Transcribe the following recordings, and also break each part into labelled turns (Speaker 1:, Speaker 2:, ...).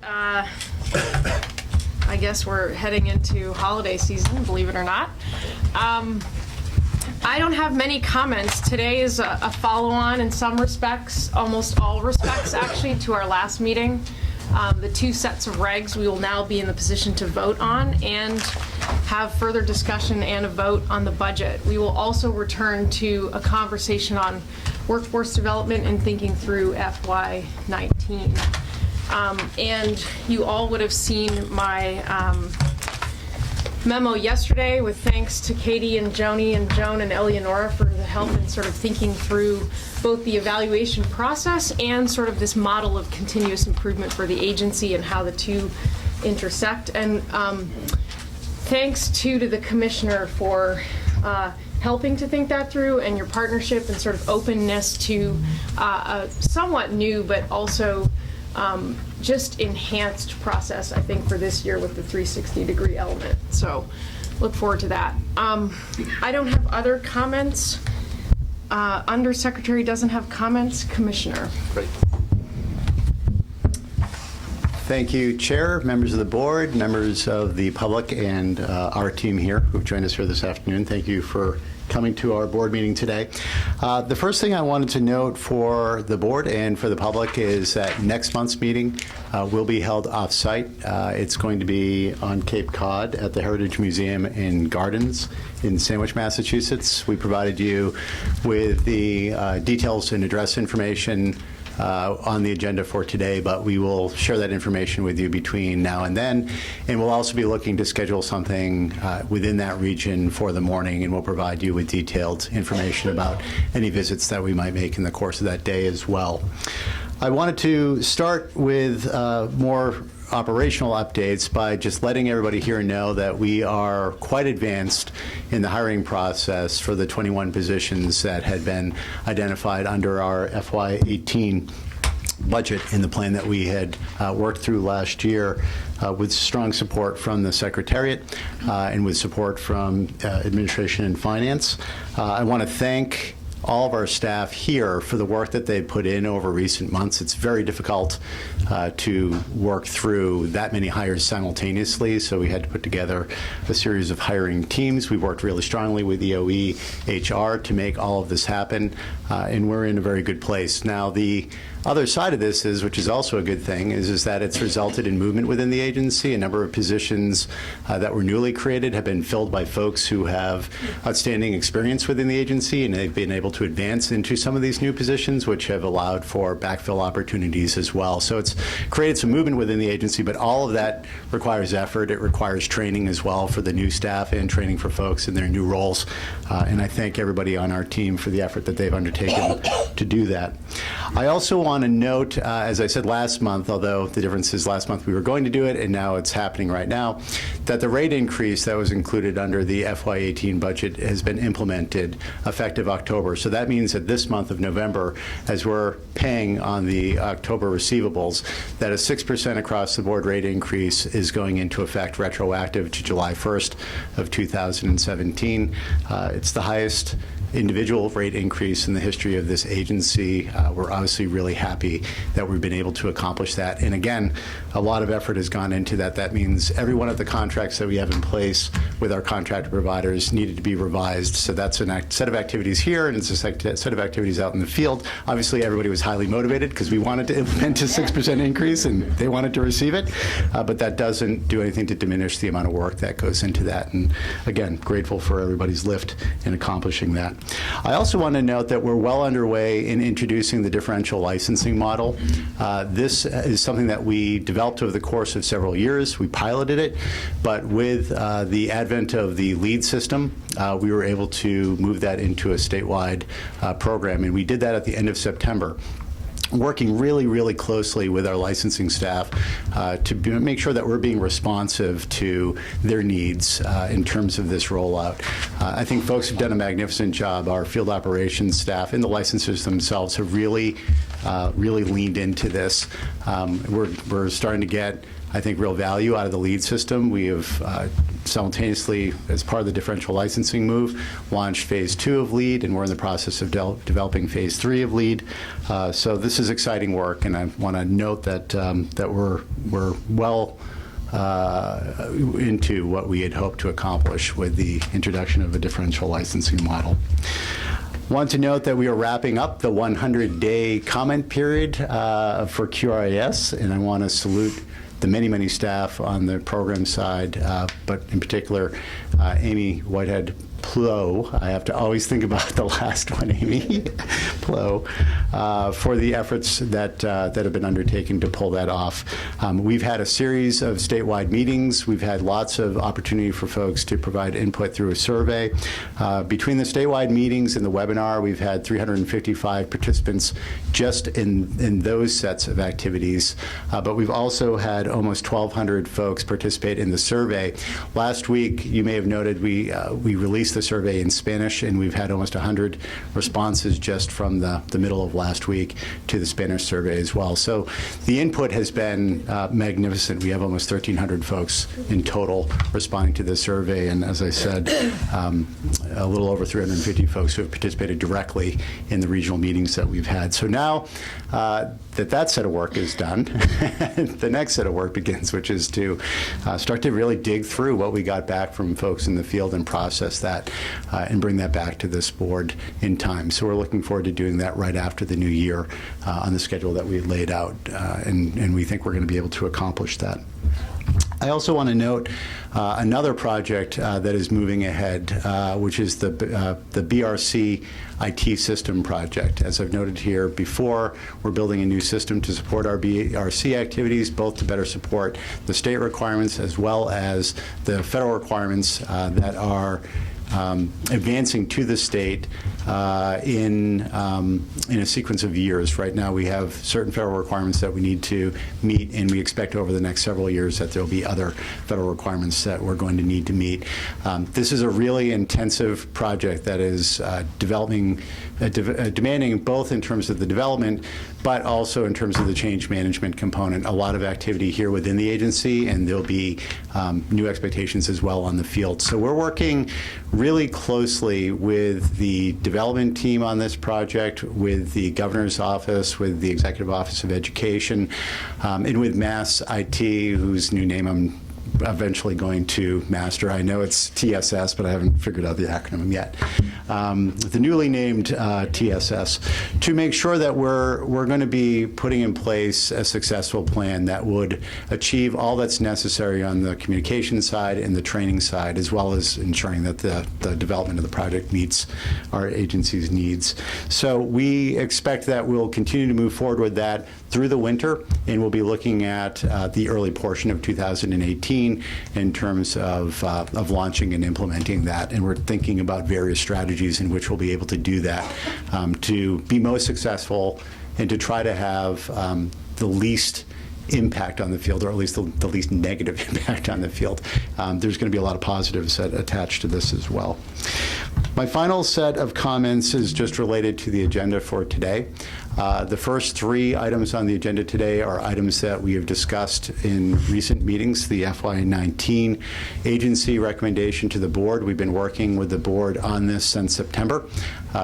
Speaker 1: I guess we're heading into holiday season, believe it or not. I don't have many comments. Today is a follow-on in some respects, almost all respects actually, to our last meeting. The two sets of regs we will now be in the position to vote on and have further discussion and a vote on the budget. We will also return to a conversation on workforce development and thinking through FY19. And you all would have seen my memo yesterday with thanks to Katie and Joni and Joan and Eleonora for the help in sort of thinking through both the evaluation process and sort of this model of continuous improvement for the agency and how the two intersect. And thanks to the commissioner for helping to think that through, and your partnership and sort of openness to a somewhat new but also just enhanced process, I think, for this year with the 360-degree element. So look forward to that. I don't have other comments. Undersecretary doesn't have comments. Commissioner.
Speaker 2: Great. Thank you, Chair, members of the board, members of the public, and our team here who've joined us here this afternoon. Thank you for coming to our board meeting today. The first thing I wanted to note for the board and for the public is that next month's meeting will be held off-site. It's going to be on Cape Cod at the Heritage Museum and Gardens in Sandwich, Massachusetts. We provided you with the details and address information on the agenda for today, but we will share that information with you between now and then. And we'll also be looking to schedule something within that region for the morning, and we'll provide you with detailed information about any visits that we might make in the course of that day as well. I wanted to start with more operational updates by just letting everybody here know that we are quite advanced in the hiring process for the 21 positions that had been identified under our FY18 budget in the plan that we had worked through last year with strong support from the Secretariat and with support from Administration and Finance. I want to thank all of our staff here for the work that they've put in over recent months. It's very difficult to work through that many hires simultaneously, so we had to put together a series of hiring teams. We worked really strongly with EOE HR to make all of this happen, and we're in a very good place. Now, the other side of this is, which is also a good thing, is that it's resulted in movement within the agency. A number of positions that were newly created have been filled by folks who have outstanding experience within the agency, and they've been able to advance into some of these new positions, which have allowed for backfill opportunities as well. So it's created some movement within the agency, but all of that requires effort. It requires training as well for the new staff and training for folks in their new roles. And I thank everybody on our team for the effort that they've undertaken to do that. I also want to note, as I said last month, although the difference is last month we were going to do it and now it's happening right now, that the rate increase that was included under the FY18 budget has been implemented effective October. So that means that this month of November, as we're paying on the October receivables, that a 6% across the board rate increase is going into effect retroactive to July 1st of 2017. It's the highest individual rate increase in the history of this agency. We're obviously really happy that we've been able to accomplish that. And again, a lot of effort has gone into that. That means every one of the contracts that we have in place with our contractor providers needed to be revised. So that's a set of activities here, and it's a set of activities out in the field. Obviously, everybody was highly motivated because we wanted to implement a 6% increase and they wanted to receive it. But that doesn't do anything to diminish the amount of work that goes into that. And again, grateful for everybody's lift in accomplishing that. I also want to note that we're well underway in introducing the differential licensing model. This is something that we developed over the course of several years. We piloted it, but with the advent of the LEAD system, we were able to move that into a statewide program, and we did that at the end of September, working really, really closely with our licensing staff to make sure that we're being responsive to their needs in terms of this rollout. I think folks have done a magnificent job. Our field operations staff and the licensors themselves have really leaned into this. We're starting to get, I think, real value out of the LEAD system. We have simultaneously, as part of the differential licensing move, launched phase 2 of LEAD, and we're in the process of developing phase 3 of LEAD. So this is exciting work, and I want to note that that we're well into what we had hoped to accomplish with the introduction of a differential licensing model. Want to note that we are wrapping up the 100-day comment period for QRIS, and I want to salute the many staff on the program side, but in particular, Amy Whitehead-Plow. I have to always think about the last one, Amy Plow, for the efforts that have been undertaken to pull that off. We've had a series of statewide meetings. We've had lots of opportunity for folks to provide input through a survey. Between the statewide meetings and the webinar, we've had 355 participants just in those sets of activities. But we've also had almost 1,200 folks participate in the survey. Last week, you may have noted, we released the survey in Spanish, and we've had almost 100 responses just from the middle of last week to the Spanish survey as well. So the input has been magnificent. We have almost 1,300 folks in total responding to this survey, and as I said, a little over 350 folks who have participated directly in the regional meetings that we've had. So now that set of work is done, the next set of work begins, which is to start to really dig through what we got back from folks in the field and process that and bring that back to this board in time. So we're looking forward to doing that right after the new year on the schedule that we laid out, and we think we're going to be able to accomplish that. I also want to note another project that is moving ahead, which is the BRC IT system project. As I've noted here before, we're building a new system to support our BRC activities, both to better support the state requirements as well as the federal requirements that are advancing to the state in a sequence of years. Right now we have certain federal requirements that we need to meet, and we expect over the next several years that there will be other federal requirements that we're going to need to meet. This is a really intensive project that is demanding both in terms of the development, but also in terms of the change management component. A lot of activity here within the agency, and there'll be new expectations as well on the field. So we're working really closely with the development team on this project, with the governor's office, with the executive office of education, and with Mass IT, whose new name I'm eventually going to master. I know it's TSS, but I haven't figured out the acronym yet. The newly named TSS, to make sure that we're going to be putting in place a successful plan that would achieve all that's necessary on the communication side and the training side, as well as ensuring that the development of the project meets our agency's needs. So we expect that we'll continue to move forward with that through the winter, and we'll be looking at the early portion of 2018 in terms of launching and implementing that. And we're thinking about various strategies in which we'll be able to do that to be most successful and to try to have the least impact on the field, or at least the least negative impact on the field. There's going to be a lot of positives attached to this as well. My final set of comments is just related to the agenda for today. The first 3 items on the agenda today are items that we have discussed in recent meetings. The FY19 agency recommendation to the board. We've been working with the board on this since September.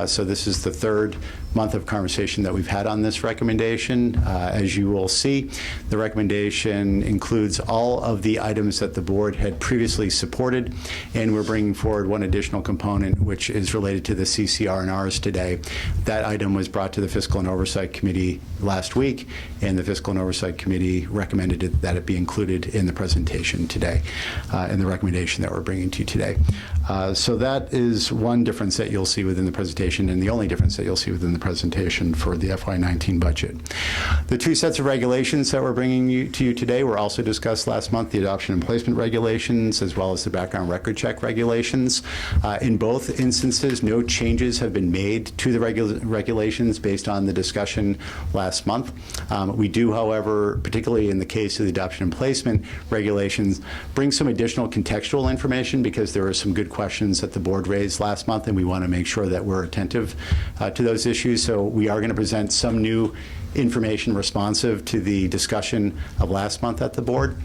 Speaker 2: So this is the 3rd month of conversation that we've had on this recommendation. As you will see, the recommendation includes all of the items that the board had previously supported, and we're bringing forward one additional component, which is related to the CCR&Rs today. That item was brought to the Fiscal and Oversight Committee last week, and the Fiscal and Oversight Committee recommended that it be included in the presentation today, in the recommendation that we're bringing to you today. So that is one difference that you'll see within the presentation, and the only difference that you'll see within the presentation for the FY19 budget. The 2 sets of regulations that we're bringing to you today were also discussed last month, the adoption and placement regulations, as well as the background record check regulations. In both instances, no changes have been made to the regulations based on the discussion last month. We do, however, particularly in the case of the adoption and placement regulations, bring some additional contextual information because there were some good questions that the board raised last month, and we want to make sure that we're attentive to those issues. So we are going to present some new information responsive to the discussion of last month at the board.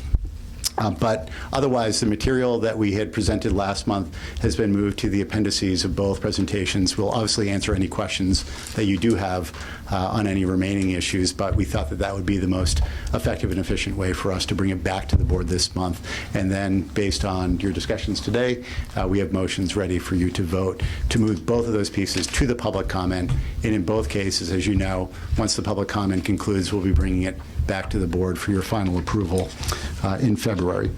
Speaker 2: But otherwise, the material that we had presented last month has been moved to the appendices of both presentations. We'll obviously answer any questions that you do have on any remaining issues, but we thought that that would be the most effective and efficient way for us to bring it back to the board this month. And then, based on your discussions today, we have motions ready for you to vote to move both of those pieces to the public comment. And in both cases, as you know, once the public comment concludes, we'll be bringing it back to the board for your final approval in February.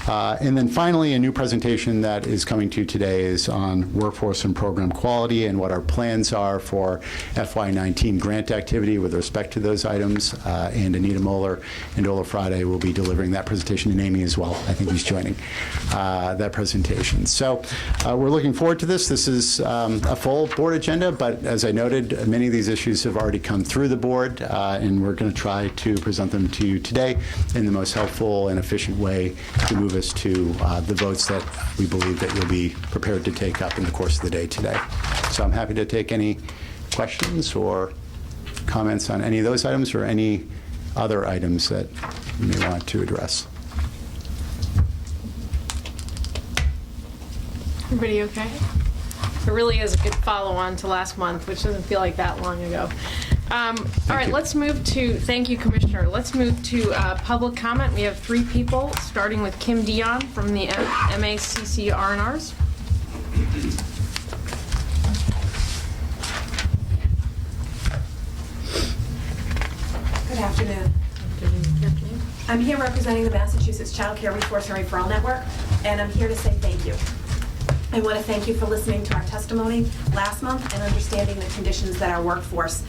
Speaker 2: And then finally, a new presentation that is coming to you today is on workforce and program quality and what our plans are for FY19 grant activity with respect to those items. And Anita Moeller and Ola Frade will be delivering that presentation, and Amy as well. I think he's joining that presentation. So we're looking forward to this. This is a full board agenda, but as I noted, many of these issues have already come through the board, and we're going to try to present them to you today in the most helpful and efficient way to move us to the votes that we believe that you'll be prepared to take up in the course of the day today. So I'm happy to take any questions or comments on any of those items or any other items that you may want to address.
Speaker 1: Everybody okay? It really is a good follow-on to last month, which doesn't feel like that long ago. All right,
Speaker 2: you.
Speaker 1: let's move to, thank you, Commissioner. Let's move to public comment. We have 3 people, starting with Kim Dion from the MACC R&Rs.
Speaker 3: Good afternoon. I'm here representing the Massachusetts Child Care Resource and Referral Network, and I'm here to say thank you. I want to thank you for listening to our testimony last month and understanding the conditions that our workforce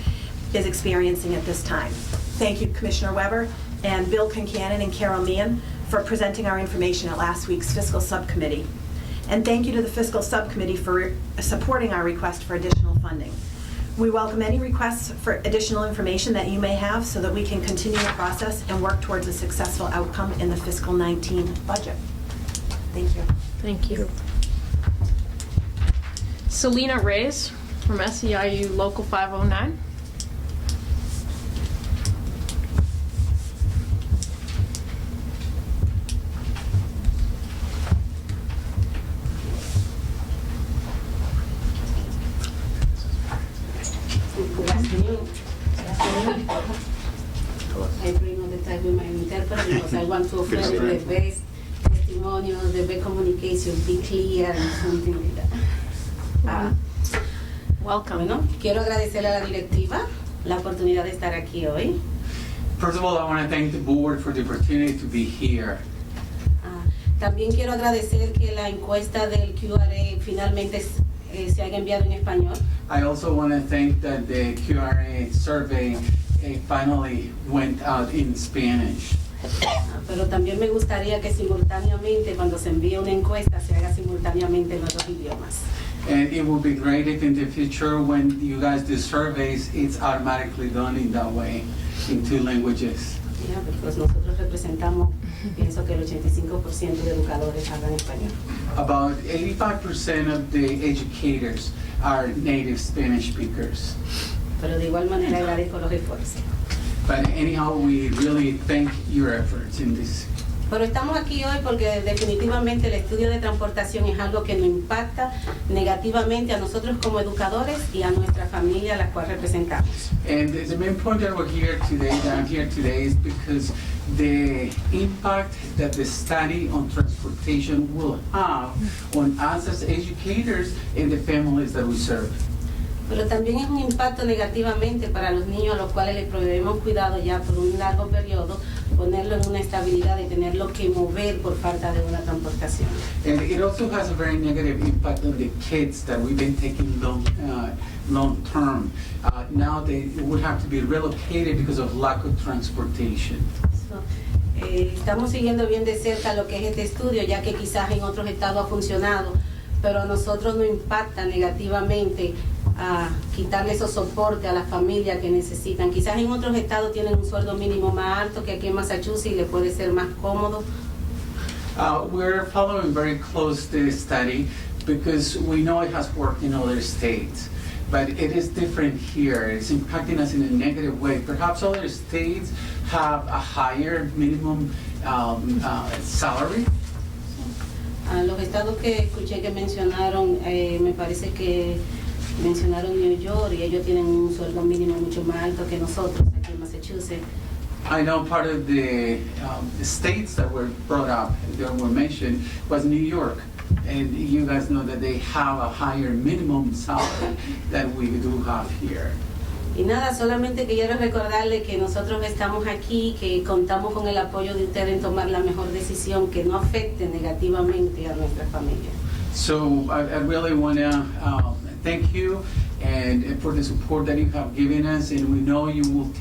Speaker 3: is experiencing at this time. Thank you, Commissioner Weber and Bill Concannon and Carol Meehan for presenting our information at last week's Fiscal Subcommittee. And thank you to the Fiscal Subcommittee for supporting our request for additional funding. We welcome any requests for additional information that you may have so that we can continue the process and work towards a successful outcome in the fiscal 19 budget. Thank you.
Speaker 1: Thank you. Selena Reyes from SEIU Local 509.
Speaker 4: Good afternoon. I bring all the time with my interpreter because I want to offer the best testimonial, the best communication, be clear and something like that.
Speaker 1: Welcome.
Speaker 4: Bueno, quiero agradecer a la directiva la oportunidad de estar aquí hoy.
Speaker 5: First of all, I want to thank the board for the opportunity to be here.
Speaker 4: También quiero agradecer que la encuesta del QRA finalmente se haya enviado en español.
Speaker 5: I also want to thank that the QRA survey finally went out in Spanish.
Speaker 4: Pero también me gustaría que simultáneamente, cuando se envíe una encuesta, se haga simultáneamente en los 2 idiomas.
Speaker 5: And it would be great if in the future, when you guys do surveys, it's automatically done in that way, in 2 languages.
Speaker 4: Yeah, because nosotros representamos, pienso que el 85% de educadores hablan español.
Speaker 5: About 85% of the educators are native Spanish speakers.
Speaker 4: Pero de igual manera agradezco los esfuerzos.
Speaker 5: But anyhow, we really thank your efforts in this.
Speaker 4: Pero estamos aquí hoy porque definitivamente el estudio de transportación es algo que nos impacta negativamente a nosotros como educadores y a nuestra familia a la cual representamos.
Speaker 5: And the main point that I'm here today is because the impact that the study on transportation will have on us as educators and the families that we serve.
Speaker 4: Pero también es un impacto negativamente para los niños a los cuales les proveemos cuidado ya por un largo periodo, ponerlo en una estabilidad y tenerlo que mover por falta de una transportación.
Speaker 5: And it also has a very negative impact on the kids that we've been taking long term. Now they would have to be relocated because of lack of transportation.
Speaker 4: So, estamos siguiendo bien de cerca lo que es este estudio, ya que quizás en otros estados ha funcionado, pero a nosotros nos impacta negativamente a quitarle esos soportes a las familias que necesitan. Quizás en otros estados tienen un sueldo mínimo más alto que aquí en Massachusetts y le puede ser más cómodo.
Speaker 5: We're following very close this study because we know it has worked in other states. but it is different here. It's impacting us in a negative way. Perhaps other states have a higher minimum salary.
Speaker 4: Los estados que escuché que mencionaron, me parece que mencionaron New York y ellos tienen un sueldo mínimo mucho más alto que nosotros aquí en Massachusetts.
Speaker 5: I know part of the states that were brought up, that were mentioned, was New York. And you guys know that they have a higher minimum salary than we do have here.
Speaker 4: Y nada, solamente quiero recordarle que nosotros estamos aquí, que contamos con el apoyo de ustedes en tomar la mejor decisión que no afecte negativamente a nuestra familia.
Speaker 5: So I really want to thank you and for the support that you have given us, and we know you will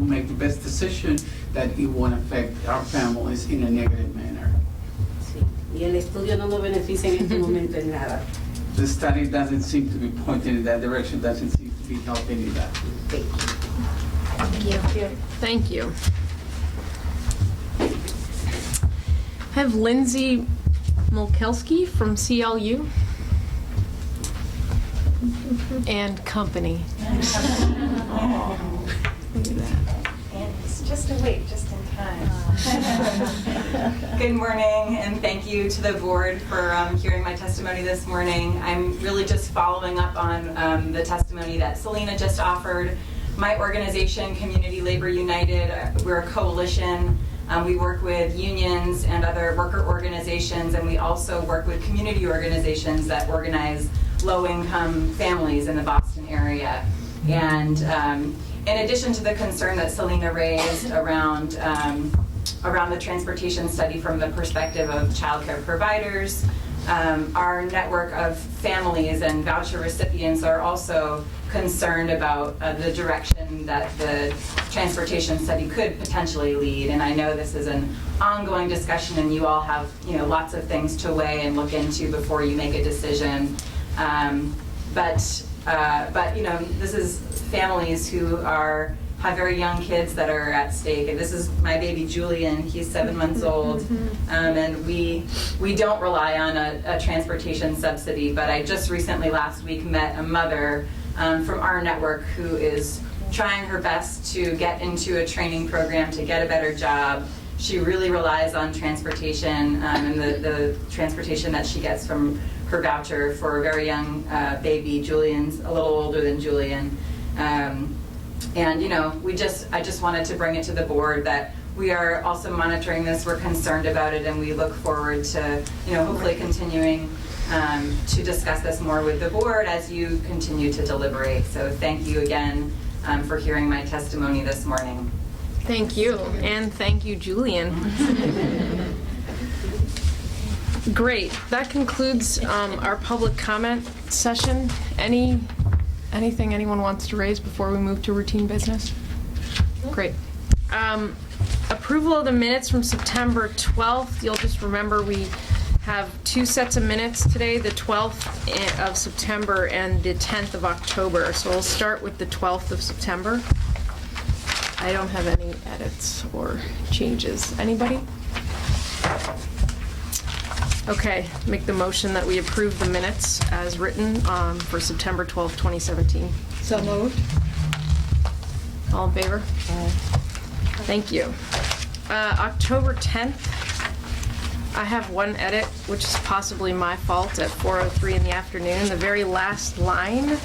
Speaker 5: make the best decision that it won't affect our families in a negative manner.
Speaker 4: Sí. Y el estudio no nos beneficia en este momento en nada.
Speaker 5: The study doesn't seem to be pointing in that direction, doesn't seem to be helping in that.
Speaker 4: Thank you.
Speaker 1: Thank you. I have Lindsay Mulkelski from CLU and company. Look at that.
Speaker 6: And it's just a wait, just in time. Good morning, and thank you to the board for hearing my testimony this morning. I'm really just following up on the testimony that Selena just offered. My organization, Community Labor United, we're a coalition. We work with unions and other worker organizations, and we also work with community organizations that organize low-income families in the Boston area. And in addition to the concern that Selena raised around the transportation study from the perspective of childcare providers, our network of families and voucher recipients are also concerned about the direction that the transportation study could potentially lead. And I know this is an ongoing discussion, and you all have lots of things to weigh and look into before you make a decision. But this is families who have very young kids that are at stake. And this is my baby Julian. He's 7 months old, and we don't rely on a transportation subsidy. But I just recently, last week, met a mother from our network who is trying her best to get into a training program to get a better job. She really relies on transportation and the transportation that she gets from her voucher for a very young baby. Julian's a little older than Julian. And I just wanted to bring it to the board that we are also monitoring this. We're concerned about it, and we look forward to hopefully continuing to discuss this more with the board as you continue to deliberate. So thank you again for hearing my testimony this morning.
Speaker 1: Thank you, and thank you, Julian. Great. That concludes our public comment session. Anything anyone wants to raise before we move to routine business? Great. Approval of the minutes from September 12th. You'll just remember we have 2 sets of minutes today, the 12th of September and the 10th of October. So we'll start with the 12th of September. I don't have any edits or changes. Anybody? Okay, make the motion that we approve the minutes as written for September 12th, 2017.
Speaker 7: So moved.
Speaker 1: All in favor? Aye. Thank you. October 10th, I have one edit, which is possibly my fault, at 4:03 in the afternoon. The very last line,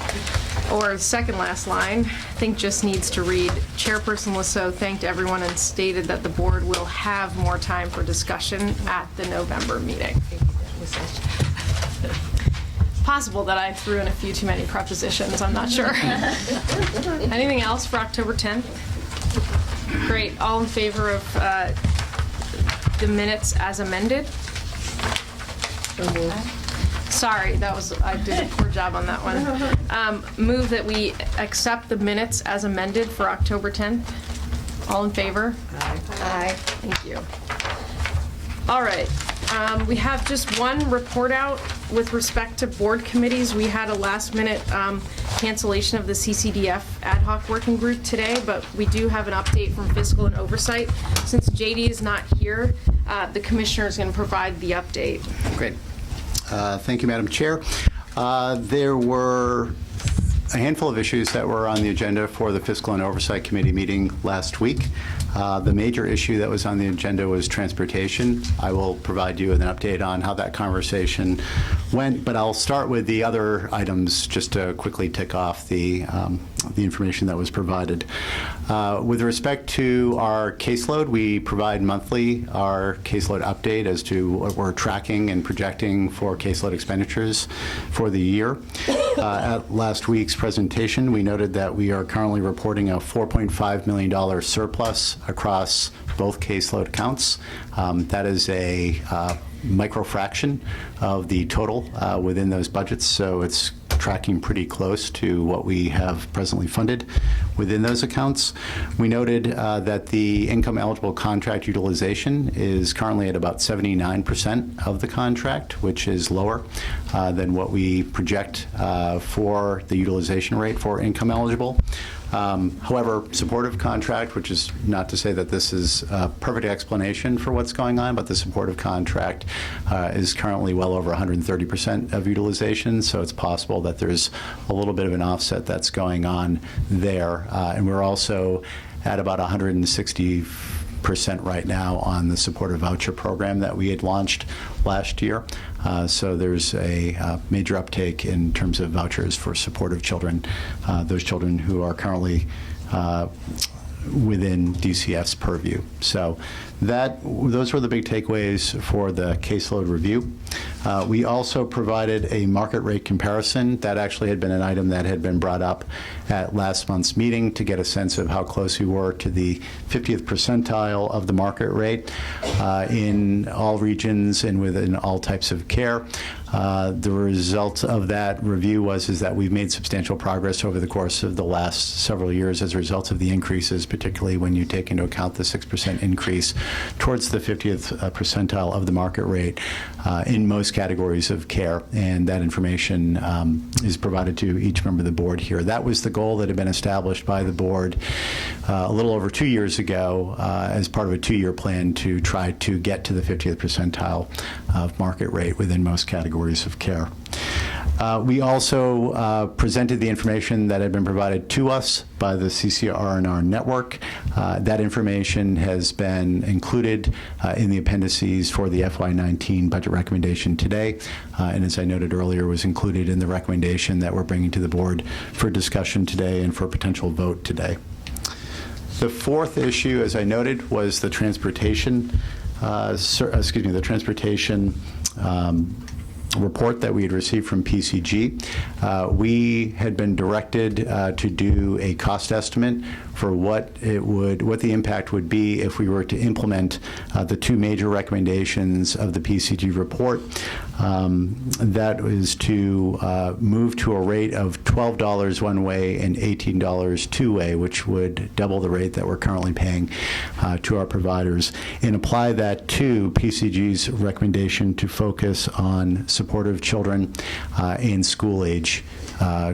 Speaker 1: or second last line, I think just needs to read, Chairperson Lasso thanked everyone and stated that the board will have more time for discussion at the November meeting. It's possible that I threw in a few too many prepositions, I'm not sure. Anything else for October 10th? Great, all in favor of the minutes as amended? Sorry, I did a poor job on that one. Move that we accept the minutes as amended for October 10th. All in favor? Aye. Thank you. All right. We have just one report out with respect to board committees. We had a last-minute cancellation of the CCDF ad hoc working group today, but we do have an update from fiscal and oversight. Since JD is not here, the commissioner is going to provide the update.
Speaker 2: Great. Thank you, Madam Chair. There were a handful of issues that were on the agenda for the Fiscal and Oversight Committee meeting last week. The major issue that was on the agenda was transportation. I will provide you with an update on how that conversation went, but I'll start with the other items just to quickly tick off the information that was provided. With respect to our caseload, we provide monthly our caseload update as to what we're tracking and projecting for caseload expenditures for the year. At last week's presentation, we noted that we are currently reporting a $4.5 million surplus across both caseload accounts. That is a micro fraction of the total within those budgets, so it's tracking pretty close to what we have presently funded within those accounts. We noted that the income eligible contract utilization is currently at about 79% of the contract, which is lower than what we project for the utilization rate for income eligible. However, supportive contract, which is not to say that this is a perfect explanation for what's going on, but the supportive contract is currently well over 130% of utilization, so it's possible that there's a little bit of an offset that's going on there. And we're also at about 160% right now on the supportive voucher program that we had launched last year. So there's a major uptake in terms of vouchers for supportive children, those children who are currently within DCF's purview. So those were the big takeaways for the caseload review. We also provided a market rate comparison. That actually had been an item that had been brought up at last month's meeting to get a sense of how close we were to the 50th percentile of the market rate in all regions and within all types of care. The result of that review is that we've made substantial progress over the course of the last several years as a result of the increases, particularly when you take into account the 6% increase towards the 50th percentile of the market rate in most categories of care, and that information is provided to each member of the board here. That was the goal that had been established by the board a little over 2 years ago as part of a 2-year plan to try to get to the 50th percentile of market rate within most categories of care. We also presented the information that had been provided to us by the CCR&R network. That information has been included in the appendices for the FY19 budget recommendation today, and as I noted earlier, was included in the recommendation that we're bringing to the board for discussion today and for potential vote today. The fourth issue, as I noted, was the transportation, the transportation report that we had received from PCG. We had been directed to do a cost estimate for what the impact would be if we were to implement the two major recommendations of the PCG report. That is to move to a rate of $12 one way and $18 two way, which would double the rate that we're currently paying to our providers, and apply that to PCG's recommendation to focus on supportive children in school-age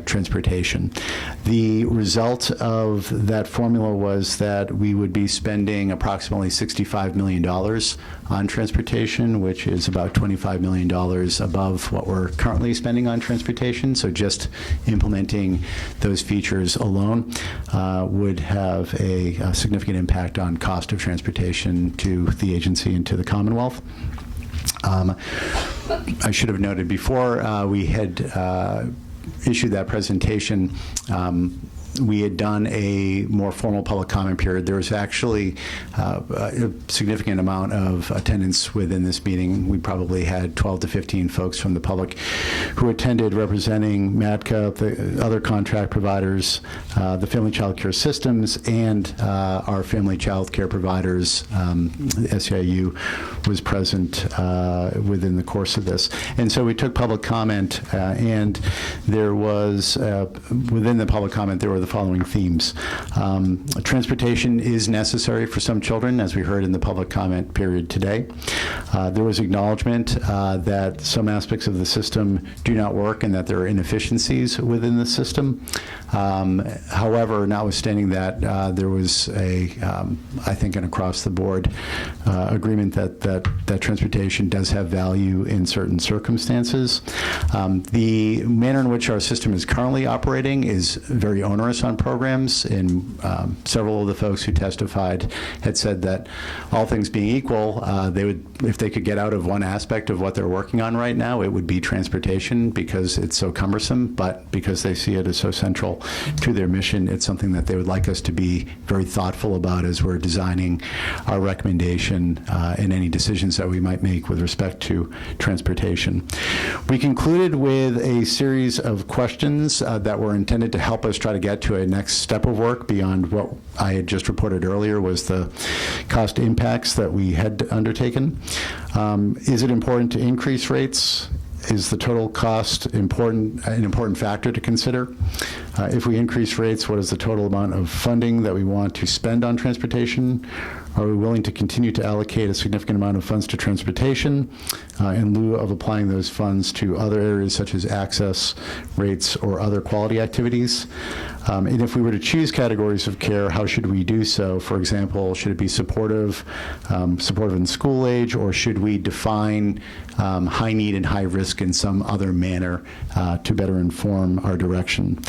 Speaker 2: transportation. The result of that formula was that we would be spending approximately $65 million on transportation, which is about $25 million above what we're currently spending on transportation. So just implementing those features alone would have a significant impact on cost of transportation to the agency and to the Commonwealth. I should have noted before we had issued that presentation, we had done a more formal public comment period. There was actually a significant amount of attendance within this meeting. We probably had 12 to 15 folks from the public who attended, representing MADCA, the other contract providers, the Family Child Care Systems, and our family child care providers. SEIU was present within the course of this. And so we took public comment, and there was, within the public comment, there were the following themes. Transportation is necessary for some children, as we heard in the public comment period today. There was acknowledgement that some aspects of the system do not work and that there are inefficiencies within the system. However, notwithstanding that, there was I think, an across-the-board agreement that transportation does have value in certain circumstances. The manner in which our system is currently operating is very onerous on programs, and several of the folks who testified had said that all things being equal, they would, if they could get out of one aspect of what they're working on right now, it would be transportation, because it's so cumbersome, but because they see it as so central to their mission, it's something that they would like us to be very thoughtful about as we're designing our recommendation and any decisions that we might make with respect to transportation. We concluded with a series of questions that were intended to help us try to get to a next step of work beyond what I had just reported earlier was the cost impacts that we had undertaken. Is it important to increase rates? Is the total cost an important factor to consider? If we increase rates, what is the total amount of funding that we want to spend on transportation? Are we willing to continue to allocate a significant amount of funds to transportation in lieu of applying those funds to other areas such as access, rates, or other quality activities? And if we were to choose categories of care, how should we do so? For example, should it be supportive in school age, or should we define high need and high risk in some other manner to better inform our direction?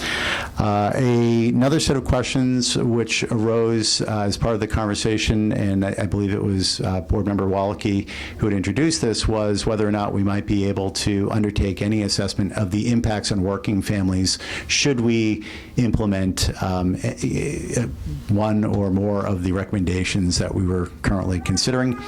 Speaker 2: Another set of questions which arose as part of the conversation, and I believe it was Board Member Walicki who had introduced this, was whether or not we might be able to undertake any assessment of the impacts on working families should we implement one or more of the recommendations that we were currently considering.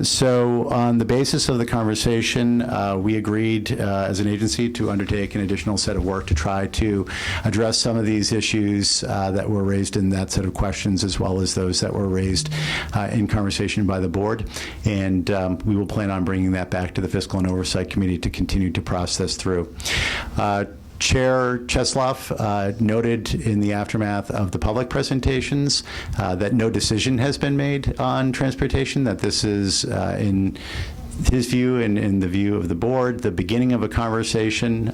Speaker 2: So on the basis of the conversation, we agreed as an agency to undertake an additional set of work to try to address some of these issues that were raised in that set of questions, as well as those that were raised in conversation by the board. And we will plan on bringing that back to the Fiscal and Oversight Committee to continue to process through. Chair Chesloff noted in the aftermath of the public presentations that no decision has been made on transportation, that this is in his view and in the view of the board, the beginning of a conversation.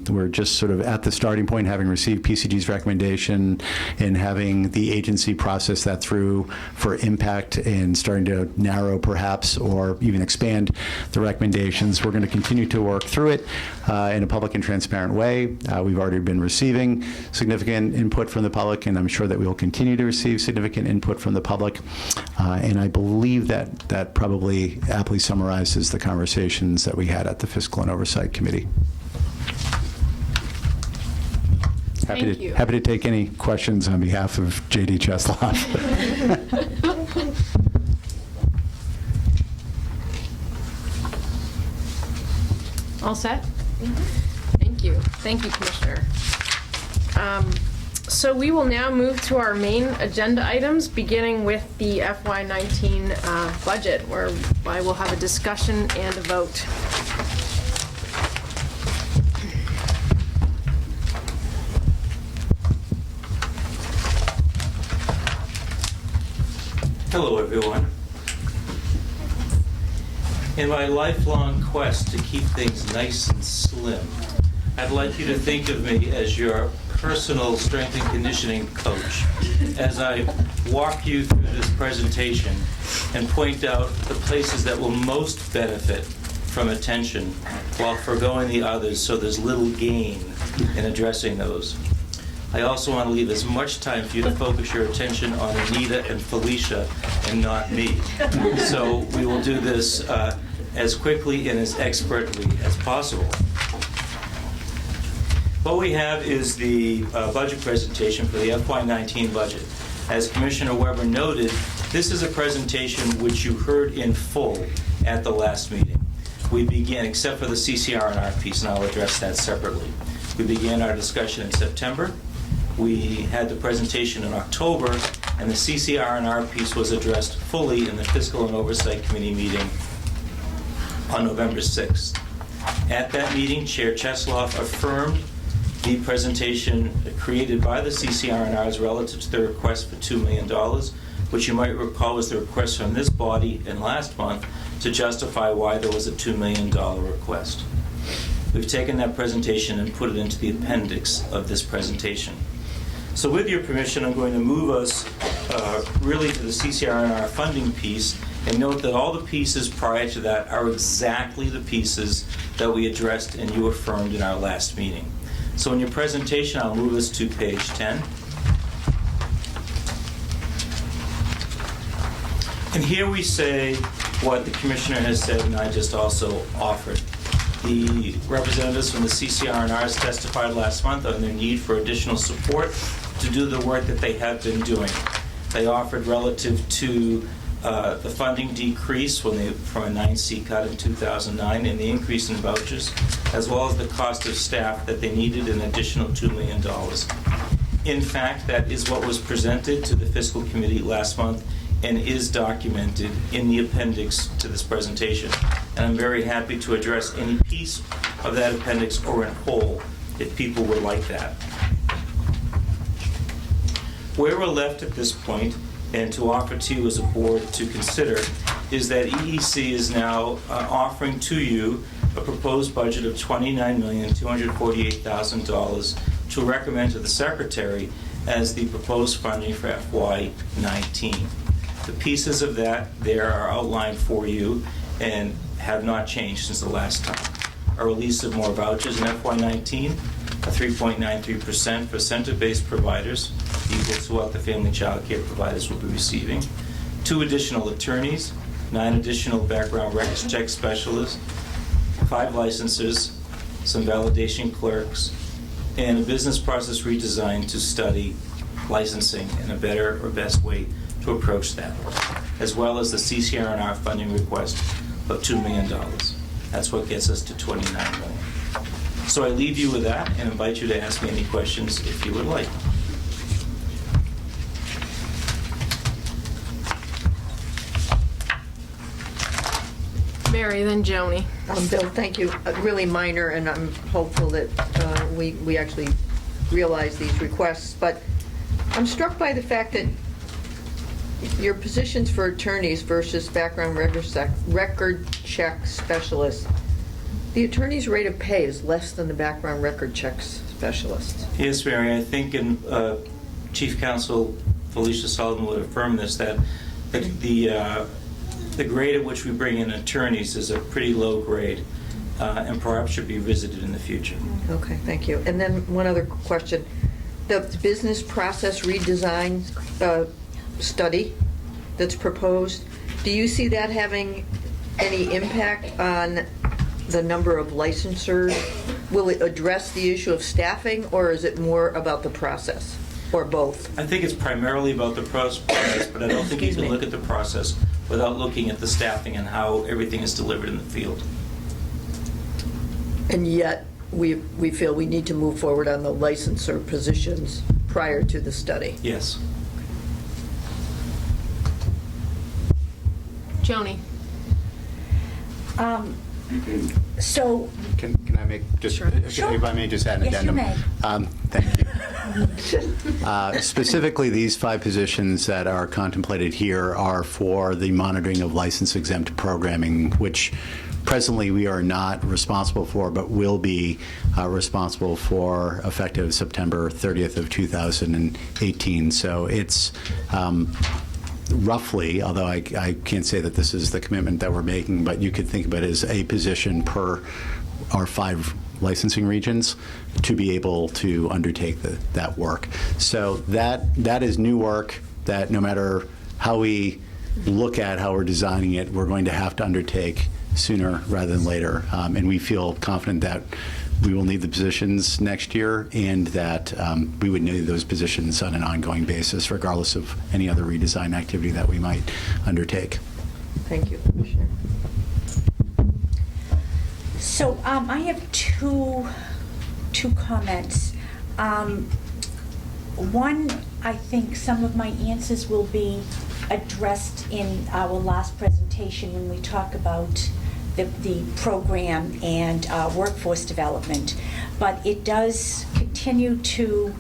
Speaker 2: We're just sort of at the starting point, having received PCG's recommendation and having the agency process that through for impact and starting to narrow perhaps or even expand the recommendations. We're going to continue to work through it in a public and transparent way. We've already been receiving significant input from the public, and I'm sure that we will continue to receive significant input from the public. And I believe that probably aptly summarizes the conversations that we had at the Fiscal and Oversight Committee.
Speaker 1: Thank you.
Speaker 2: Happy to take any questions on behalf of J.D. Chesloff.
Speaker 1: All set? Thank you. Thank you, Commissioner. So we will now move to our main agenda items, beginning with the FY19 budget, where I will have a discussion and a vote.
Speaker 7: Hello, everyone. In my lifelong quest to keep things nice and slim, I'd like you to think of me as your personal strength and conditioning coach as I walk you through this presentation and point out the places that will most benefit from attention while foregoing the others, so there's little gain in addressing those. I also want to leave as much time for you to focus your attention on Anita and Felicia and not me. So we will do this as quickly and as expertly as possible. What we have is the budget presentation for the FY19 budget. As Commissioner Weber noted, this is a presentation which you heard in full at the last meeting. We began, except for the CCR&R piece, and I'll address that separately. We began our discussion in September. We had the presentation in October, and the CCR&R piece was addressed fully in the Fiscal and Oversight Committee meeting on November 6th. At that meeting, Chair Chesloff affirmed the presentation created by the CCR&Rs relative to the request for $2 million, which you might recall was the request from this body in last month to justify why there was a $2 million request. We've taken that presentation and put it into the appendix of this presentation. So with your permission, I'm going to move us really to the CCR&R funding piece, and note that all the pieces prior to that are exactly the pieces that we addressed and you affirmed in our last meeting. So in your presentation, I'll move us to page 10. And here we say what the Commissioner has said and I just also offered. The representatives from the CCR&Rs testified last month on their need for additional support to do the work that they have been doing. They offered relative to the funding decrease from a 9C cut in 2009 and the increase in vouchers, as well as the cost of staff that they needed an additional $2 million. In fact, that is what was presented to the Fiscal Committee last month and is documented in the appendix to this presentation. And I'm very happy to address any piece of that appendix or in whole if people would like that. Where we're left at this point, and to offer to you as a board to consider, is that EEC is now offering to you a proposed budget of $29,248,000 to recommend to the Secretary as the proposed funding for FY19. The pieces of that there are outlined for you and have not changed since the last time. A release of more vouchers in FY19, a 3.93% for center-based providers, equal to what the family child care providers will be receiving, 2 additional attorneys, 9 additional background records check specialists, 5 licensors, some validation clerks, and a business process redesign to study licensing and a better or best way to approach that, as well as the CCR&R funding request of $2 million. That's what gets us to $29 million. So I leave you with that and invite you to ask me any questions if you would like.
Speaker 1: Mary, then Joni.
Speaker 8: Bill, thank you. Really minor, and I'm hopeful that we actually realize these requests. But I'm struck by the fact that your positions for attorneys versus background record check specialists, the attorney's rate of pay is less than the background record checks specialists.
Speaker 7: Yes, Mary, I think Chief Counsel Felicia Sullivan would affirm this, that the grade at which we bring in attorneys is a pretty low grade and perhaps should be visited in the future.
Speaker 8: Okay, thank you. And then one other question. The business process redesign study that's proposed, do you see that having any impact on the number of licensors? Will it address the issue of staffing, or is it more about the process, or both?
Speaker 7: I think it's primarily about the process, but I don't think you can look at the process without looking at the staffing and how everything is delivered in the field.
Speaker 8: And yet, we feel we need to move forward on the licensor positions prior to the study.
Speaker 7: Yes.
Speaker 1: Joni.
Speaker 9: So,
Speaker 2: Can I make just,
Speaker 1: Sure.
Speaker 2: if I may just add an
Speaker 9: Yes, you
Speaker 2: addendum?
Speaker 9: may.
Speaker 2: Thank you. Specifically, these 5 positions that are contemplated here are for the monitoring of license-exempt programming, which presently we are not responsible for, but will be responsible for effective September 30th of 2018. So it's roughly, although I can't say that this is the commitment that we're making, but you could think of it as a position per our 5 licensing regions to be able to undertake that work. So that is new work that no matter how we look at how we're designing it, we're going to have to undertake sooner rather than later. And we feel confident that we will need the positions next year and that we would need those positions on an ongoing basis regardless of any other redesign activity that we might undertake.
Speaker 8: Thank you, Commissioner.
Speaker 9: so I have two comments. One, I think some of my answers will be addressed in our last presentation when we talk about the program and workforce development. But it does continue to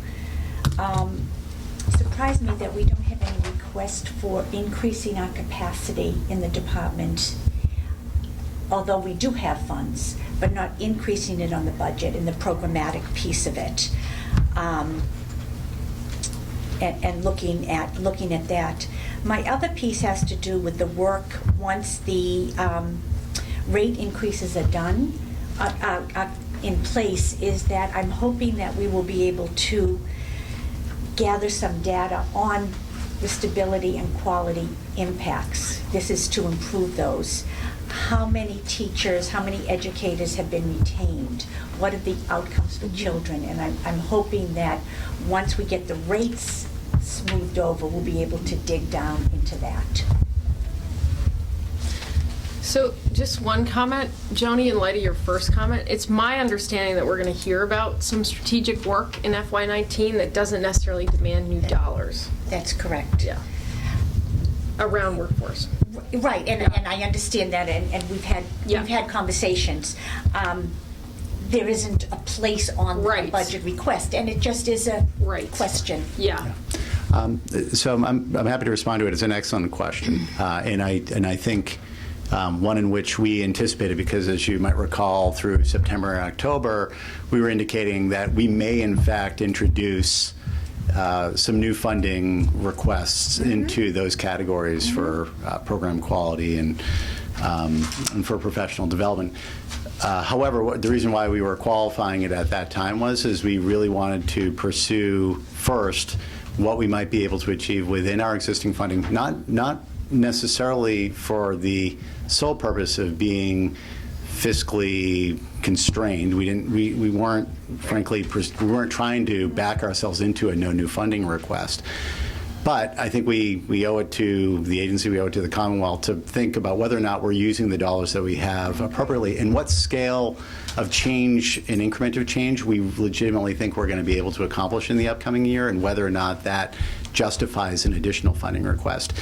Speaker 9: surprise me that we don't have any request for increasing our capacity in the department. although we do have funds, but not increasing it on the budget and the programmatic piece of it. And looking at that. My other piece has to do with the work once the rate increases are done, in place, is that I'm hoping that we will be able to gather some data on the stability and quality impacts. This is to improve those. How many teachers, how many educators have been retained? What are the outcomes for children? And I'm hoping that once we get the rates smoothed over, we'll be able to dig down into that.
Speaker 1: So just one comment, Joni, in light of your first comment, it's my understanding that we're going to hear about some strategic work in FY19 that doesn't necessarily demand new dollars.
Speaker 9: That's correct.
Speaker 1: Yeah. Around workforce.
Speaker 9: Right, and I understand that, and we've had conversations. There isn't a place on the budget request, and it just is a question.
Speaker 1: Yeah.
Speaker 2: So I'm happy to respond to it. It's an excellent question, and I think one in which we anticipated, because as you might recall, through September and October, we were indicating that we may in fact introduce some new funding requests into those categories for program quality and for professional development. However, the reason why we were qualifying it at that time is we really wanted to pursue first what we might be able to achieve within our existing funding, not necessarily for the sole purpose of being fiscally constrained. We weren't, frankly, we weren't trying to back ourselves into a no new funding request. But I think we owe it to the agency, we owe it to the Commonwealth to think about whether or not we're using the dollars that we have appropriately and what scale of change and increment of change we legitimately think we're going to be able to accomplish in the upcoming year, and whether or not that justifies an additional funding request.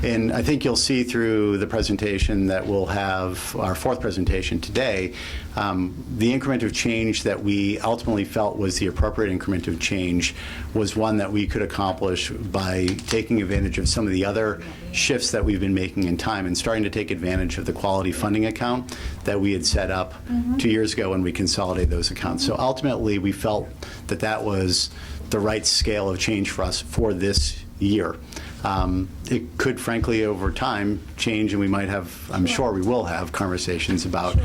Speaker 2: And I think you'll see through the presentation that we'll have, our fourth presentation today, the increment of change that we ultimately felt was the appropriate increment of change was one that we could accomplish by taking advantage of some of the other shifts that we've been making in time and starting to take advantage of the quality funding account that we had set up 2 years ago when we consolidated those accounts. So ultimately we felt that that was the right scale of change for us for this year. It could, frankly, over time change, and we might have, I'm sure we will have conversations about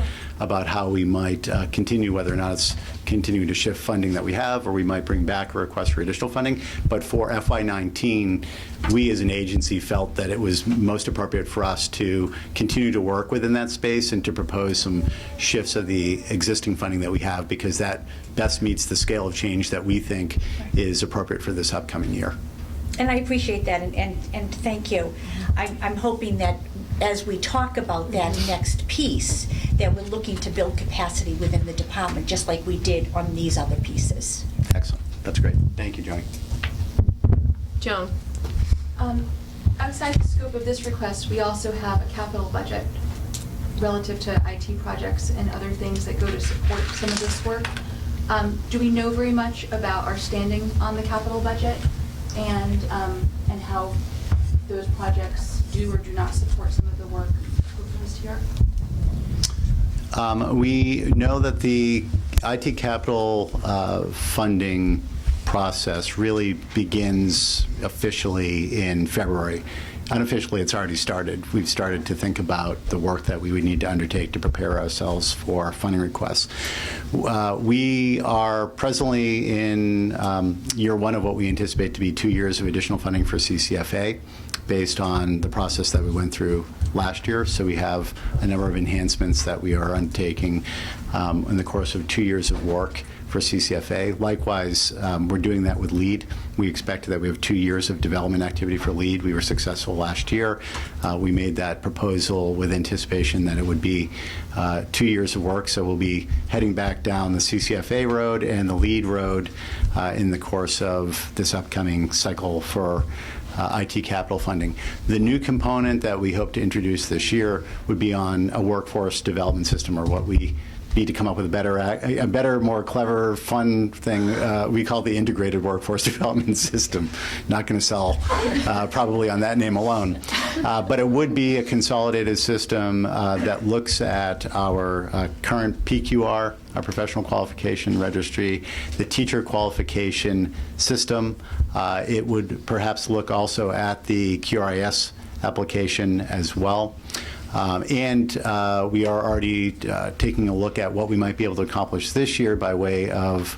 Speaker 2: how we might continue, whether or not it's continuing to shift funding that we have, or we might bring back a request for additional funding. But for FY19, we as an agency felt that it was most appropriate for us to continue to work within that space and to propose some shifts of the existing funding that we have, because that best meets the scale of change that we think is appropriate for this upcoming year.
Speaker 9: And I appreciate that, and thank you. I'm hoping that as we talk about that next piece, that we're looking to build capacity within the department, just like we did on these other pieces.
Speaker 2: Excellent. That's great. Thank you, Joni.
Speaker 1: Joan.
Speaker 10: Outside the scope of this request, we also have a capital budget relative to IT projects and other things that go to support some of this work. Do we know very much about our standing on the capital budget and how those projects do or do not support some of the work proposed here?
Speaker 2: We know that the IT capital funding process really begins officially in February. Unofficially, it's already started. We've started to think about the work that we would need to undertake to prepare ourselves for funding requests. We are presently in year one of what we anticipate to be 2 years of additional funding for CCFA based on the process that we went through last year. So we have a number of enhancements that we are undertaking in the course of 2 years of work for CCFA. Likewise, we're doing that with LEAD. We expect that we have 2 years of development activity for LEAD. We were successful last year. We made that proposal with anticipation that it would be 2 years of work, so we'll be heading back down the CCFA road and the LEAD road in the course of this upcoming cycle for IT capital funding. The new component that we hope to introduce this year would be on a workforce development system, or what we need to come up with a better, more clever, fun thing we call the integrated workforce development system. Not going to sell probably on that name alone. But it would be a consolidated system that looks at our current PQR, our professional qualification registry, the teacher qualification system. It would perhaps look also at the QRIS application as well. And we are already taking a look at what we might be able to accomplish this year by way of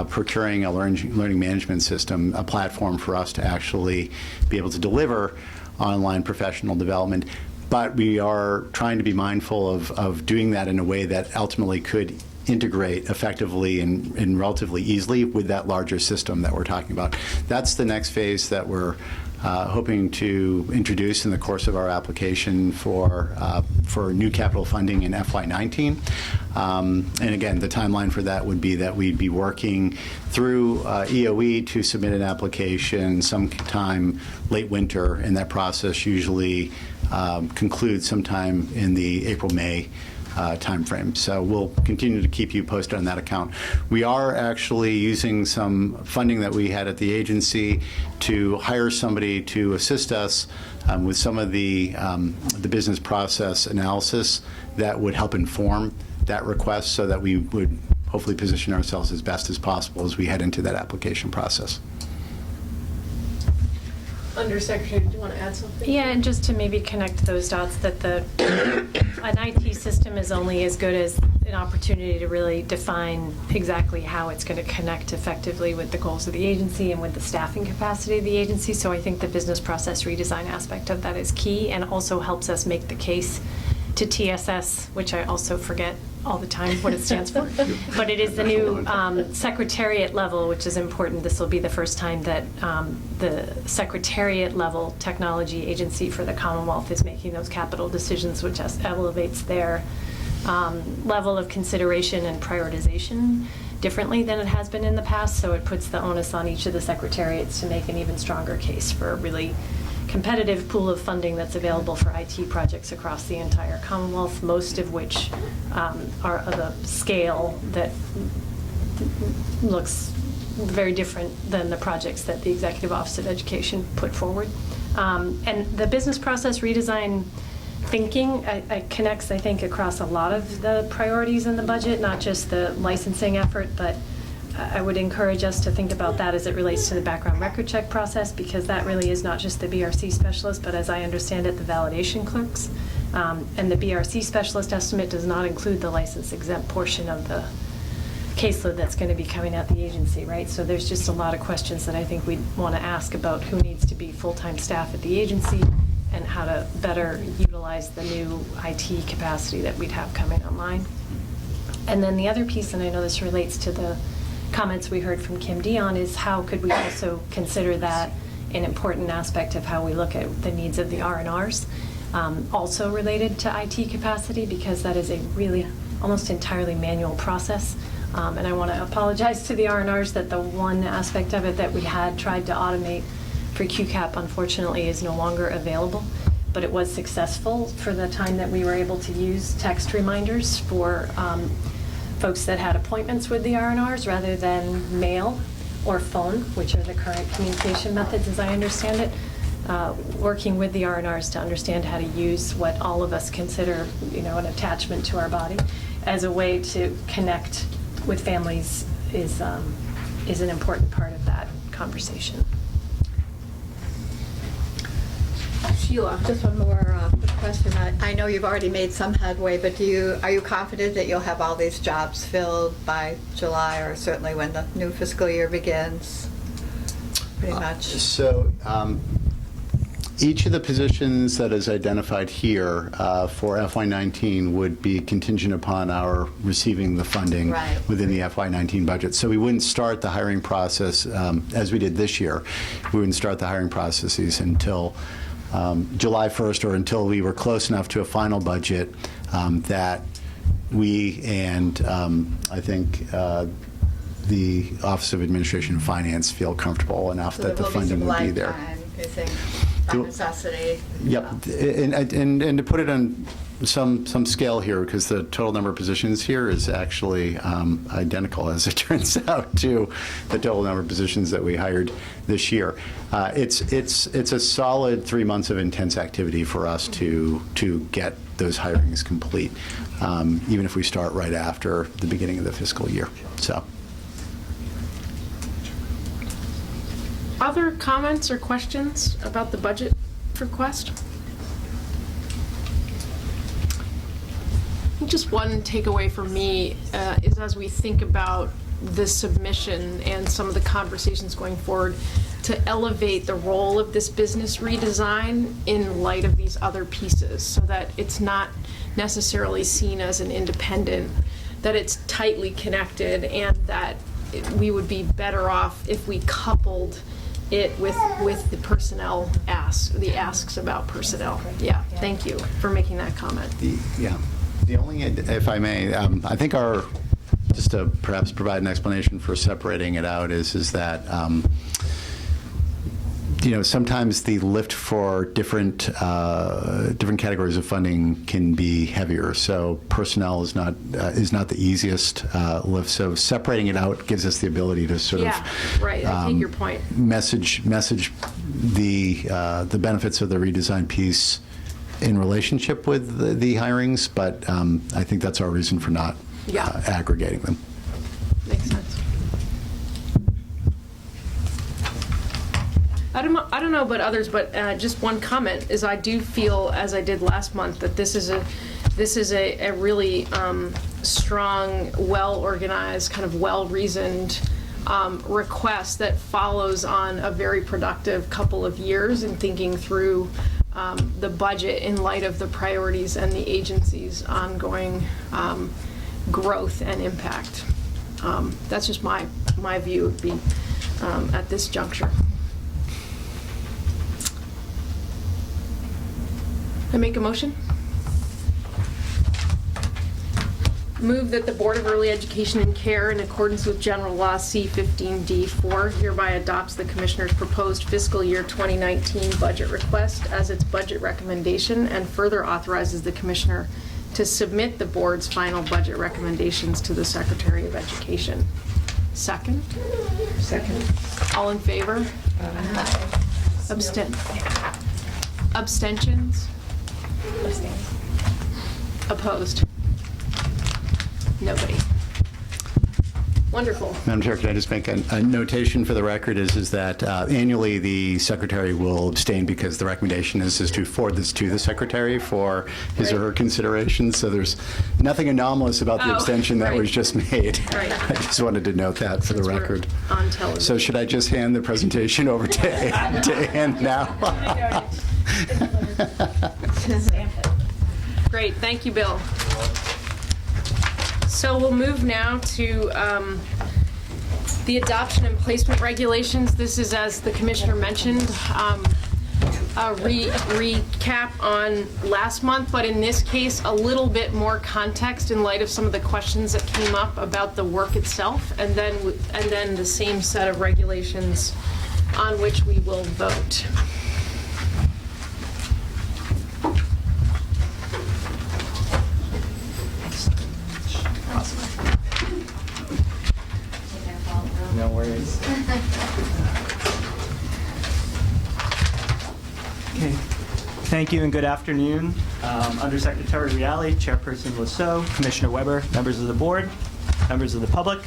Speaker 2: procuring a learning management system, a platform for us to actually be able to deliver online professional development. But we are trying to be mindful of doing that in a way that ultimately could integrate effectively and relatively easily with that larger system that we're talking about. That's the next phase that we're hoping to introduce in the course of our application for new capital funding in FY19. And again, the timeline for that would be that we'd be working through EOE to submit an application sometime late winter, and that process usually concludes sometime in the April-May timeframe. So we'll continue to keep you posted on that account. We are actually using some funding that we had at the agency to hire somebody to assist us with some of the business process analysis that would help inform that request, so that we would hopefully position ourselves as best as possible as we head into that application process.
Speaker 1: Undersecretary, do you want to add something?
Speaker 11: Yeah, and just to maybe connect those dots, that an IT system is only as good as an opportunity to really define exactly how it's going to connect effectively with the goals of the agency and with the staffing capacity of the agency. So I think the business process redesign aspect of that is key, and also helps us make the case to TSS, which I also forget all the time what it stands for. But it is the new secretariat level, which is important. This will be the first time that the secretariat level technology agency for the Commonwealth is making those capital decisions, which elevates their level of consideration and prioritization differently than it has been in the past. So it puts the onus on each of the secretariats to make an even stronger case for a really competitive pool of funding that's available for IT projects across the entire Commonwealth, most of which are of a scale that looks very different than the projects that the Executive Office of Education put forward. And the business process redesign thinking connects, I think, across a lot of the priorities in the budget, not just the licensing effort, but I would encourage us to think about that as it relates to the background record check process, because that really is not just the BRC specialist, but as I understand it, the validation clerks. And the BRC specialist estimate does not include the license exempt portion of the caseload that's going to be coming at the agency, right? So there's just a lot of questions that I think we'd want to ask about who needs to be full-time staff at the agency and how to better utilize the new IT capacity that we'd have coming online. And then the other piece, and I know this relates to the comments we heard from Kim Dion, is how could we also consider that an important aspect of how we look at the needs of the R&Rs, also related to IT capacity, because that is a really almost entirely manual process. And I want to apologize to the R&Rs that the one aspect of it that we had tried to automate for QCAP, unfortunately, is no longer available. But it was successful for the time that we were able to use text reminders for folks that had appointments with the R&Rs rather than mail or phone, which are the current communication methods as I understand it. Working with the R&Rs to understand how to use what all of us consider, an attachment to our body as a way to connect with families is an important part of that conversation.
Speaker 12: Sheila, just one more quick question. I know you've already made some headway, but are you confident that you'll have all these jobs filled by July, or certainly when the new fiscal year begins? Pretty much.
Speaker 2: So each of the positions that is identified here for FY19 would be contingent upon our receiving the funding within the FY19 budget. So we wouldn't start the hiring process as we did this year. We wouldn't start the hiring processes until July 1st, or until we were close enough to a final budget that we and I think the Office of Administration and Finance feel comfortable enough
Speaker 12: So
Speaker 2: that the funding would be there.
Speaker 12: You think, by necessity?
Speaker 2: Yep, and to put it some scale here, because the total number of positions here is actually identical, as it turns out, to the total number of positions that we hired this year. It's a solid 3 months of intense activity for us to get those hirings complete, even if we start right after the beginning of the fiscal year. So.
Speaker 1: Other comments or questions about the budget request? Just one takeaway for me is, as we think about this submission and some of the conversations going forward, to elevate the role of this business redesign in light of these other pieces, so that it's not necessarily seen as an independent, that it's tightly connected, and that we would be better off if we coupled it with the personnel asks about personnel. Yeah, thank you for making that comment.
Speaker 2: Yeah. The only, if I may, I think just to perhaps provide an explanation for separating it out is that, sometimes the lift for different categories of funding can be heavier. So personnel is not the easiest lift. So separating it out gives us the ability to sort of
Speaker 1: right. I take your point.
Speaker 2: Message the benefits of the redesign piece in relationship with the hirings, but I think that's our reason for not aggregating them.
Speaker 1: Makes sense. I don't know about others, but just one comment is, I do feel, as I did last month, that this is a really strong, well-organized, kind of well-reasoned request that follows on a very productive couple of years in thinking through the budget in light of the priorities and the agency's ongoing growth and impact. That's just my view would be at this juncture. I make a motion? Move that the Board of Early Education and Care, in accordance with General Law C-15D4, hereby adopts the Commissioner's proposed fiscal year 2019 budget request as its budget recommendation, and further authorizes the Commissioner to submit the Board's final budget recommendations to the Secretary of Education. Second? Second. All in favor? Abstentions? Opposed? Nobody. Wonderful.
Speaker 2: Madam Chair, can I just make a notation for the record is that annually the Secretary will abstain because the recommendation is to forward this to the Secretary for his or her consideration. So there's nothing anomalous about the abstention that was just made.
Speaker 1: Right.
Speaker 2: I just wanted to note that for the record.
Speaker 1: On television.
Speaker 2: So should I just hand the presentation over to Ann now?
Speaker 1: Great, thank you, Bill. So we'll move now to the adoption and placement regulations. This is, as the Commissioner mentioned, a recap on last month, but in this case, a little bit more context in light of some of the questions that came up about the work itself, and then the same set of regulations on which we will vote.
Speaker 13: No worries. Okay. Thank you and good afternoon. Undersecretary Reale, Chairperson Lasso, Commissioner Weber, members of the board, members of the public.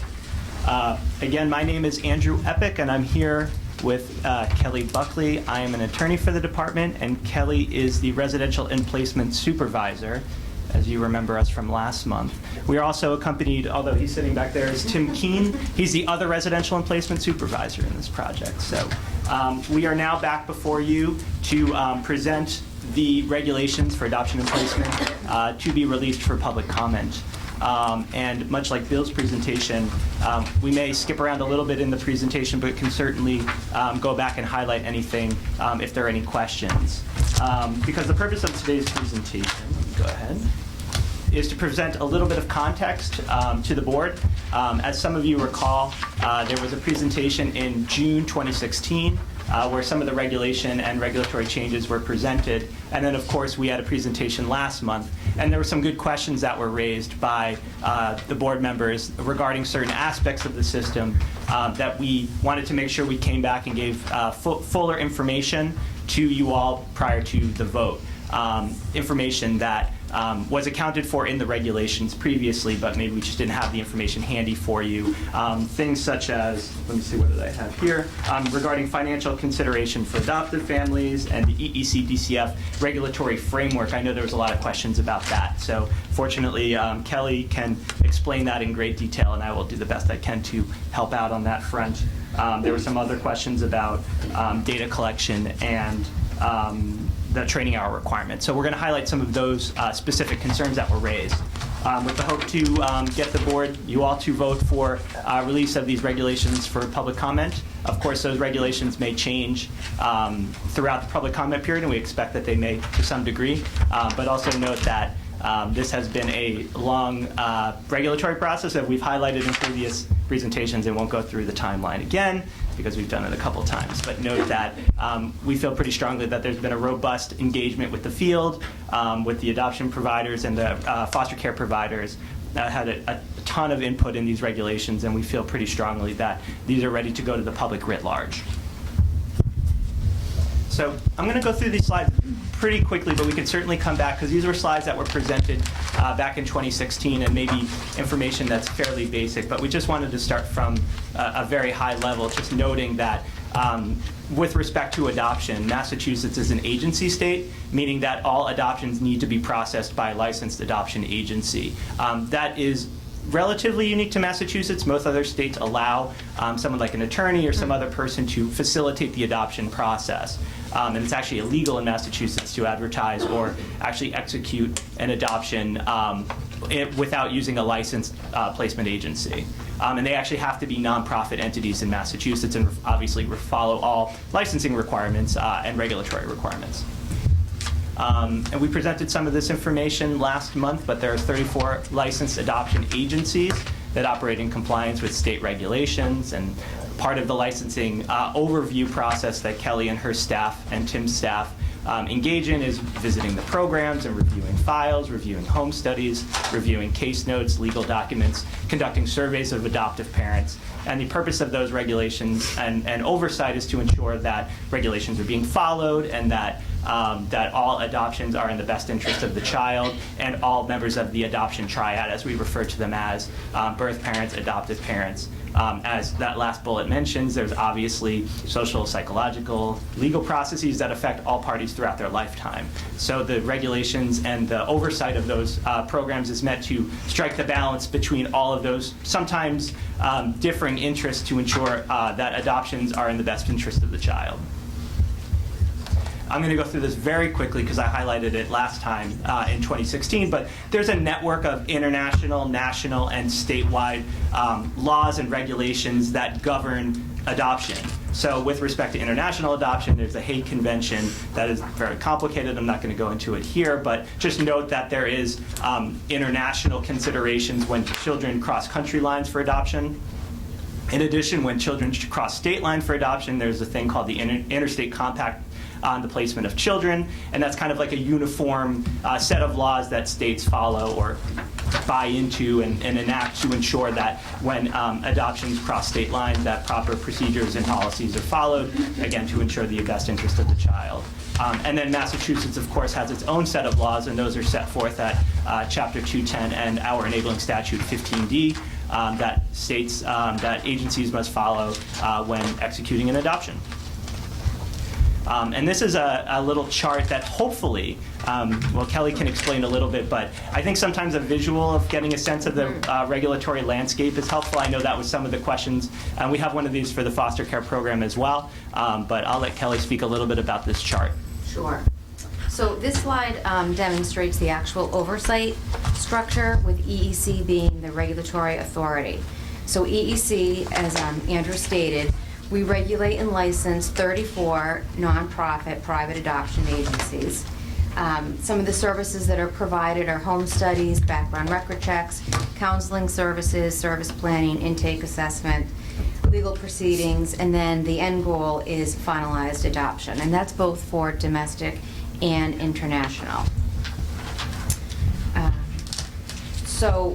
Speaker 13: Again, my name is Andrew Epic, and I'm here with Kelly Buckley. I am an attorney for the department, and Kelly is the residential and placement supervisor, as you remember us from last month. We are also accompanied, although he's sitting back there, is Tim Keene. He's the other residential and placement supervisor in this project. So we are now back before you to present the regulations for adoption and placement to be released for public comment. And much like Bill's presentation, we may skip around a little bit in the presentation, but can certainly go back and highlight anything if there are any questions. Because the purpose of today's presentation, go ahead, is to present a little bit of context to the board. As some of you recall, there was a presentation in June 2016 where some of the regulation and regulatory changes were presented. And then, of course, we had a presentation last month. and there were some good questions that were raised by the board members regarding certain aspects of the system that we wanted to make sure we came back and gave fuller information to you all prior to the vote. Information that was accounted for in the regulations previously, but maybe we just didn't have the information handy for you. Things such as, let me see, what did I have here? Regarding financial consideration for adoptive families and the EEC-DCF regulatory framework. I know there was a lot of questions about that. So fortunately, Kelly can explain that in great detail, and I will do the best I can to help out on that front. There were some other questions about data collection and the training hour requirement. So we're going to highlight some of those specific concerns that were raised with the hope to get the board, you all, to vote for release of these regulations for public comment. Of course, those regulations may change throughout the public comment period, and we expect that they may to some degree. But also note that this has been a long regulatory process that we've highlighted in previous presentations and won't go through the timeline again because we've done it a couple times. But note that we feel pretty strongly that there's been a robust engagement with the field, with the adoption providers and the foster care providers that had a ton of input in these regulations, and we feel pretty strongly that these are ready to go to the public writ large. So I'm going to go through these slides pretty quickly, but we can certainly come back because these were slides that were presented back in 2016 and maybe information that's fairly basic. But we just wanted to start from a very high level, just noting that with respect to adoption, Massachusetts is an agency state, meaning that all adoptions need to be processed by a licensed adoption agency. That is relatively unique to Massachusetts. Most other states allow someone like an attorney or some other person to facilitate the adoption process. And it's actually illegal in Massachusetts to advertise or actually execute an adoption without using a licensed placement agency. And they actually have to be nonprofit entities in Massachusetts and obviously follow all licensing requirements and regulatory requirements. And we presented some of this information last month, but there are 34 licensed adoption agencies that operate in compliance with state regulations, and part of the licensing overview process that Kelly and her staff and Tim's staff engage in is visiting the programs and reviewing files, reviewing home studies, reviewing case notes, legal documents, conducting surveys of adoptive parents. And the purpose of those regulations and oversight is to ensure that regulations are being followed and that that all adoptions are in the best interest of the child and all members of the adoption triad, as we refer to them as, birth parents, adoptive parents. As that last bullet mentions, there's obviously social, psychological, legal processes that affect all parties throughout their lifetime. So the regulations and the oversight of those programs is meant to strike the balance between all of those sometimes differing interests to ensure that adoptions are in the best interest of the child. I'm going to go through this very quickly because I highlighted it last time in 2016, but there's a network of international, national, and statewide laws and regulations that govern adoption. So with respect to international adoption, there's the Hague Convention that is very complicated. I'm not going to go into it here, but just note that there is international considerations when children cross country lines for adoption. In addition, when children cross state lines for adoption, there's a thing called the Interstate Compact on the placement of children, and that's kind of like a uniform set of laws that states follow or buy into and enact to ensure that when adoptions cross state lines, that proper procedures and policies are followed, again, to ensure the best interest of the child. And then Massachusetts, of course, has its own set of laws, and those are set forth at Chapter 210 and our enabling statute 15D that states that agencies must follow when executing an adoption. And this is a little chart that hopefully, well, Kelly can explain a little bit, but I think sometimes a visual of getting a sense of the regulatory landscape is helpful. I know that was some of the questions, and we have one of these for the foster care program as well, but I'll let Kelly speak a little bit about this chart.
Speaker 14: Sure. So this slide demonstrates the actual oversight structure, with EEC being the regulatory authority. So EEC, as Andrew stated, we regulate and license 34 nonprofit private adoption agencies. Some of the services that are provided are home studies, background record checks, counseling services, service planning, intake assessment, legal proceedings, and then the end goal is finalized adoption, and that's both for domestic and international. So,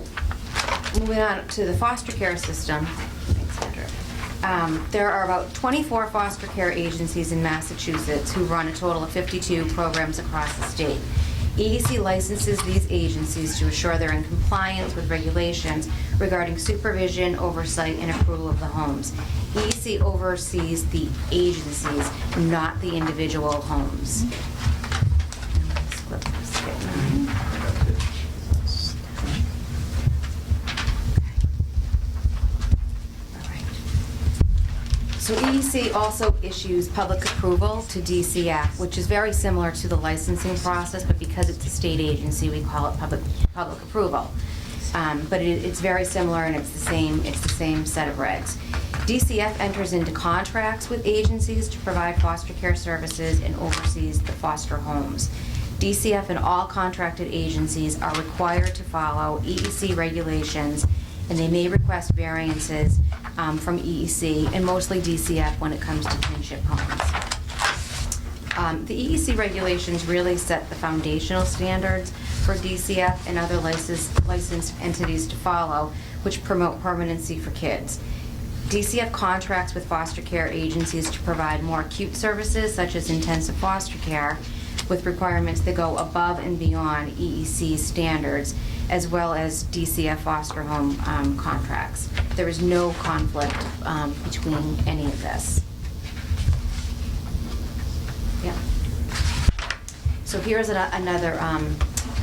Speaker 14: moving on to the foster care system. Thanks, Andrew. There are about 24 foster care agencies in Massachusetts who run a total of 52 programs across the state. EEC licenses these agencies to assure they're in compliance with regulations regarding supervision, oversight, and approval of the homes. EEC oversees the agencies, not the individual homes. So EEC also issues public approval to DCF, which is very similar to the licensing process, but because it's a state agency, we call it public approval. But it's very similar, and it's the same set of regs. DCF enters into contracts with agencies to provide foster care services and oversees the foster homes. DCF and all contracted agencies are required to follow EEC regulations, and they may request variances from EEC and mostly DCF when it comes to kinship homes. The EEC regulations really set the foundational standards for DCF and other licensed entities to follow, which promote permanency for kids. DCF contracts with foster care agencies to provide more acute services, such as intensive foster care, with requirements that go above and beyond EEC standards, as well as DCF foster home contracts. There is no conflict between any of this. Yeah. So here's another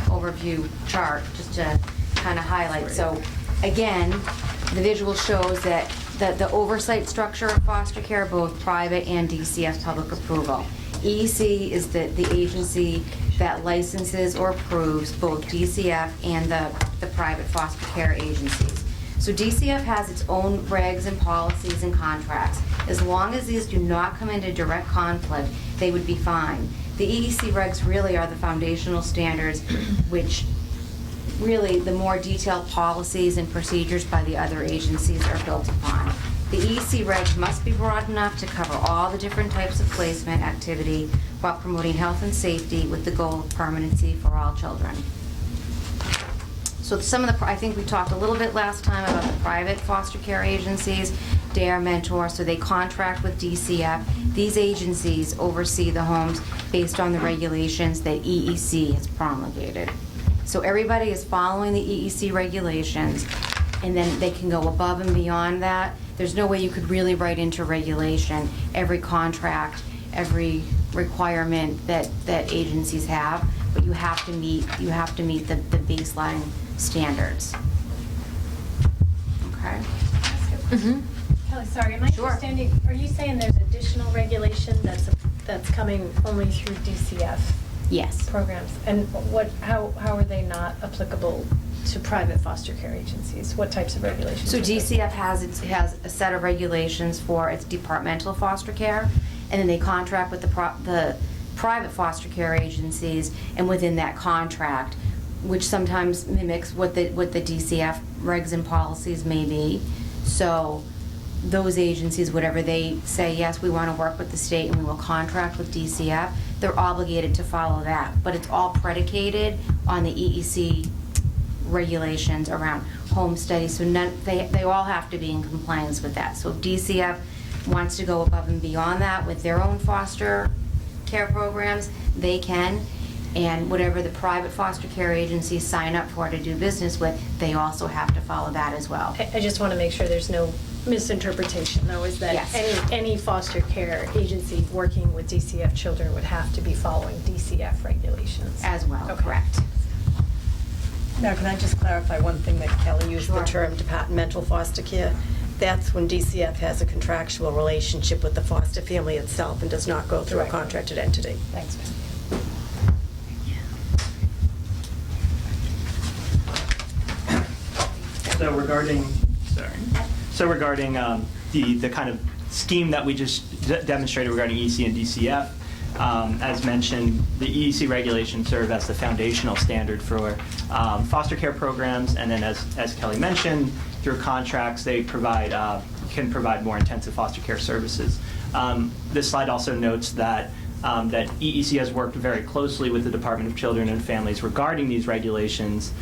Speaker 14: overview chart, just to kind of highlight. So again, the visual shows that the oversight structure of foster care, both private and DCF public approval. EEC is the agency that licenses or approves both DCF and the private foster care agencies. So DCF has its own regs and policies and contracts. As long as these do not come into direct conflict, they would be fine. The EEC regs really are the foundational standards, which really the more detailed policies and procedures by the other agencies are built upon. The EEC regs must be broad enough to cover all the different types of placement activity while promoting health and safety with the goal of permanency for all children. So some of the, I think we talked a little bit last time about the private foster care agencies, DARE, Mentor, so they contract with DCF. These agencies oversee the homes based on the regulations that EEC has promulgated. So everybody is following the EEC regulations, and then they can go above and beyond that. There's no way you could really write into regulation every contract, every requirement that agencies have, but you have to meet the baseline standards. Okay.
Speaker 11: Kelly, sorry, am I understanding, are you saying there's additional regulation that's coming only through DCF?
Speaker 14: Yes.
Speaker 11: Programs, and how are they not applicable to private foster care agencies? What types of regulations?
Speaker 14: So DCF has a set of regulations for its departmental foster care, and then they contract with the private foster care agencies, and within that contract, which sometimes mimics what the DCF regs and policies may be. So those agencies, whatever they say, yes, we want to work with the state and we will contract with DCF, they're obligated to follow that. But it's all predicated on the EEC regulations around home studies, so they all have to be in compliance with that. So if DCF wants to go above and beyond that with their own foster care programs, they can, and whatever the private foster care agencies sign up for to do business with, they also have to follow that as well.
Speaker 11: I just want to make sure there's no misinterpretation, though, is that
Speaker 14: yes.
Speaker 11: any foster care agency working with DCF children would have to be following DCF regulations.
Speaker 14: As well,
Speaker 11: okay.
Speaker 14: Correct.
Speaker 15: Now, can I just clarify one thing that Kelly used,
Speaker 14: Sure.
Speaker 15: the term departmental foster care? That's when DCF has a contractual relationship with the foster family itself and does not go through a contracted entity.
Speaker 11: Thanks, Pam.
Speaker 13: So regarding the kind of scheme that we just demonstrated regarding EEC and DCF, as mentioned, the EEC regulations serve as the foundational standard for foster care programs, and then as Kelly mentioned, through contracts they can provide more intensive foster care services. This slide also notes that that EEC has worked very closely with the Department of Children and Families regarding these regulations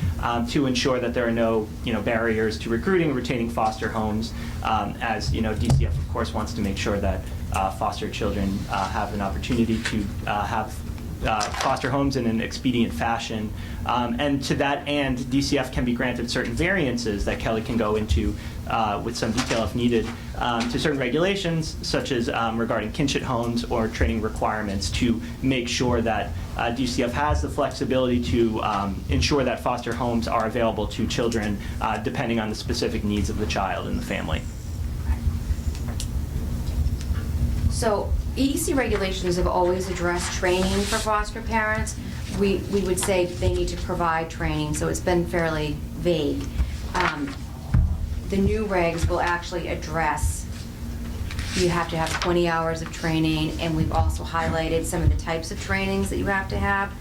Speaker 13: to ensure that there are no barriers to recruiting and retaining foster homes, as DCF of course wants to make sure that foster children have an opportunity to have foster homes in an expedient fashion. And to that end, DCF can be granted certain variances that Kelly can go into with some detail if needed, to certain regulations, such as regarding kinship homes or training requirements, to make sure that DCF has the flexibility to ensure that foster homes are available to children depending on the specific needs of the child and the family.
Speaker 14: So EEC regulations have always addressed training for foster parents. We would say they need to provide training, so it's been fairly vague. The new regs will actually address, you have to have 20 hours of training, and we've also highlighted some of the types of trainings that you have to have.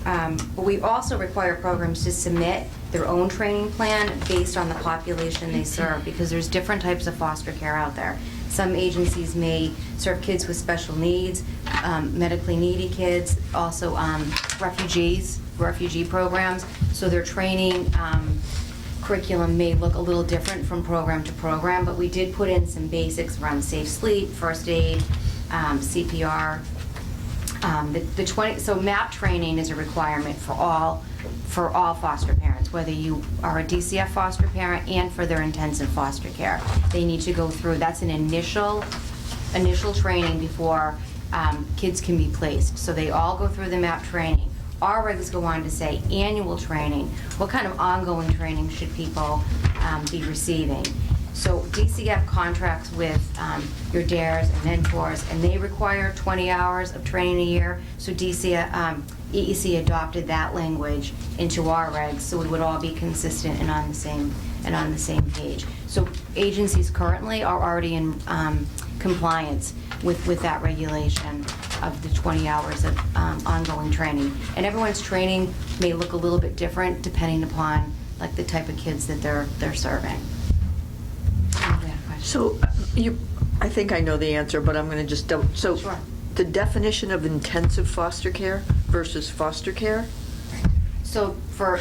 Speaker 14: But we also require programs to submit their own training plan based on the population they serve, because there's different types of foster care out there. Some agencies may serve kids with special needs, medically needy kids, also refugee programs. So their training curriculum may look a little different from program to program, but we did put in some basics around safe sleep, first aid, CPR. So MAP training is a requirement for all foster parents, whether you are a DCF foster parent and for their intensive foster care. They need to go through, that's an initial training before kids can be placed. So they all go through the MAP training. Our regs go on to say annual training. What kind of ongoing training should people be receiving? So DCF contracts with your DARES and mentors, and they require 20 hours of training a year. So EEC adopted that language into our regs, so we would all be consistent and on the same page. So agencies currently are already in compliance with that regulation of the 20 hours of ongoing training. And everyone's training may look a little bit different depending upon like the type of kids that they're serving.
Speaker 8: So I think I know the answer, but I'm going to just double. So
Speaker 14: Sure.
Speaker 8: The definition of intensive foster care versus foster care?
Speaker 14: So for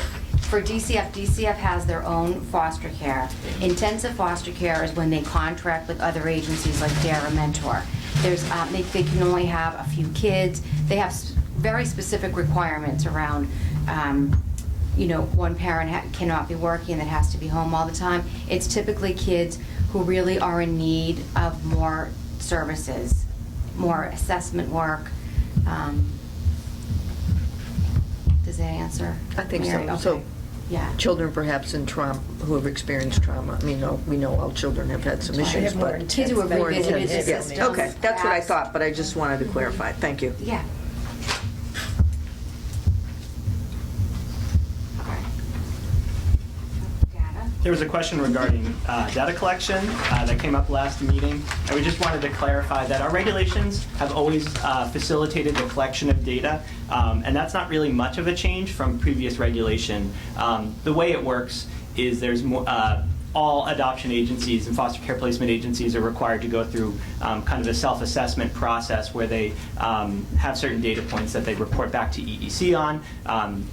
Speaker 14: DCF has their own foster care. Intensive foster care is when they contract with other agencies like DARE or Mentor. There's they can only have a few kids. They have very specific requirements around one parent cannot be working, that has to be home all the time. It's typically kids who really are in need of more services, more assessment work. Does that answer?
Speaker 8: I think
Speaker 14: Mary?
Speaker 8: so.
Speaker 14: Okay.
Speaker 8: So
Speaker 14: Yeah.
Speaker 8: children perhaps in trauma, who have experienced trauma. I mean, we know all children have had some issues, but
Speaker 14: Kids who have
Speaker 8: more
Speaker 14: revisited
Speaker 8: intense.
Speaker 14: the
Speaker 8: Yeah.
Speaker 14: system.
Speaker 8: Okay, that's what I
Speaker 14: perhaps.
Speaker 8: thought, but I just wanted to clarify. Thank you.
Speaker 14: Yeah.
Speaker 13: There was a question regarding data collection that came up last meeting. And we just wanted to clarify that our regulations have always facilitated the collection of data, and that's not really much of a change from previous regulation. The way it works is there's more, all adoption agencies and foster care placement agencies are required to go through kind of a self-assessment process where they have certain data points that they report back to EEC on,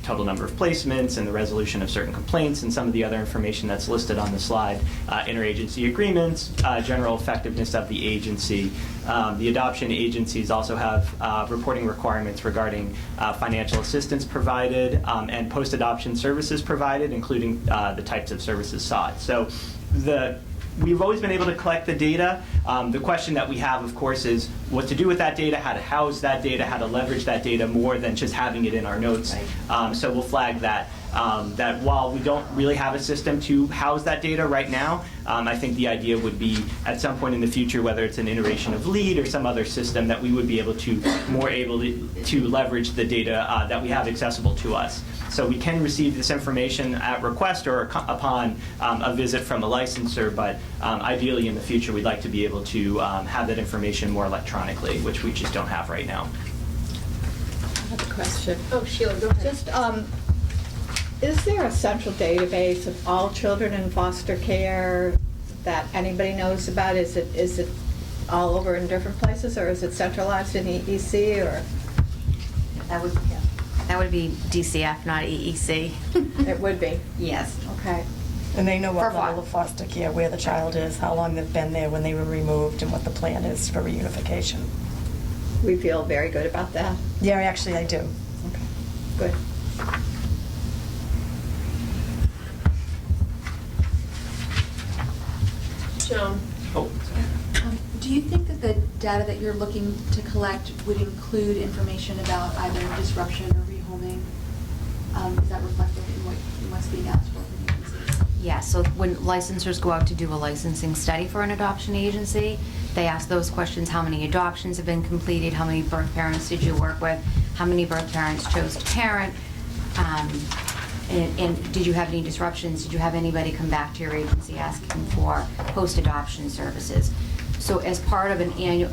Speaker 13: total number of placements and the resolution of certain complaints and some of the other information that's listed on the slide, interagency agreements, general effectiveness of the agency. The adoption agencies also have reporting requirements regarding financial assistance provided and post-adoption services provided, including the types of services sought. So we've always been able to collect the data. The question that we have, of course, is what to do with that data, how to house that data, how to leverage that data more than just having it in our notes. So we'll flag that. That while we don't really have a system to house that data right now, I think the idea would be at some point in the future, whether it's an iteration of LEAD or some other system, that we would be able to to leverage the data that we have accessible to us. So we can receive this information at request or upon a visit from a licensor, but ideally in the future we'd like to be able to have that information more electronically, which we just don't have right now.
Speaker 12: I have a question.
Speaker 1: Oh, Sheila, go ahead.
Speaker 12: Just, is there a central database of all children in foster care that anybody knows about? Is it all over in different places, or is it centralized in EEC, or?
Speaker 14: That would be DCF, not EEC.
Speaker 12: It would be?
Speaker 14: Yes.
Speaker 12: Okay.
Speaker 15: And they know what
Speaker 14: For what?
Speaker 15: level of foster care, where the child is, how long they've been there, when they were removed, and what the plan is for reunification.
Speaker 12: We feel very good about that?
Speaker 15: Yeah, actually, I do.
Speaker 12: Okay, good.
Speaker 1: Joan?
Speaker 10: Do you think that the data that you're looking to collect would include information about either disruption or rehoming? Is that reflected in what's being asked for from agencies?
Speaker 14: Yeah, so when licensors go out to do a licensing study for an adoption agency, they ask those questions: how many adoptions have been completed, how many birth parents did you work with, how many birth parents chose to parent, and did you have any disruptions? Did you have anybody come back to your agency asking for post-adoption services? So as part of an annual,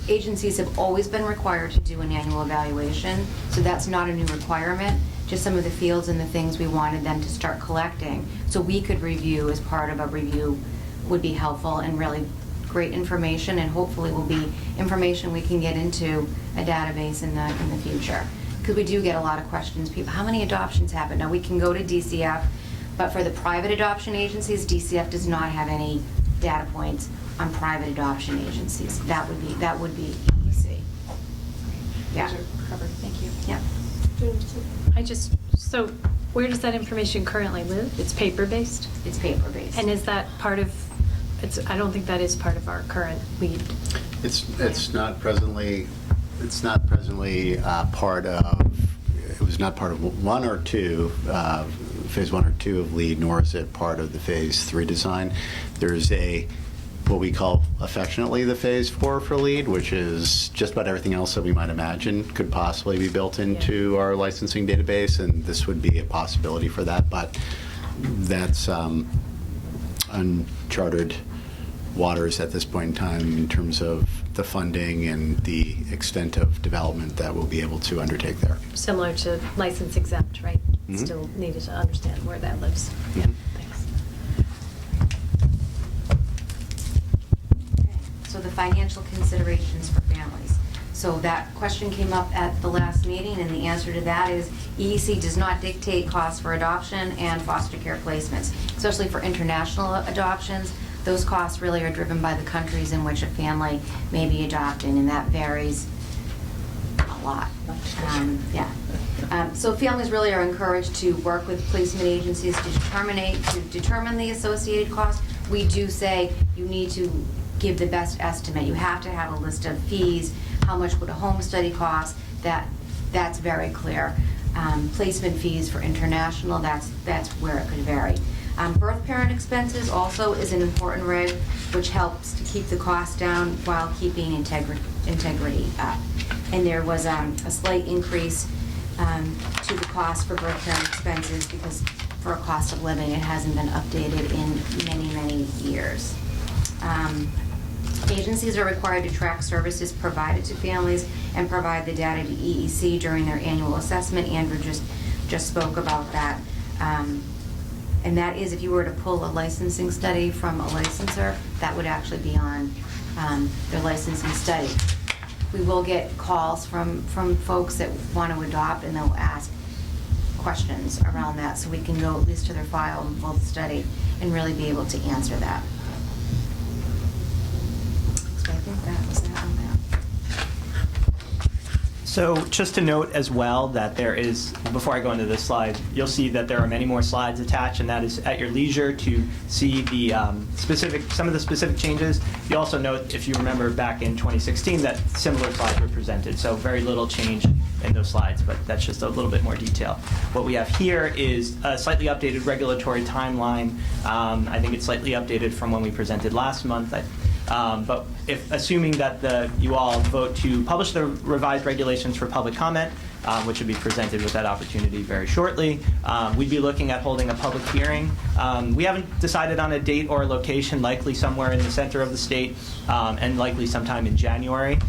Speaker 14: agencies have always been required to do an annual evaluation, so that's not a new requirement, just some of the fields and the things we wanted them to start collecting, so we could review as part of a review would be helpful and really great information, and hopefully will be information we can get into a database in the future. Because we do get a lot of questions, people, how many adoptions happen? Now, we can go to DCF, but for the private adoption agencies, DCF does not have any data points on private adoption agencies. That would be EEC. Yeah.
Speaker 10: Those are covered, thank you.
Speaker 14: Yeah.
Speaker 11: So where does that information currently live? It's paper-based?
Speaker 14: It's paper-based.
Speaker 11: And is that part of, I don't think that is part of our current lead.
Speaker 2: It's not presently part of, it was not part of one or two, phase 1 or 2 of LEAD, nor is it part of the phase 3 design. There's what we call affectionately the phase 4 for LEAD, which is just about everything else that we might imagine could possibly be built into our licensing database, and this would be a possibility for that, but that's uncharted waters at this point in time in terms of the funding and the extent of development that we'll be able to undertake there.
Speaker 11: Similar to license exempt, right?
Speaker 2: Mhm.
Speaker 11: Still needed to understand where that lives.
Speaker 2: Mhm.
Speaker 11: Yeah, thanks.
Speaker 14: So the financial considerations for families. So that question came up at the last meeting, and the answer to that is EEC does not dictate costs for adoption and foster care placements, especially for international adoptions. Those costs really are driven by the countries in which a family may be adopted, and that varies a lot. So families really are encouraged to work with placement agencies to determine the associated costs. We do say you need to give the best estimate. You have to have a list of fees. How much would a home study cost? That's very clear. Placement fees for international, that's where it could vary. Birth parent expenses also is an important reg, which helps to keep the cost down while keeping integrity up. And there was a slight increase to the cost for birth parent expenses because for a cost of living, it hasn't been updated in many, many years. Agencies are required to track services provided to families and provide the data to EEC during their annual assessment. Andrew just spoke about that. And that is, if you were to pull a licensing study from a licensor, that would actually be on their licensing study. We will get calls from folks that want to adopt, and they'll ask questions around that, so we can go at least to their file and pull the study and really be able to answer that. So I think that was that on that.
Speaker 13: So just to note as well that there is, before I go into this slide, you'll see that there are many more slides attached, and that is at your leisure to see the some of the specific changes. You also note, if you remember back in 2016, that similar slides were presented, so very little change in those slides, but that's just a little bit more detail. What we have here is a slightly updated regulatory timeline. I think it's slightly updated from when we presented last month. But assuming that you all vote to publish the revised regulations for public comment, which will be presented with that opportunity very shortly, we'd be looking at holding a public hearing. We haven't decided on a date or a location, likely somewhere in the center of the state, and likely sometime in January,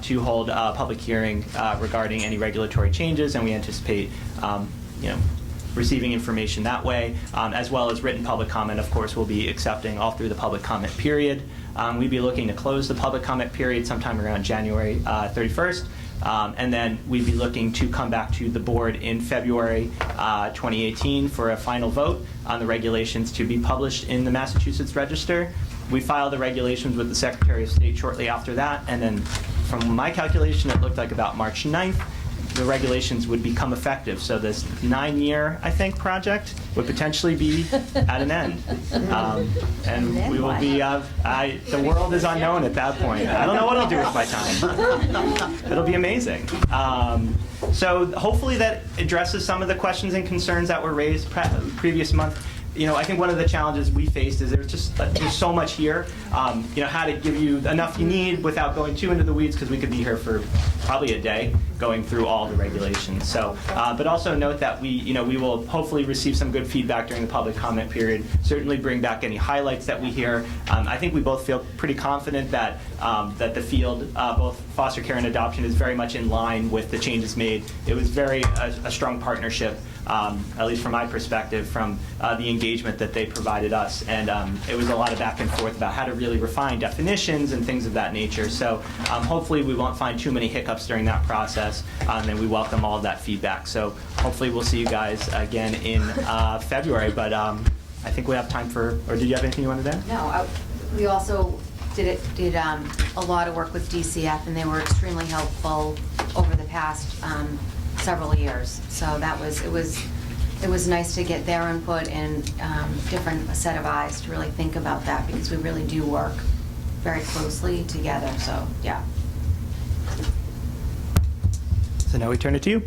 Speaker 13: to hold a public hearing regarding any regulatory changes, and we anticipate receiving information that way, as well as written public comment, of course, we'll be accepting all through the public comment period. We'd be looking to close the public comment period sometime around January 31st. And then we'd be looking to come back to the board in February 2018 for a final vote on the regulations to be published in the Massachusetts Register. We file the regulations with the Secretary of State shortly after that, and then from my calculation, it looked like about March 9th, the regulations would become effective. So this 9-year, I think, project would potentially be at an end. And we will be, the world is unknown at that point. I don't know what I'll do with my time. It'll be amazing. So hopefully that addresses some of the questions and concerns that were raised previous month. You know, I think one of the challenges we faced is there's so much here. You know, how to give you enough you need without going too into the weeds, because we could be here for probably a day going through all the regulations. So, but also note that we will hopefully receive some good feedback during the public comment period. Certainly bring back any highlights that we hear. I think we both feel pretty confident that that the field, both foster care and adoption, is very much in line with the changes made. It was very a strong partnership. At least from my perspective, from the engagement that they provided us. And it was a lot of back and forth about how to really refine definitions and things of that nature. So hopefully we won't find too many hiccups during that process, and we welcome all of that feedback. So hopefully we'll see you guys again in February. But I think we have time for, or did you have anything you wanted to add?
Speaker 14: No, we also did a lot of work with DCF, and they were extremely helpful over the past several years. So it was nice to get their input and different set of eyes to really think about that, because we really do work very closely together. So yeah.
Speaker 13: So now we turn it to you.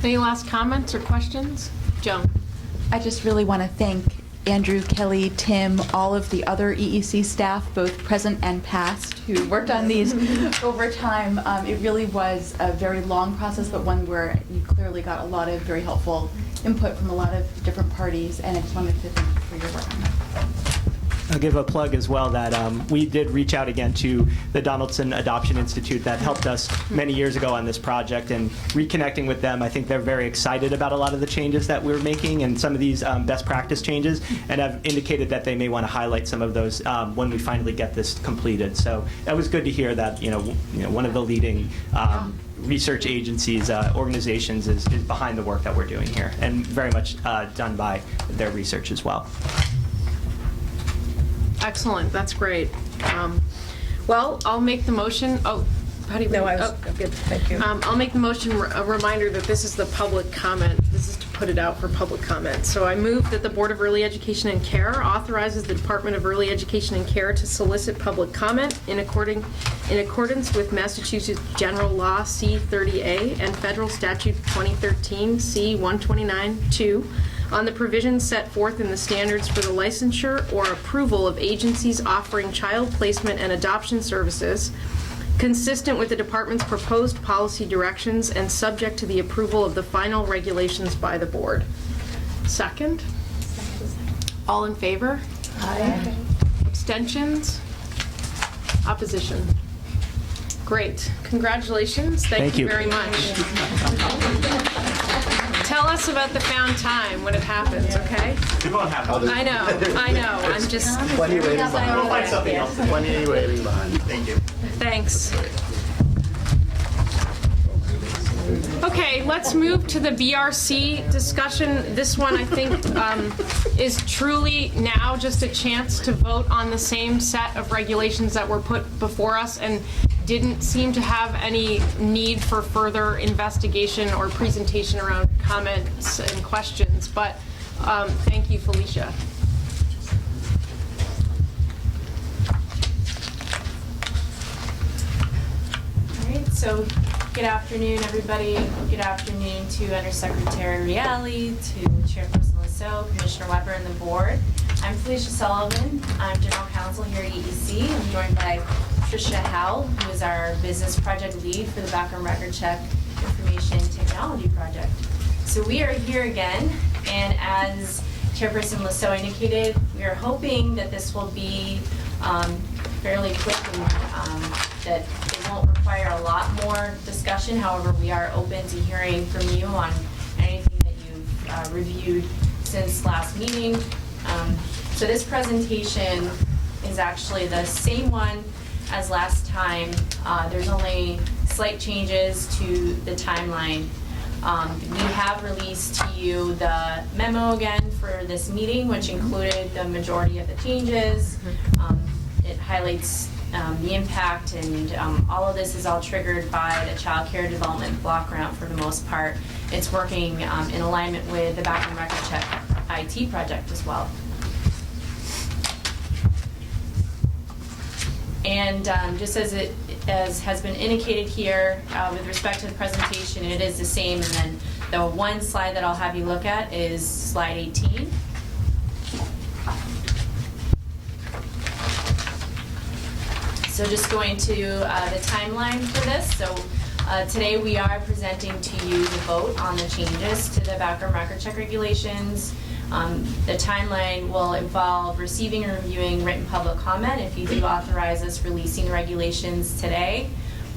Speaker 1: Any last comments or questions? Joan.
Speaker 10: I just really want to thank Andrew, Kelly, Tim, all of the other EEC staff, both present and past, who worked on these over time. It really was a very long process, but one where you clearly got a lot of very helpful input from a lot of different parties, and I just wanted to thank you for your work on that.
Speaker 13: I'll give a plug as well that we did reach out again to the Donaldson Adoption Institute that helped us many years ago on this project, and reconnecting with them. I think they're very excited about a lot of the changes that we're making and some of these best practice changes, and have indicated that they may want to highlight some of those when we finally get this completed. So that was good to hear that one of the leading research agencies, organizations is behind the work that we're doing here, and very much done by their research as well.
Speaker 1: Excellent, that's great. Well, I'll make the motion. Oh, how do you?
Speaker 15: No, I'm good, thank you.
Speaker 1: I'll make the motion, a reminder that this is the public comment. This is to put it out for public comment. So I move that the Board of Early Education and Care authorizes the Department of Early Education and Care to solicit public comment in accordance with Massachusetts General Law C-30A and Federal Statute 2013 C-129-2 on the provisions set forth in the standards for the licensure or approval of agencies offering child placement and adoption services, consistent with the department's proposed policy directions and subject to the approval of the final regulations by the board. Second? All in favor?
Speaker 15: Aye.
Speaker 1: Abstentions? Opposition? Great. Congratulations. Thank you very much. Tell us about the found time when it happens, okay?
Speaker 13: We won't have others.
Speaker 1: I know. I'm just...
Speaker 2: Plenty waiting behind.
Speaker 13: We'll find something else.
Speaker 2: Plenty waiting behind.
Speaker 13: Thank you.
Speaker 1: Thanks. Okay, let's move to the BRC discussion. This one, I think, is truly now just a chance to vote on the same set of regulations that were put before us and didn't seem to have any need for further investigation or presentation around comments and questions. But thank you, Felicia.
Speaker 16: All right, so good afternoon, everybody. Good afternoon to Undersecretary Reale, to Chairperson Lasso, Commissioner Weber, and the board. I'm Felicia Sullivan. I'm General Counsel here at EEC. I'm joined by Tricia Howell, who is our Business Project Lead for the Background Record Check Information Technology Project. So we are here again, and as Chairperson Lasso indicated, we are hoping that this will be fairly quick and that it won't require a lot more discussion. However, we are open to hearing from you on anything that reviewed since last meeting. So this presentation is actually the same one as last time. There's only slight changes to the timeline. We have released to you the memo again for this meeting, which included the majority of the changes. It highlights the impact, and all of this is all triggered by the Child Care Development Block Grant for the most part. It's working in alignment with the Background Record Check IT project as well. And just as has been indicated here, with respect to the presentation, it is the same. And then the one slide that I'll have you look at is slide 18. So just going to the timeline for this. So today we are presenting to you the vote on the changes to the background record check regulations. The timeline will involve receiving and reviewing written public comment if you do authorize us releasing the regulations today.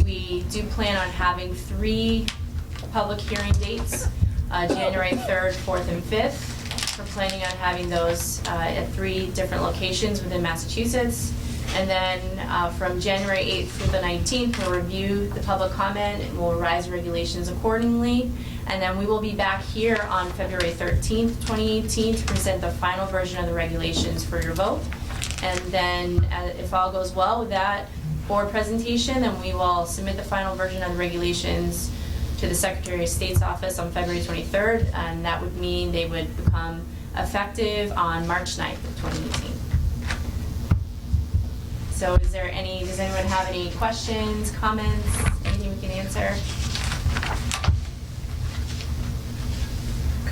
Speaker 16: We do plan on having 3 public hearing dates, January 3rd, 4th, and 5th. We're planning on having those at 3 different locations within Massachusetts. And then from January 8th through the 19th, we'll review the public comment and we'll revise regulations accordingly. And then we will be back here on February 13th, 2018 to present the final version of the regulations for your vote. And then if all goes well with that board presentation, then we will submit the final version of the regulations to the Secretary of State's office on February 23rd. And that would mean they would become effective on March 9th of 2018. So does anyone have any questions, comments, anything we can answer?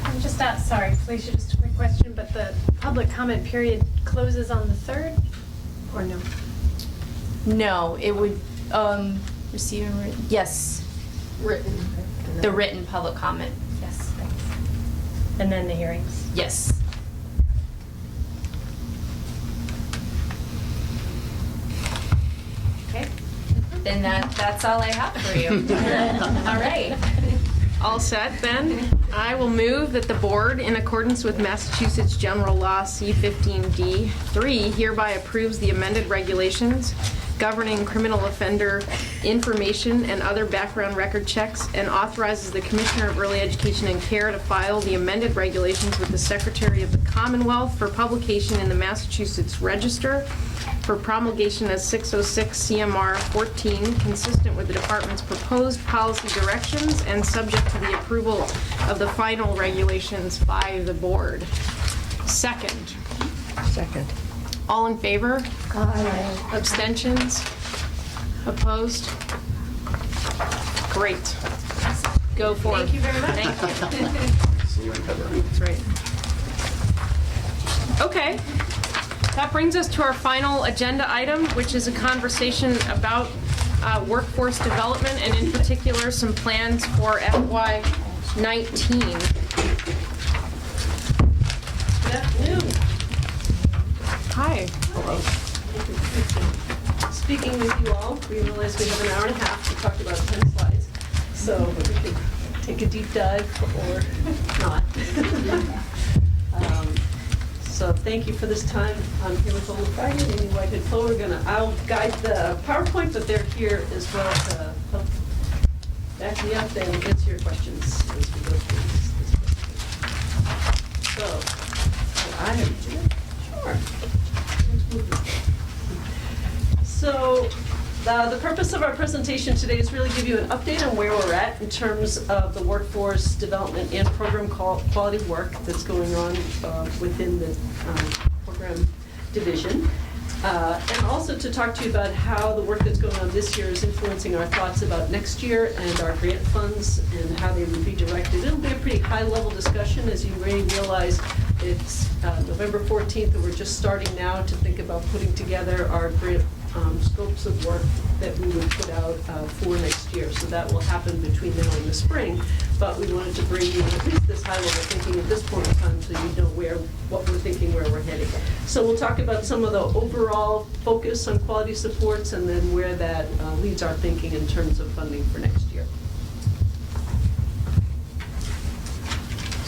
Speaker 11: I'm just sorry, Felicia, just a quick question, but the public comment period closes on the 3rd, or no?
Speaker 16: No, it would receive and written. Yes.
Speaker 11: Written.
Speaker 16: The written public comment. Yes.
Speaker 11: And then the hearings.
Speaker 16: Yes. Okay. Then that's all I have for you. All right.
Speaker 1: All set, then? I will move that the board, in accordance with Massachusetts General Law C-15D-3, hereby approves the amended regulations governing criminal offender information and other background record checks, and authorizes the Commissioner of Early Education and Care to file the amended regulations with the Secretary of the Commonwealth for publication in the Massachusetts Register for promulgation as 606 CMR 14, consistent with the department's proposed policy directions and subject to the approval of the final regulations by the board. Second.
Speaker 8: Second.
Speaker 1: All in favor?
Speaker 8: Aye.
Speaker 1: Abstentions? Opposed? Great. Go for it.
Speaker 16: Thank you very much.
Speaker 1: Thank you.
Speaker 2: See you in February.
Speaker 1: That's right. Okay. That brings us to our final agenda item, which is a conversation about workforce development and in particular some plans for FY19.
Speaker 17: Good afternoon.
Speaker 1: Hi.
Speaker 17: Hello. Speaking with you all, we realize we have an hour and a half to talk about 10 slides, so we can take a deep dive or not. So thank you for this time. I'm here with Ola Friday and Amy Whitehead-Flo. I'll guide the PowerPoint, but they're here as well to help back me up and answer your questions as we go through this. So, I have sure. So, the purpose of our presentation today is really give you an update on where we're at in terms of the workforce development and program quality work that's going on within the program division. And also to talk to you about how the work that's going on this year is influencing our thoughts about next year and our grant funds and how they would be directed. It'll be a pretty high-level discussion. As you already realize, it's November 14th, and we're just starting now to think about putting together our grant scopes of work that we would put out for next year. So that will happen between now and the spring. But we wanted to bring you at least this high-level thinking at this point in time so you know what we're thinking, where we're heading. So we'll talk about some of the overall focus on quality supports and then where that leads our thinking in terms of funding for next year.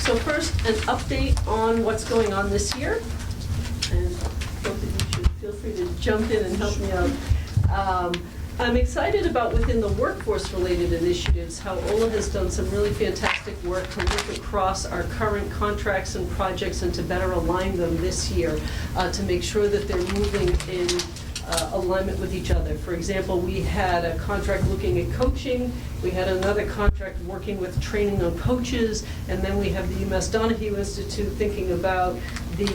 Speaker 17: So first, an update on what's going on this year. And both of you should feel free to jump in and help me out. I'm excited about within the workforce-related initiatives, how Ola has done some really fantastic work to look across our current contracts and projects and to better align them this year to make sure that they're moving in alignment with each other. For example, we had a contract looking at coaching, we had another contract working with training on coaches, and then we have the UMass Donahue Institute thinking about the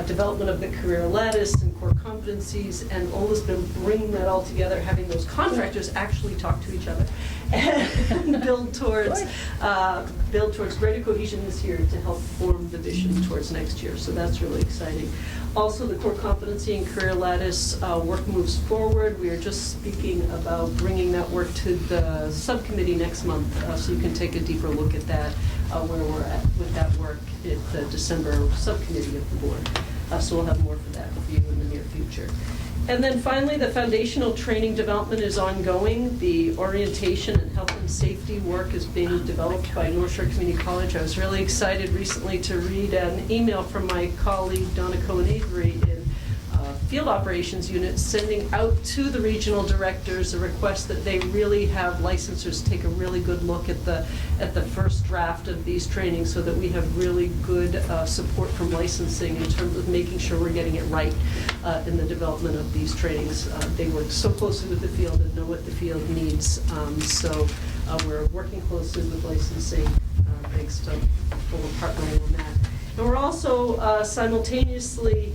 Speaker 17: development of the career lattice and core competencies, and Ola's been bringing that all together, having those contractors actually talk to each other and build towards greater cohesion this year to help form the vision towards next year. So that's really exciting. Also, the core competency and career lattice work moves forward. We are just speaking about bringing that work to the subcommittee next month, so you can take a deeper look at that, where we're at with that work at the December subcommittee of the board. So we'll have more for that for you in the near future. And then finally, the foundational training development is ongoing. The orientation and health and safety work is being developed by North Shore Community College. I was really excited recently to read an email from my colleague Donna Cohen-Avery in Field Operations Unit sending out to the regional directors a request that they really have licensors take a really good look at the first draft of these trainings so that we have really good support from licensing in terms of making sure we're getting it right in the development of these trainings. They work so closely with the field and know what the field needs. So we're working closely with licensing thanks to Ola partnering on that. And we're also simultaneously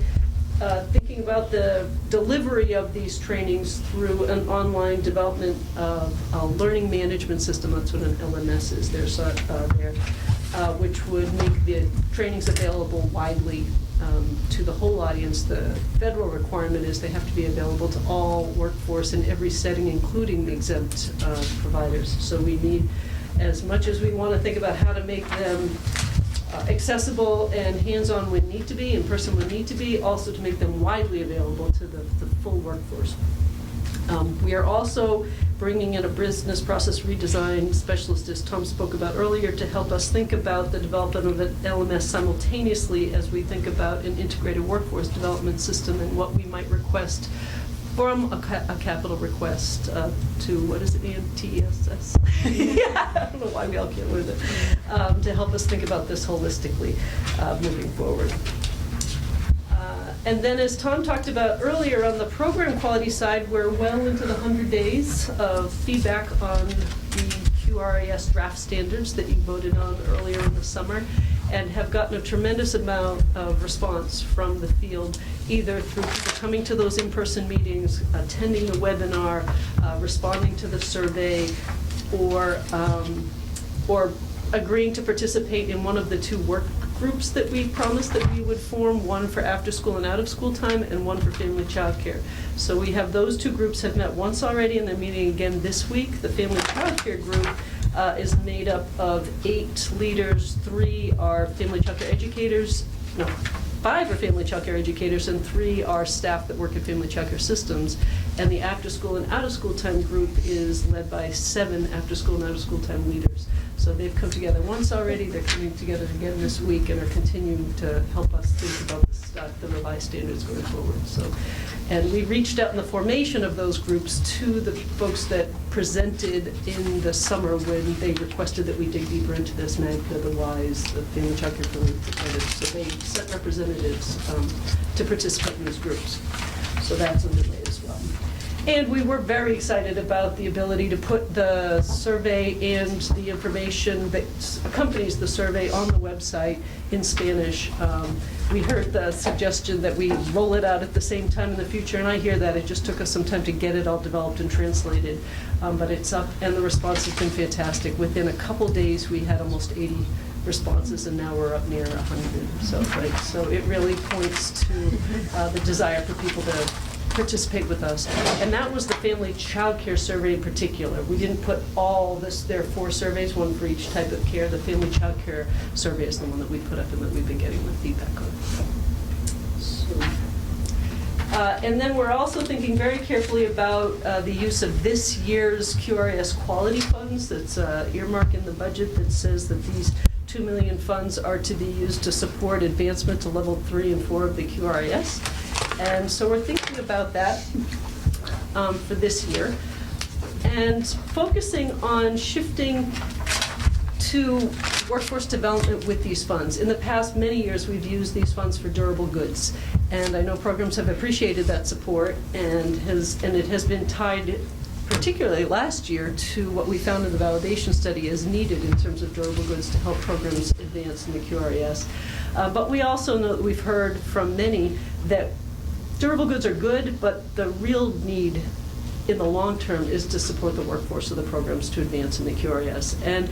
Speaker 17: thinking about the delivery of these trainings through an online development of a learning management system. That's what an LMS is there, which would make the trainings available widely to the whole audience. The federal requirement is they have to be available to all workforce in every setting, including the exempt providers. So we need, as much as we want to think about how to make them accessible and hands-on when need to be, in person when need to be, also to make them widely available to the full workforce. We are also bringing in a business process redesign specialist, as Tom spoke about earlier, to help us think about the development of an LMS simultaneously as we think about an integrated workforce development system and what we might request from a capital request to, what is it, AMTSS? Yeah, I don't know why we all can't learn it, to help us think about this holistically moving forward. And then, as Tom talked about earlier, on the program quality side, we're well into the 100 days of feedback on the QRIS draft standards that you voted on earlier in the summer, and have gotten a tremendous amount of response from the field, either through people coming to those in-person meetings, attending the webinar, responding to the survey, or agreeing to participate in one of the two work groups that we promised that we would form, one for after-school and out-of-school time, and one for family childcare. So we have those two groups have met once already, and they're meeting again this week. The family childcare group is made up of 8 leaders. 3 are family childcare educators. No, 5 are family childcare educators, and 3 are staff that work at family childcare systems. And the after-school and out-of-school time group is led by 7 after-school and out-of-school time leaders. So they've come together once already, they're coming together again this week, and are continuing to help us think about the revised standards going forward. So, and we reached out in the formation of those groups to the folks that presented in the summer when they requested that we dig deeper into this, Magda, the WISE, the Family Child Care representatives. So they sent representatives to participate in those groups. So that's underway as well. And we were very excited about the ability to put the survey and the information that accompanies the survey on the website in Spanish. We heard the suggestion that we roll it out at the same time in the future, and I hear that. It just took us some time to get it all developed and translated. But it's up, and the response has been fantastic. Within a couple days, we had almost 80 responses, and now we're up near 100. So it really points to the desire for people to participate with us. And that was the family child care survey in particular. We didn't put all this, there are 4 surveys, one for each type of care. The family child care survey is the one that we put up and that we've been getting the feedback on. So, and then we're also thinking very carefully about the use of this year's QRIS quality funds. That's earmarked in the budget that says that these 2 million funds are to be used to support advancement to level 3 and 4 of the QRIS. And so we're thinking about that for this year and focusing on shifting to workforce development with these funds. In the past many years, we've used these funds for durable goods. And I know programs have appreciated that support, and it has been tied, particularly last year, to what we found in the validation study is needed in terms of durable goods to help programs advance in the QRIS. But we also know that we've heard from many that durable goods are good, but the real need in the long term is to support the workforce of the programs to advance in the QRIS. And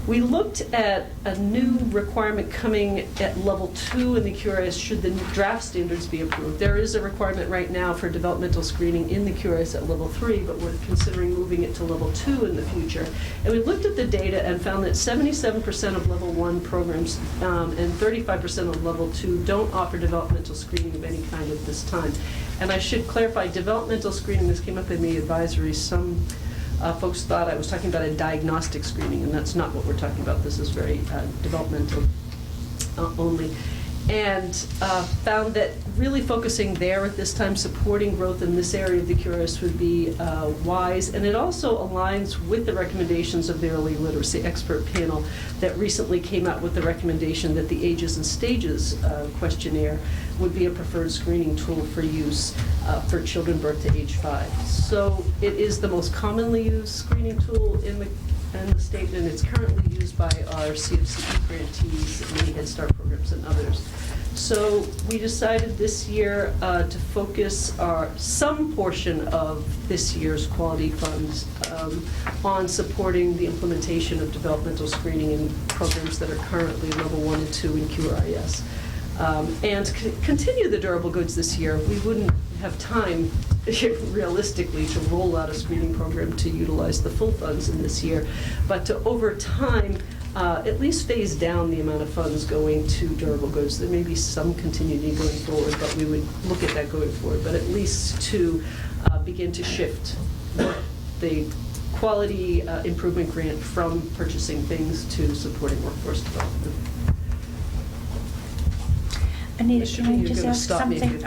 Speaker 17: we looked at a new requirement coming at level 2 in the QRIS should the draft standards be approved. There is a requirement right now for developmental screening in the QRIS at level 3, but we're considering moving it to level 2 in the future. And we looked at the data and found that 77% of level 1 programs and 35% of level 2 don't offer developmental screening of any kind at this time. And I should clarify, developmental screening, this came up in the advisory, some folks thought I was talking about a diagnostic screening, and that's not what we're talking about. This is very developmental only. And found that really focusing there at this time, supporting growth in this area of the QRIS would be wise. And it also aligns with the recommendations of the Early Literacy Expert Panel that recently came out with the recommendation that the Ages and Stages questionnaire would be a preferred screening tool for use for children birth to age 5. So it is the most commonly used screening tool in the state, and it's currently used by our CFCE grantees, many Head Start programs, and others. So we decided this year to focus some portion of this year's quality funds on supporting the implementation of developmental screening in programs that are currently level 1 and 2 in QRIS. And continue the durable goods this year. We wouldn't have time, realistically, to roll out a screening program to utilize the full funds in this year, but to, over time, at least phase down the amount of funds going to durable goods. There may be some continuity going forward, but we would look at that going forward, but at least to begin to shift the quality improvement grant from purchasing things to supporting workforce development.
Speaker 9: Anita, can I just ask something?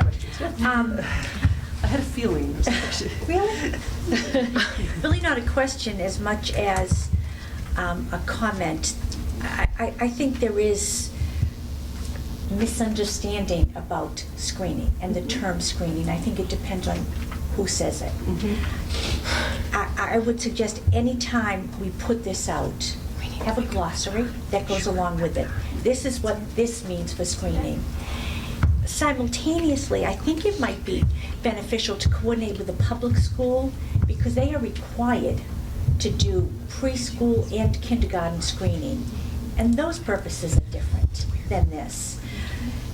Speaker 17: I had a feeling there was a question.
Speaker 9: Really? Really not a question as much as a comment. I think there is misunderstanding about screening and the term screening. I think it depends on who says it. I would suggest any time we put this out, have a glossary that goes along with it. This is what this means for screening. Simultaneously, I think it might be beneficial to coordinate with the public school because they are required to do preschool and kindergarten screening. And those purposes are different than this.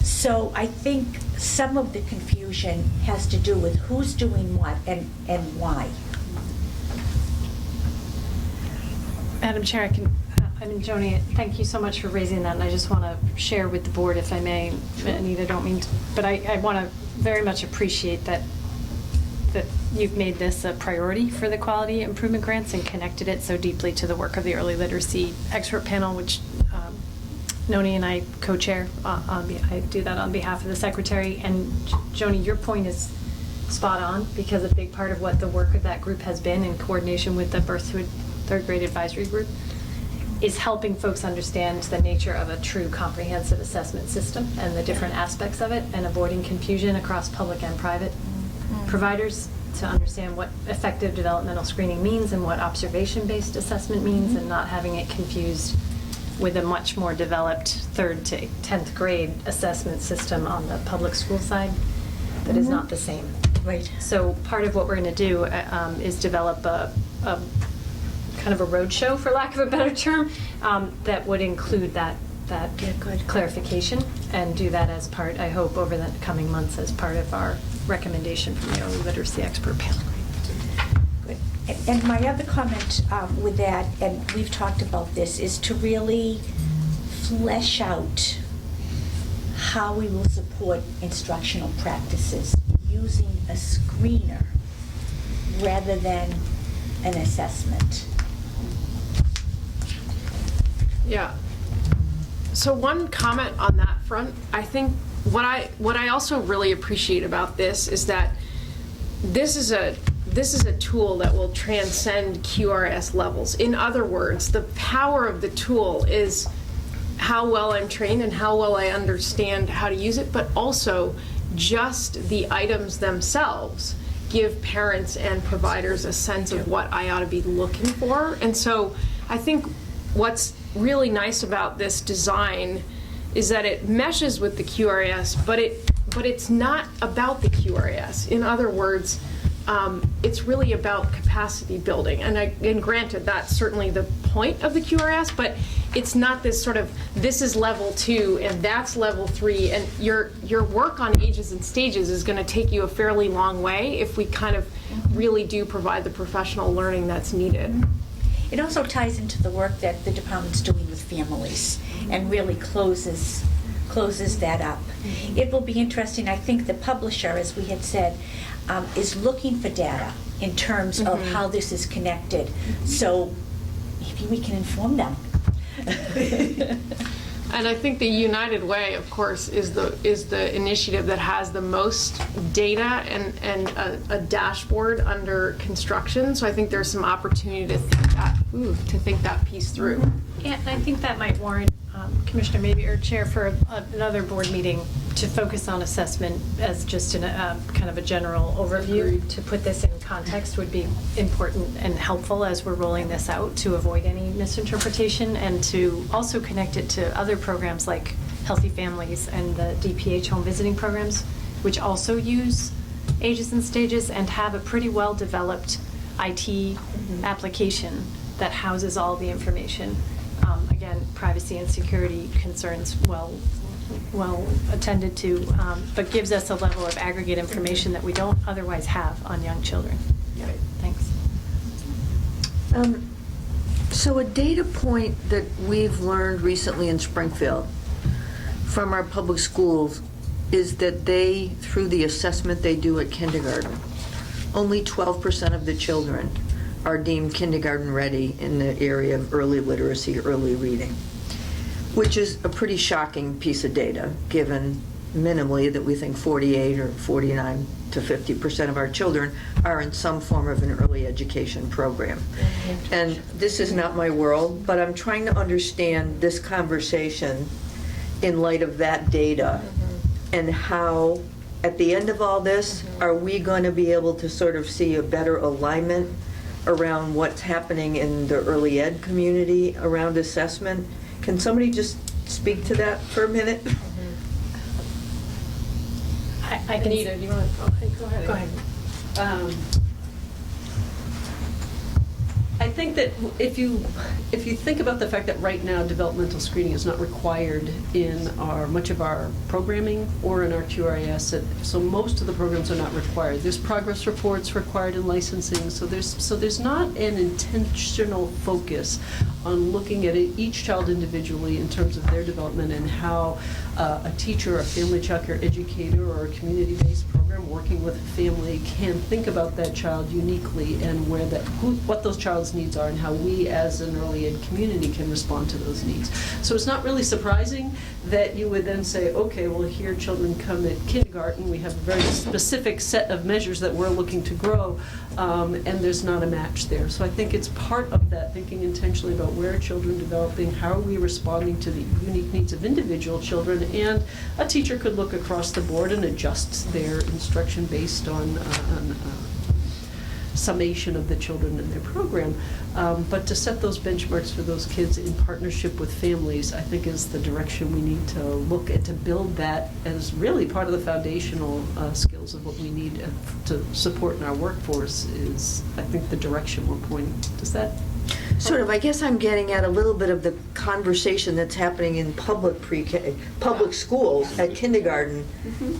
Speaker 9: So I think some of the confusion has to do with who's doing what and why.
Speaker 11: Madam Chair, Joni, thank you so much for raising that, and I just want to share with the board, if I may, Anita, don't mean to, but I want to very much appreciate that you've made this a priority for the quality improvement grants and connected it so deeply to the work of the Early Literacy Expert Panel, which Noni and I co-chair. I do that on behalf of the Secretary. And Joni, your point is spot on, because a big part of what the work of that group has been in coordination with the Birth to Third Grade Advisory Group is helping folks understand the nature of a true comprehensive assessment system and the different aspects of it, and avoiding confusion across public and private providers to understand what effective developmental screening means and what observation-based assessment means, and not having it confused with a much more developed 3rd to 10th grade assessment system on the public school side that is not the same.
Speaker 9: Right.
Speaker 11: So part of what we're going to do is develop a kind of a roadshow, for lack of a better term, that would include that clarification, and do that as part, I hope, over the coming months as part of our recommendation from the Early Literacy Expert Panel.
Speaker 9: Good. And my other comment with that, and we've talked about this, is to really flesh out how we will support instructional practices using a screener rather than an assessment.
Speaker 1: Yeah. So one comment on that front, I think what I also really appreciate about this is that this is a tool that will transcend QRS levels. In other words, the power of the tool is how well I'm trained and how well I understand how to use it, but also just the items themselves give parents and providers a sense of what I ought to be looking for. And so I think what's really nice about this design is that it meshes with the QRS, but it's not about the QRS. In other words, it's really about capacity building. And granted, that's certainly the point of the QRS, but it's not this sort of, this is level 2 and that's level 3, and your work on ages and stages is going to take you a fairly long way if we kind of really do provide the professional learning that's needed.
Speaker 9: It also ties into the work that the department's doing with families and really closes that up. It will be interesting. I think the publisher, as we had said, is looking for data in terms of how this is connected. So maybe we can inform them.
Speaker 1: And I think the United Way, of course, is the initiative that has the most data and a dashboard under construction. So I think there's some opportunity to think that piece through.
Speaker 11: And I think that might warrant, Commissioner, maybe, or Chair, for another board meeting to focus on assessment as just kind of a general overview.
Speaker 1: Agreed.
Speaker 11: To put this in context would be important and helpful as we're rolling this out to avoid any misinterpretation, and to also connect it to other programs like Healthy Families and the DPH home visiting programs, which also use ages and stages and have a pretty well-developed IT application that houses all the information. Again, privacy and security concerns well attended to, but gives us a level of aggregate information that we don't otherwise have on young children.
Speaker 1: Yeah.
Speaker 11: Thanks.
Speaker 8: So a data point that we've learned recently in Springfield from our public schools is that they, through the assessment they do at kindergarten, only 12% of the children are deemed kindergarten ready in the area of early literacy, early reading, which is a pretty shocking piece of data, given minimally that we think 48 or 49 to 50% of our children are in some form of an early education program. And this is not my world, but I'm trying to understand this conversation in light of that data, and how, at the end of all this, are we going to be able to sort of see a better alignment around what's happening in the early ed community around assessment? Can somebody just speak to that for a minute?
Speaker 11: I can.
Speaker 17: Anita, do you want to? Go ahead.
Speaker 11: Go ahead.
Speaker 17: I think that if you think about the fact that right now developmental screening is not required in much of our programming or in our QRIS, so most of the programs are not required. There's progress reports required in licensing, so there's not an intentional focus on looking at each child individually in terms of their development, and how a teacher, a family childcare educator, or a community-based program working with a family can think about that child uniquely, and what those child's needs are, and how we as an early ed community can respond to those needs. So it's not really surprising that you would then say, okay, well, here children come at kindergarten, we have a very specific set of measures that we're looking to grow, and there's not a match there. So I think it's part of that, thinking intentionally about where are children developing, how are we responding to the unique needs of individual children, and a teacher could look across the board and adjust their instruction based on summation of the children in their program. But to set those benchmarks for those kids in partnership with families, I think, is the direction we need to look at, to build that as really part of the foundational skills of what we need to support in our workforce, is, I think, the direction we're pointing. Does that?
Speaker 8: Sort of, I guess I'm getting at a little bit of the conversation that's happening in public schools at kindergarten.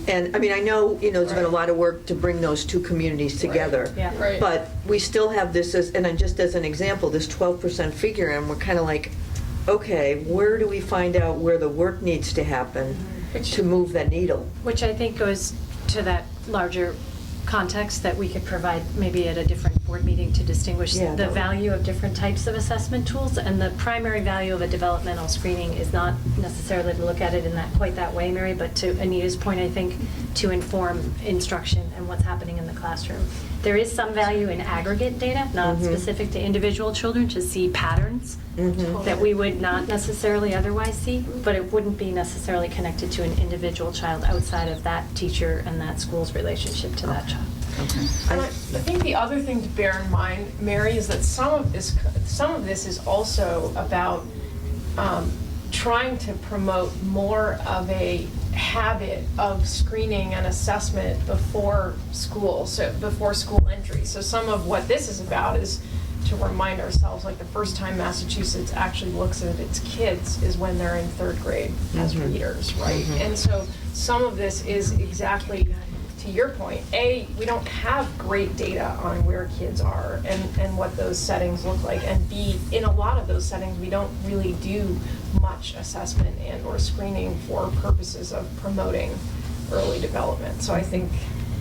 Speaker 8: And I mean, I know, there's been a lot of work to bring those two communities together.
Speaker 11: Yeah.
Speaker 1: Right.
Speaker 8: But we still have this and just as an example, this 12% figure, and we're kind of like, okay, where do we find out where the work needs to happen to move that needle?
Speaker 11: Which I think goes to that larger context that we could provide maybe at a different board meeting to distinguish
Speaker 8: Yeah,
Speaker 11: the
Speaker 8: that would-
Speaker 11: value of different types of assessment tools. And the primary value of a developmental screening is not necessarily to look at it in that quite that way, Mary, but to Anita's point, I think, to inform instruction and what's happening in the classroom. There is some value in aggregate data, not specific to individual children, to see patterns that we would not necessarily otherwise see, but it wouldn't be necessarily connected to an individual child outside of that teacher and that school's relationship to that child.
Speaker 1: And I think the other thing to bear in mind, Mary, is that some of this is also about trying to promote more of a habit of screening and assessment before school, so before school entry. So some of what this is about is to remind ourselves, like the first time Massachusetts actually looks at its kids is when they're in third grade as readers, right? And so some of this is exactly to your point. A, we don't have great data on where kids are and what those settings look like. And B, in a lot of those settings, we don't really do much assessment and or screening for purposes of promoting early development. So I think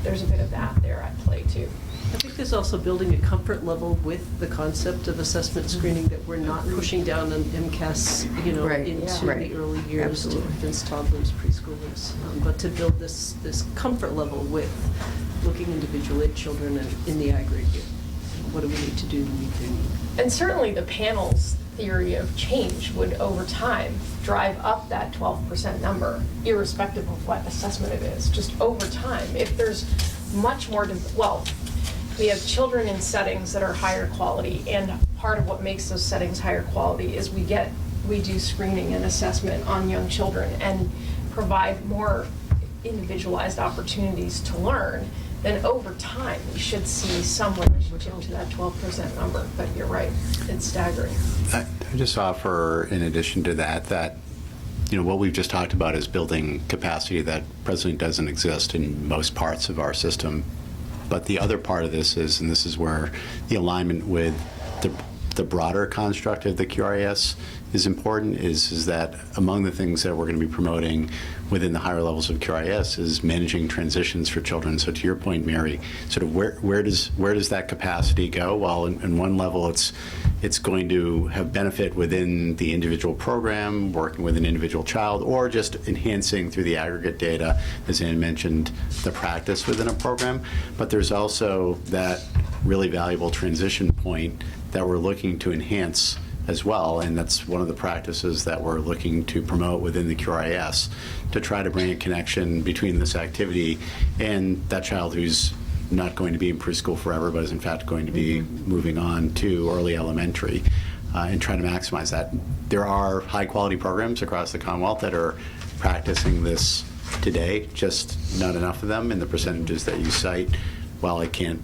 Speaker 1: there's a bit of that there at play too.
Speaker 17: I think there's also building a comfort level with the concept of assessment screening, that we're not pushing down an MCAS, into the early years to infants, toddlers, preschoolers, but to build this comfort level with looking individually at children and in the aggregate. What do we need to do to meet their needs?
Speaker 1: And certainly the panel's theory of change would, over time, drive up that 12% number, irrespective of what assessment it is, just over time. If there's much more, we have children in settings that are higher quality, and part of what makes those settings higher quality is we do screening and assessment on young children and provide more individualized opportunities to learn, then over time we should see some relationship to that 12% number. But you're right, it's staggering.
Speaker 2: I just offer, in addition to that what we've just talked about is building capacity that presently doesn't exist in most parts of our system. But the other part of this is, and this is where the alignment with the broader construct of the QRIS is important, is that among the things that we're going to be promoting within the higher levels of QRIS is managing transitions for children. So to your point, Mary, sort of where does that capacity go? Well, in one level, it's going to have benefit within the individual program, working with an individual child, or just enhancing through the aggregate data, as Ann mentioned, the practice within a program. But there's also that really valuable transition point that we're looking to enhance as well, and that's one of the practices that we're looking to promote within the QRIS, to try to bring a connection between this activity and that child who's not going to be in preschool forever, but is in fact going to be moving on to early elementary, and trying to maximize that. There are high-quality programs across the Commonwealth that are practicing this today, just not enough of them, and the percentages that you cite, while I can't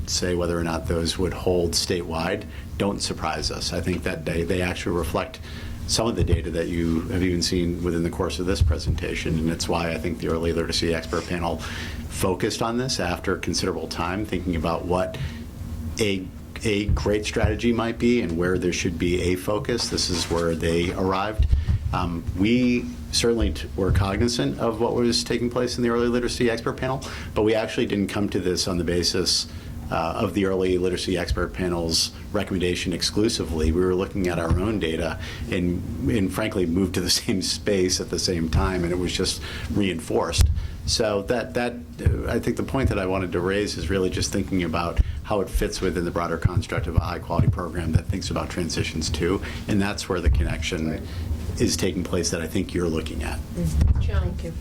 Speaker 2: say whether or not those would hold statewide, don't surprise us. I think that they actually reflect some of the data that you have even seen within the course of this presentation, and it's why I think the Early Literacy Expert Panel focused on this after considerable time, thinking about what a great strategy might be and where there should be a focus. This is where they arrived. We certainly were cognizant of what was taking place in the Early Literacy Expert Panel, but we actually didn't come to this on the basis of the Early Literacy Expert Panel's recommendation exclusively. We were looking at our own data and frankly moved to the same space at the same time, and it was just reinforced. So that I think the point that I wanted to raise is really just thinking about how it fits within the broader construct of a high-quality program that thinks about transitions too, and that's where the connection is taking place that I think you're looking at.
Speaker 1: Thank you.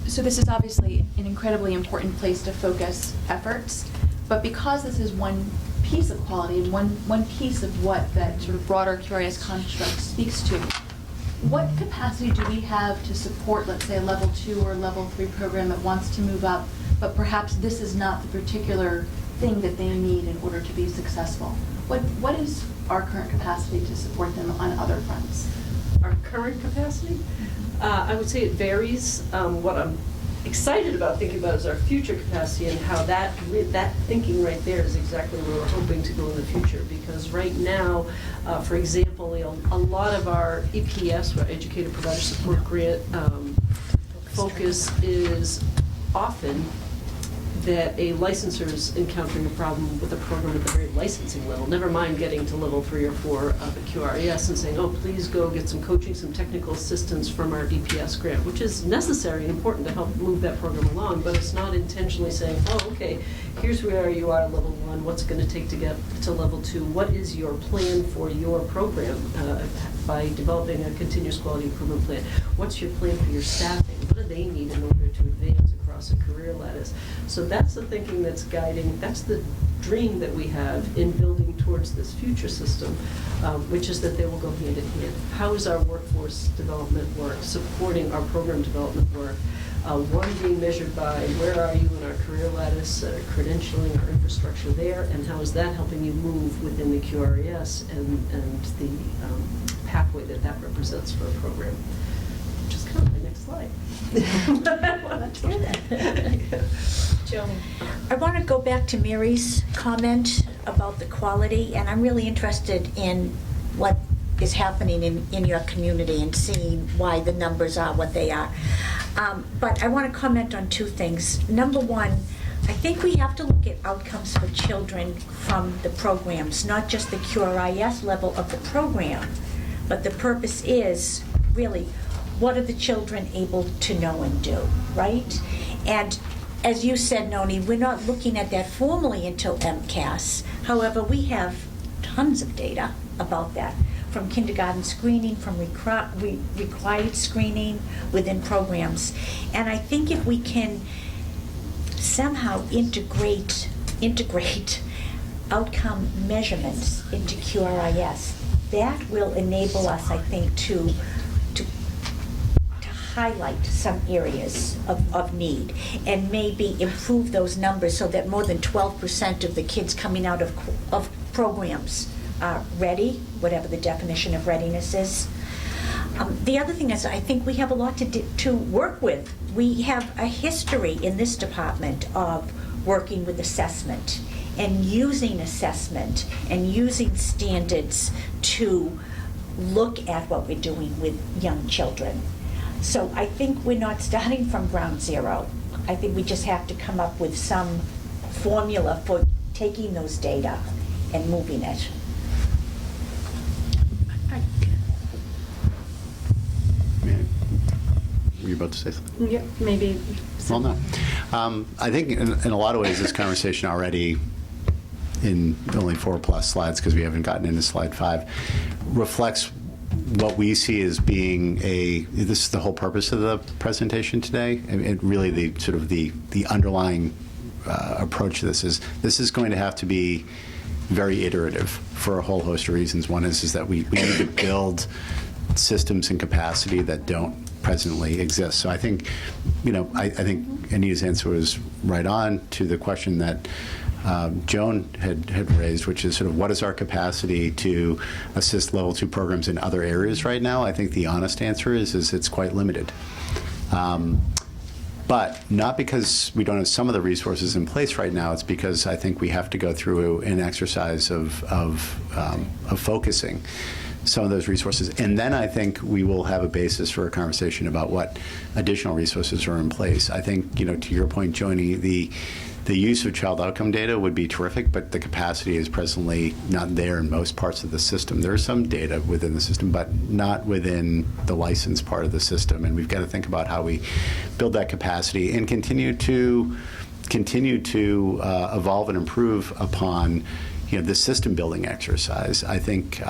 Speaker 10: So this is obviously an incredibly important place to focus efforts, but because this is one piece of quality and one piece of what that sort of broader QRIS construct speaks to, what capacity do we have to support, let's say, a level 2 or level 3 program that wants to move up, but perhaps this is not the particular thing that they need in order to be successful? What is our current capacity to support them on other fronts?
Speaker 17: Our current capacity? I would say it varies. What I'm excited about thinking about is our future capacity, and how that thinking right there is exactly where we're hoping to go in the future. Because right now, for example, a lot of our EPS, or Educator Provider Support Grant, focus is often that a licensor is encountering a problem with a program at the very licensing level, never mind getting to level 3 or 4 of a QRES and saying, oh, please go get some coaching, some technical assistance from our DPS grant, which is necessary and important to help move that program along, but it's not intentionally saying, oh, okay, here's where you are at level 1, what's it going to take to get to level 2, what is your plan for your program by developing a continuous quality improvement plan, what's your plan for your staffing, what do they need in order to advance across a career lattice. So that's the thinking that's guiding, that's the dream that we have in building towards this future system, which is that they will go hand in hand. How is our workforce development work supporting our program development work? One being measured by where are you in our career lattice, credentialing, our infrastructure there, and how is that helping you move within the QRES and the pathway that that represents for a program, which is kind of my next slide.
Speaker 9: Let's hear that. Joni. I want to go back to Mary's comment about the quality, and I'm really interested in what is happening in your community and seeing why the numbers are what they are. But I want to comment on 2 things. Number one, I think we have to look at outcomes for children from the programs, not just the QRIS level of the program, but the purpose is really what are the children able to know and do, right? And as you said, Noni, we're not looking at that formally until MCAS. However, we have tons of data about that, from kindergarten screening, from required screening within programs. And I think if we can somehow integrate outcome measurements into QRIS, that will enable us, I think, to highlight some areas of need and maybe improve those numbers so that more than 12% of the kids coming out of programs are ready, whatever the definition of readiness is. The other thing is I think we have a lot to work with. We have a history in this department of working with assessment and using assessment and using standards to look at what we're doing with young children. So I think we're not starting from ground zero. I think we just have to come up with some formula for taking those data and moving it.
Speaker 2: Were you about to say something?
Speaker 11: Yeah, maybe.
Speaker 2: Well, no. I think in a lot of ways this conversation already, in only 4+ slides, because we haven't gotten into slide 5, reflects what we see as being this is the whole purpose of the presentation today. And really the sort of the underlying approach to this is going to have to be very iterative for a whole host of reasons. One is that we need to build systems and capacity that don't presently exist. So I think, I think Anita's answer was right on to the question that Joan had raised, which is sort of what is our capacity to assist level 2 programs in other areas right now? I think the honest answer is it's quite limited. But not because we don't have some of the resources in place right now, it's because I think we have to go through an exercise of focusing some of those resources. And then I think we will have a basis for a conversation about what additional resources are in place. I think, to your point, Joni, the use of child outcome data would be terrific, but the capacity is presently not there in most parts of the system. There is some data within the system, but not within the license part of the system. And we've got to think about how we build that capacity and continue to evolve and improve upon the system building exercise. I think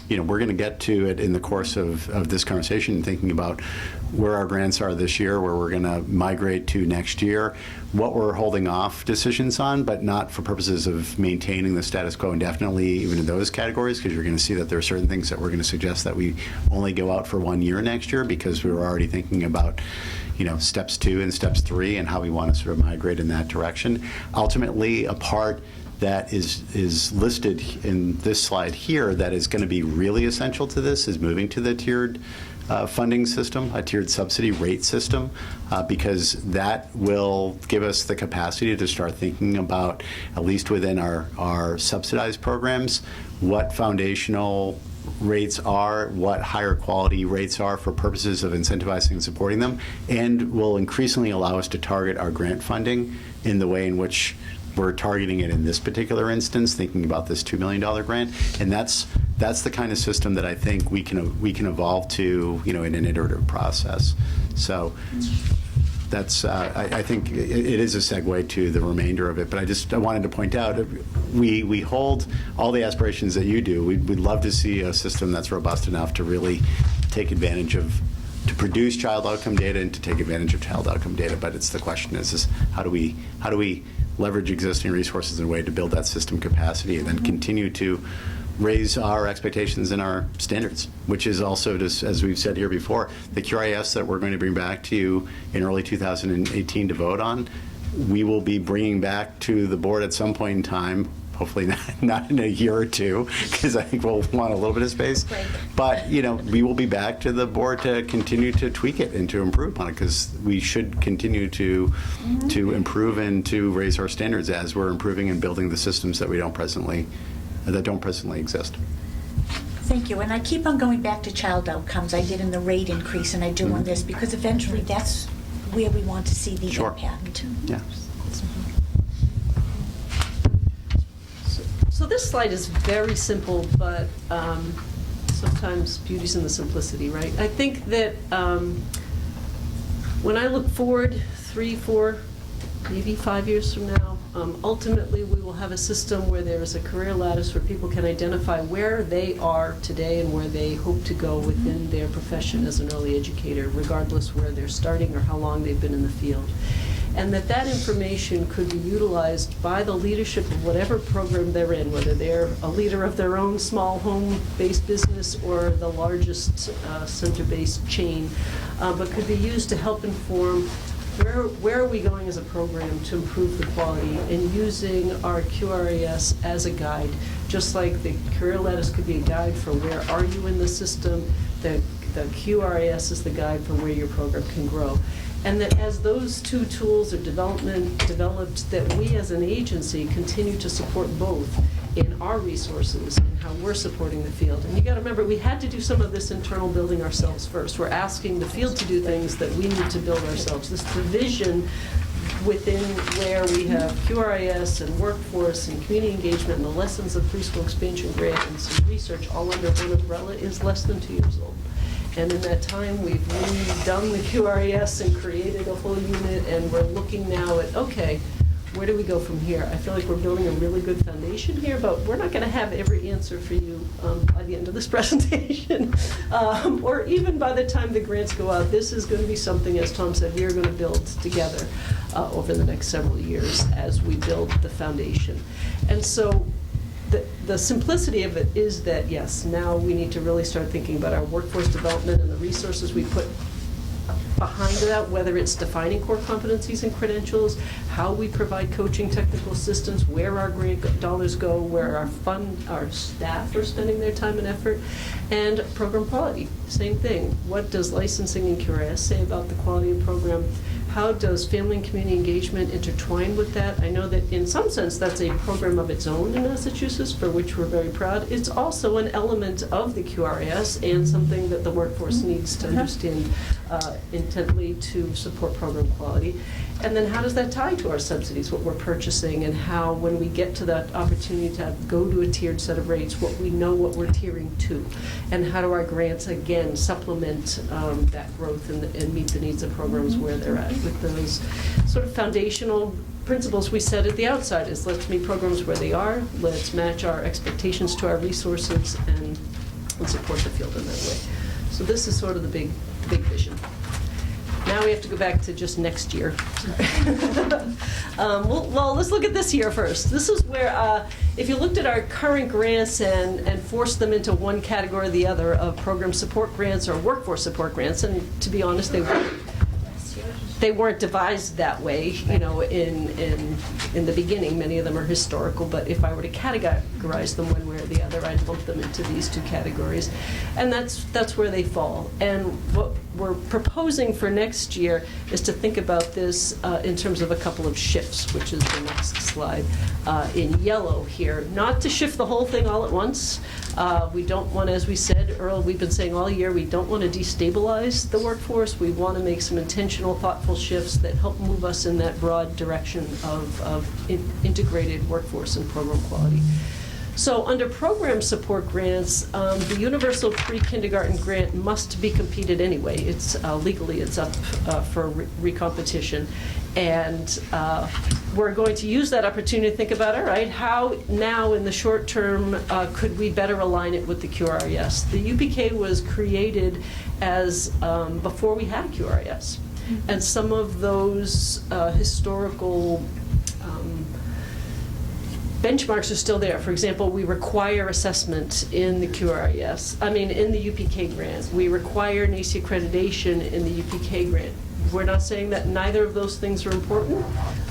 Speaker 2: we're going to get to it in the course of this conversation, thinking about where our grants are this year, where we're going to migrate to next year, what we're holding off decisions on, but not for purposes of maintaining the status quo indefinitely, even in those categories, because you're going to see that there are certain things that we're going to suggest that we only go out for 1 year next year, because we were already thinking about steps 2 and steps 3 and how we want to sort of migrate in that direction. Ultimately, a part that is listed in this slide here that is going to be really essential to this is moving to the tiered funding system, a tiered subsidy rate system, because that will give us the capacity to start thinking about, at least within our subsidized programs, what foundational rates are, what higher quality rates are for purposes of incentivizing and supporting them, and will increasingly allow us to target our grant funding in the way in which we're targeting it in this particular instance, thinking about this $2 million grant. And that's the kind of system that I think we can evolve to, in an iterative process. So that's, I think it is a segue to the remainder of it, but I wanted to point out, we hold all the aspirations that you do. We'd love to see a system that's robust enough to really take advantage of, to produce child outcome data and to take advantage of child outcome data. But the question is how do we leverage existing resources in a way to build that system capacity and then continue to raise our expectations and our standards, which is also, just as we've said here before, the QRIS that we're going to bring back to you in early 2018 to vote on, we will be bringing back to the board at some point in time, hopefully not in a year or two, because I think we'll want a little bit of space. But we will be back to the board to continue to tweak it and to improve on it, because we should continue to improve and to raise our standards as we're improving and building the systems that don't presently exist.
Speaker 9: Thank you. And I keep on going back to child outcomes. I did in the rate increase, and I do on this, because eventually that's where we want to see the impact.
Speaker 2: Yeah.
Speaker 17: So this slide is very simple, but sometimes beauty's in the simplicity, right? I think that when I look forward 3, 4, maybe 5 years from now, ultimately we will have a system where there is a career lattice where people can identify where they are today and where they hope to go within their profession as an early educator, regardless where they're starting or how long they've been in the field. And that information could be utilized by the leadership of whatever program they're in, whether they're a leader of their own small home-based business or the largest center-based chain, but could be used to help inform where are we going as a program to improve the quality, and using our QRIS as a guide. Just like the career lattice could be a guide for where are you in the system, the QRIS is the guide for where your program can grow. And that as those two tools are developed, that we as an agency continue to support both in our resources and how we're supporting the field. And you got to remember, we had to do some of this internal building ourselves first. We're asking the field to do things that we need to build ourselves. This division within where we have QRIS and workforce and community engagement and the lessons of preschool expansion grant and some research all under one umbrella is less than 2 years old. And in that time, we've redone the QRIS and created a whole unit, and we're looking now at, okay, where do we go from here? I feel like we're building a really good foundation here, but we're not going to have every answer for you by the end of this presentation. Or even by the time the grants go out, this is going to be something, as Tom said, we are going to build together over the next several years as we build the foundation. And so the simplicity of it is that, yes, now we need to really start thinking about our workforce development and the resources we put behind that, whether it's defining core competencies and credentials, how we provide coaching technical assistance, where our grant dollars go, where our staff are spending their time and effort, and program quality. Same thing. What does licensing and QRIS say about the quality of program? How does family and community engagement intertwine with that? I know that in some sense that's a program of its own in Massachusetts, for which we're very proud. It's also an element of the QRIS and something that the workforce needs to understand intently to support program quality. And then how does that tie to our subsidies, what we're purchasing, and how, when we get to that opportunity to go to a tiered set of rates, what we know what we're tiering to, and how do our grants, again, supplement that growth and meet the needs of programs where they're at, with those sort of foundational principles we set at the outside is let's meet programs where they are, let's match our expectations to our resources, and support the field in that way. So this is sort of the big vision. Now we have to go back to just next year. Well, let's look at this year first. This is where, if you looked at our current grants and forced them into one category or the other of program support grants or workforce support grants, and to be honest, they weren't devised that way, in the beginning. Many of them are historical, but if I were to categorize them one way or the other. I'd lump them into these two categories. And that's where they fall. And what we're proposing for next year is to think about this in terms of a couple of shifts, which is the next slide in yellow here. Not to shift the whole thing all at once. We don't want, as we said, Earl, we've been saying all year, we don't want to destabilize the workforce. We want to make some intentional, thoughtful shifts that help move us in that broad direction of integrated workforce and program quality. So under program support grants, the Universal Pre-Kindergarten Grant must be competed anyway. It's legally, it's up for recompetition. And we're going to use that opportunity to think about, all right, how now in the short term could we better align it with the QRIS? The UPK was created as before we had QRIS. And some of those historical benchmarks are still there. For example, we require assessment in the QRIS, in the UPK grant. We require NACE accreditation in the UPK grant. We're not saying that neither of those things are important,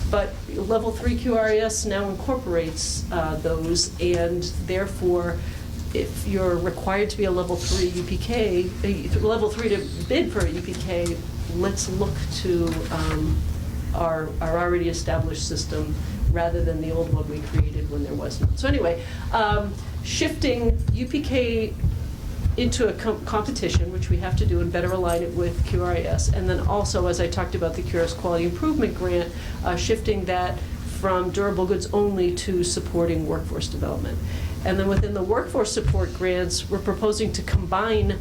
Speaker 17: but Level 3 QRIS now incorporates those, and therefore, if you're required to be a Level 3 UPK, Level 3 to bid for a UPK, let's look to our already established system rather than the old one we created when there was none. So anyway, shifting UPK into a competition, which we have to do and better align it with QRIS, and then also, as I talked about the QRIS Quality Improvement Grant, shifting that from durable goods only to supporting workforce development. And then within the workforce support grants, we're proposing to combine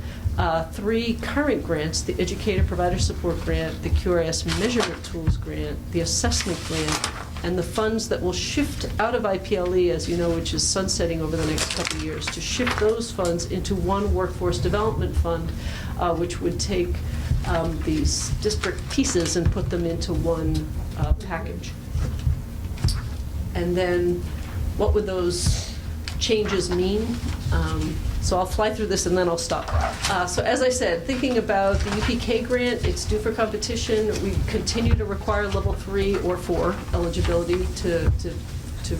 Speaker 17: 3 current grants: the Educator Provider Support Grant, the QRIS Measurement Tools Grant, the Assessment Grant, and the funds that will shift out of IPLE, as you know, which is sunsetting over the next couple of years, to shift those funds into one workforce development fund, which would take these disparate pieces and put them into one package. And then what would those changes mean? So I'll fly through this and then I'll stop. So as I said, thinking about the UPK grant, it's due for competition. We continue to require Level 3 or 4 eligibility to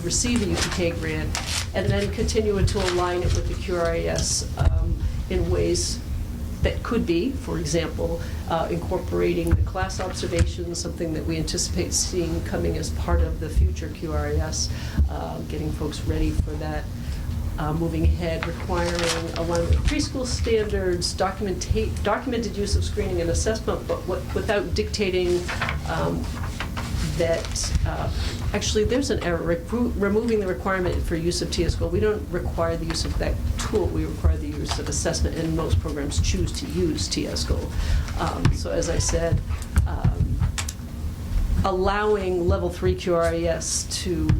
Speaker 17: receive the UPK grant, and then continue to align it with the QRIS in ways that could be, for example, incorporating the class observations, something that we anticipate seeing coming as part of the future QRIS, getting folks ready for that. Moving ahead, requiring alignment with preschool standards, documented use of screening and assessment, but without dictating that, actually there's an error, removing the requirement for use of TSCOLE. We don't require the use of that tool, we require the use of assessment, and most programs choose to use TSCOLE. So as I said, allowing Level 3 QRIS to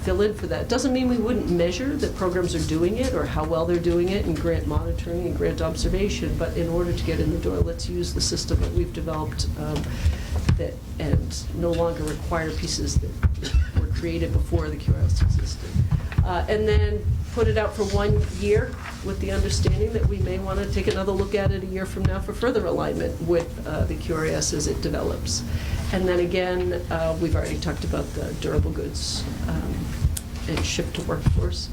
Speaker 17: fill in for that. Doesn't mean we wouldn't measure that programs are doing it or how well they're doing it in grant monitoring and grant observation, but in order to get in the door, let's use the system that we've developed and no longer require pieces that were created before the QRIS existed. And then put it out for 1 year with the understanding that we may want to take another look at it a year from now for further alignment with the QRIS as it develops. And then again, we've already talked about the durable goods and shift to workforce.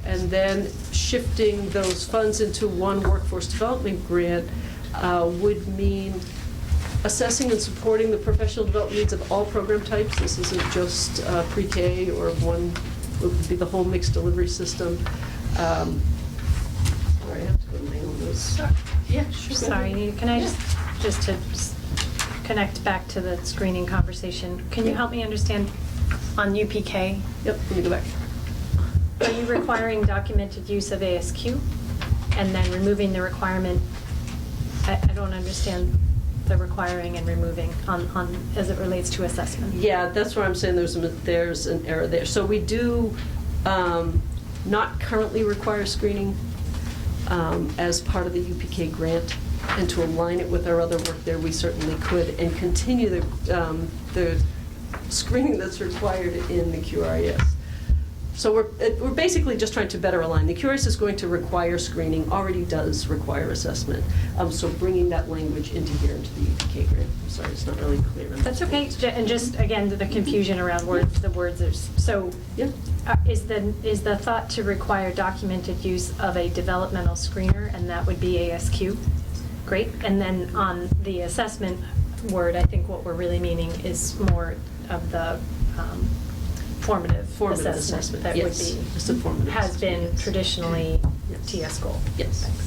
Speaker 17: And then shifting those funds into one workforce development grant would mean assessing and supporting the professional development needs of all program types. This isn't just pre-K or one, it would be the whole mixed delivery system. Sorry, I have to go to my own list. Yeah, sure.
Speaker 11: Sorry, can I just to connect back to the screening conversation, can you help me understand on UPK?
Speaker 17: Yep, let me go back.
Speaker 11: Are you requiring documented use of ASQ and then removing the requirement? I don't understand the requiring and removing on as it relates to assessment.
Speaker 17: Yeah, that's where I'm saying there's an error there. So we do not currently require screening as part of the UPK grant, and to align it with our other work there, we certainly could, and continue the screening that's required in the QRIS. So we're basically just trying to better align. The QRS is going to require screening, already does require assessment. So bringing that language into here, into the EPK grant. I'm sorry, it's not really clear.
Speaker 11: That's okay. And just, again, the confusion around words, the words are, so
Speaker 17: yeah.
Speaker 11: Is the thought to require documented use of a developmental screener, and that would be ASQ? Great. And then on the assessment word, I think what we're really meaning is more of the formative assessment that
Speaker 17: yes.
Speaker 11: would be,
Speaker 17: It's a formative
Speaker 11: has been
Speaker 17: assessment.
Speaker 11: traditionally
Speaker 17: Yes.
Speaker 11: TS goal.
Speaker 17: Yes.
Speaker 11: Thanks.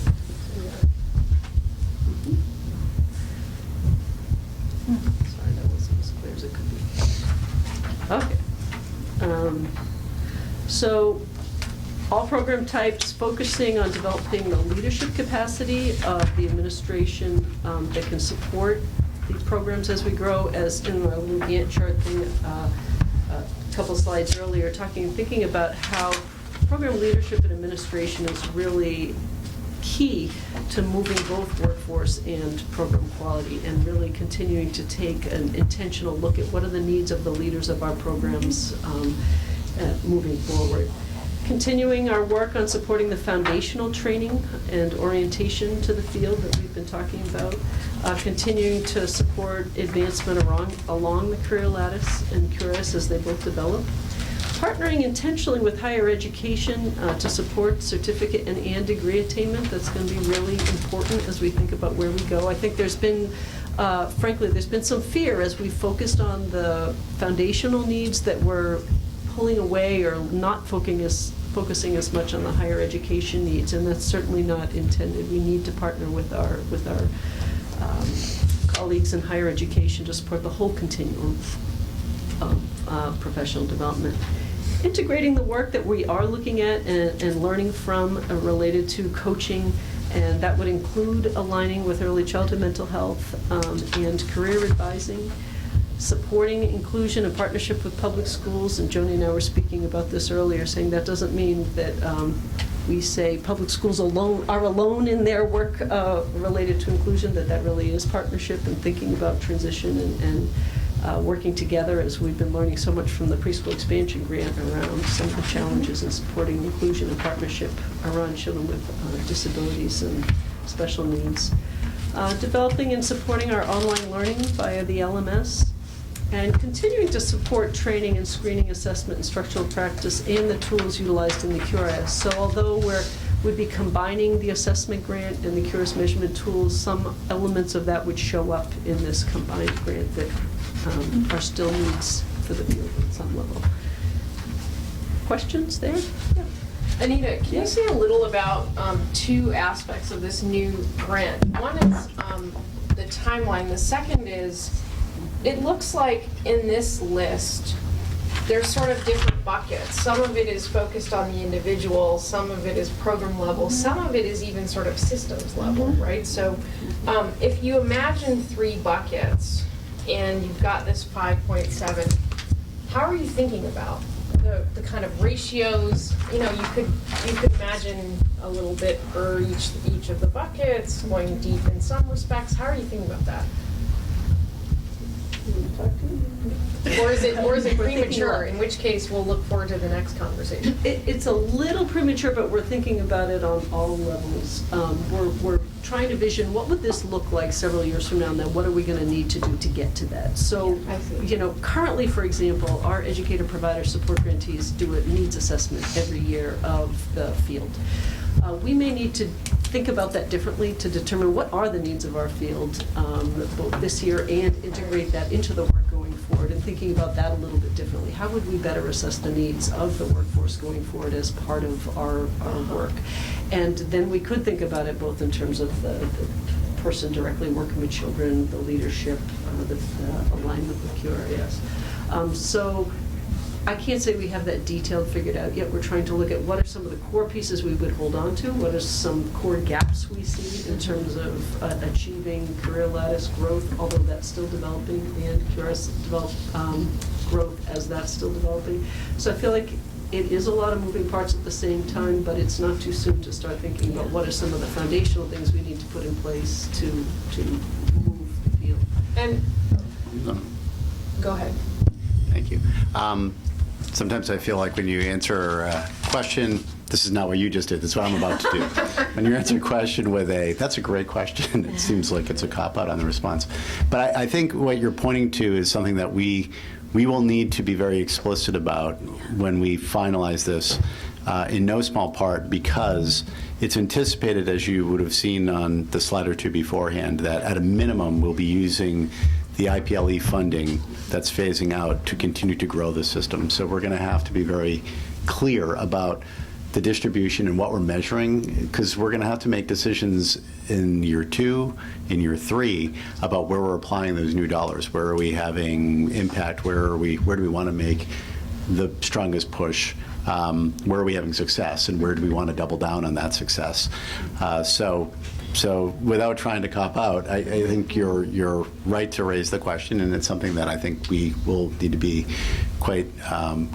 Speaker 17: Sorry, that wasn't as clear as it could be. Okay. So, all program types focusing on developing the leadership capacity of the administration that can support these programs as we grow, as in the little Gantt chart thing a couple slides earlier, thinking about how program leadership and administration is really key to moving both workforce and program quality, and really continuing to take an intentional look at what are the needs of the leaders of our programs moving forward. Continuing our work on supporting the foundational training and orientation to the field that we've been talking about. Continuing to support advancement along the career lattice and QRS as they both develop. Partnering intentionally with higher education to support certificate and degree attainment. That's going to be really important as we think about where we go. I think there's been, frankly, there's been some fear as we focused on the foundational needs that we're pulling away or not focusing as much on the higher education needs, and that's certainly not intended. We need to partner with our colleagues in higher education to support the whole continuum of professional development. Integrating the work that we are looking at and learning from related to coaching, and that would include aligning with early childhood mental health and career advising. Supporting inclusion and partnership with public schools, and Joni and I were speaking about this earlier, saying that doesn't mean that we say public schools are alone in their work related to inclusion, that really is partnership and thinking about transition and working together, as we've been learning so much from the preschool expansion grant around some of the challenges in supporting inclusion and partnership around children with disabilities and special needs. Developing and supporting our online learning via the LMS. And continuing to support training and screening, assessment, and structural practice and the tools utilized in the QRS. So although we'd be combining the assessment grant and the QRS measurement tools, some elements of that would show up in this combined grant that are still needs for the field at some level. Questions there? Yeah.
Speaker 1: Anita, can you say a little about two aspects of this new grant? One is the timeline. The second is, it looks like in this list, there's sort of different buckets. Some of it is focused on the individual, some of it is program level, some of it is even sort of systems level, right? So if you imagine 3 buckets and you've got this 5.7, how are you thinking about the kind of ratios? You know, you could imagine a little bit for each of the buckets, going deep in some respects. How are you thinking about that? Or is it premature, in which case we'll look forward to the next conversation?
Speaker 17: It's a little premature, but we're thinking about it on all levels. We're trying to vision what would this look like several years from now, and then what are we going to need to do to get to that. So, you know, currently, for example, our educator provider support grantees do a needs assessment every year of the field. We may need to think about that differently to determine what are the needs of our field both this year and integrate that into the work going forward, and thinking about that a little bit differently. How would we better assess the needs of the workforce going forward as part of our work? And then we could think about it both in terms of the person directly working with children, the leadership, the alignment with QRS. So I can't say we have that detailed figured out yet. We're trying to look at what are some of the core pieces we would hold on to, what are some core gaps we see in terms of achieving career lattice growth, although that's still developing, and QRS growth as that's still developing. So I feel like it is a lot of moving parts at the same time, but it's not too soon to start thinking about what are some of the foundational things we need to put in place to move the field.
Speaker 1: And go ahead.
Speaker 2: Thank you. Sometimes I feel like when you answer a question, this is not what you just did, this is what I'm about to do. When you answer a question with that's a great question, it seems like it's a cop-out on the response. But I think what you're pointing to is something that we will need to be very explicit about when we finalize this, in no small part because it's anticipated, as you would have seen on the slide or two beforehand, that at a minimum we'll be using the IPLE funding that's phasing out to continue to grow the system. So we're going to have to be very clear about the distribution and what we're measuring, because we're going to have to make decisions in year 2, in year 3, about where we're applying those new dollars. Where are we having impact? Where do we want to make the strongest push? Where are we having success, and where do we want to double down on that success? So without trying to cop out, I think you're right to raise the question, and it's something that I think we will need to be quite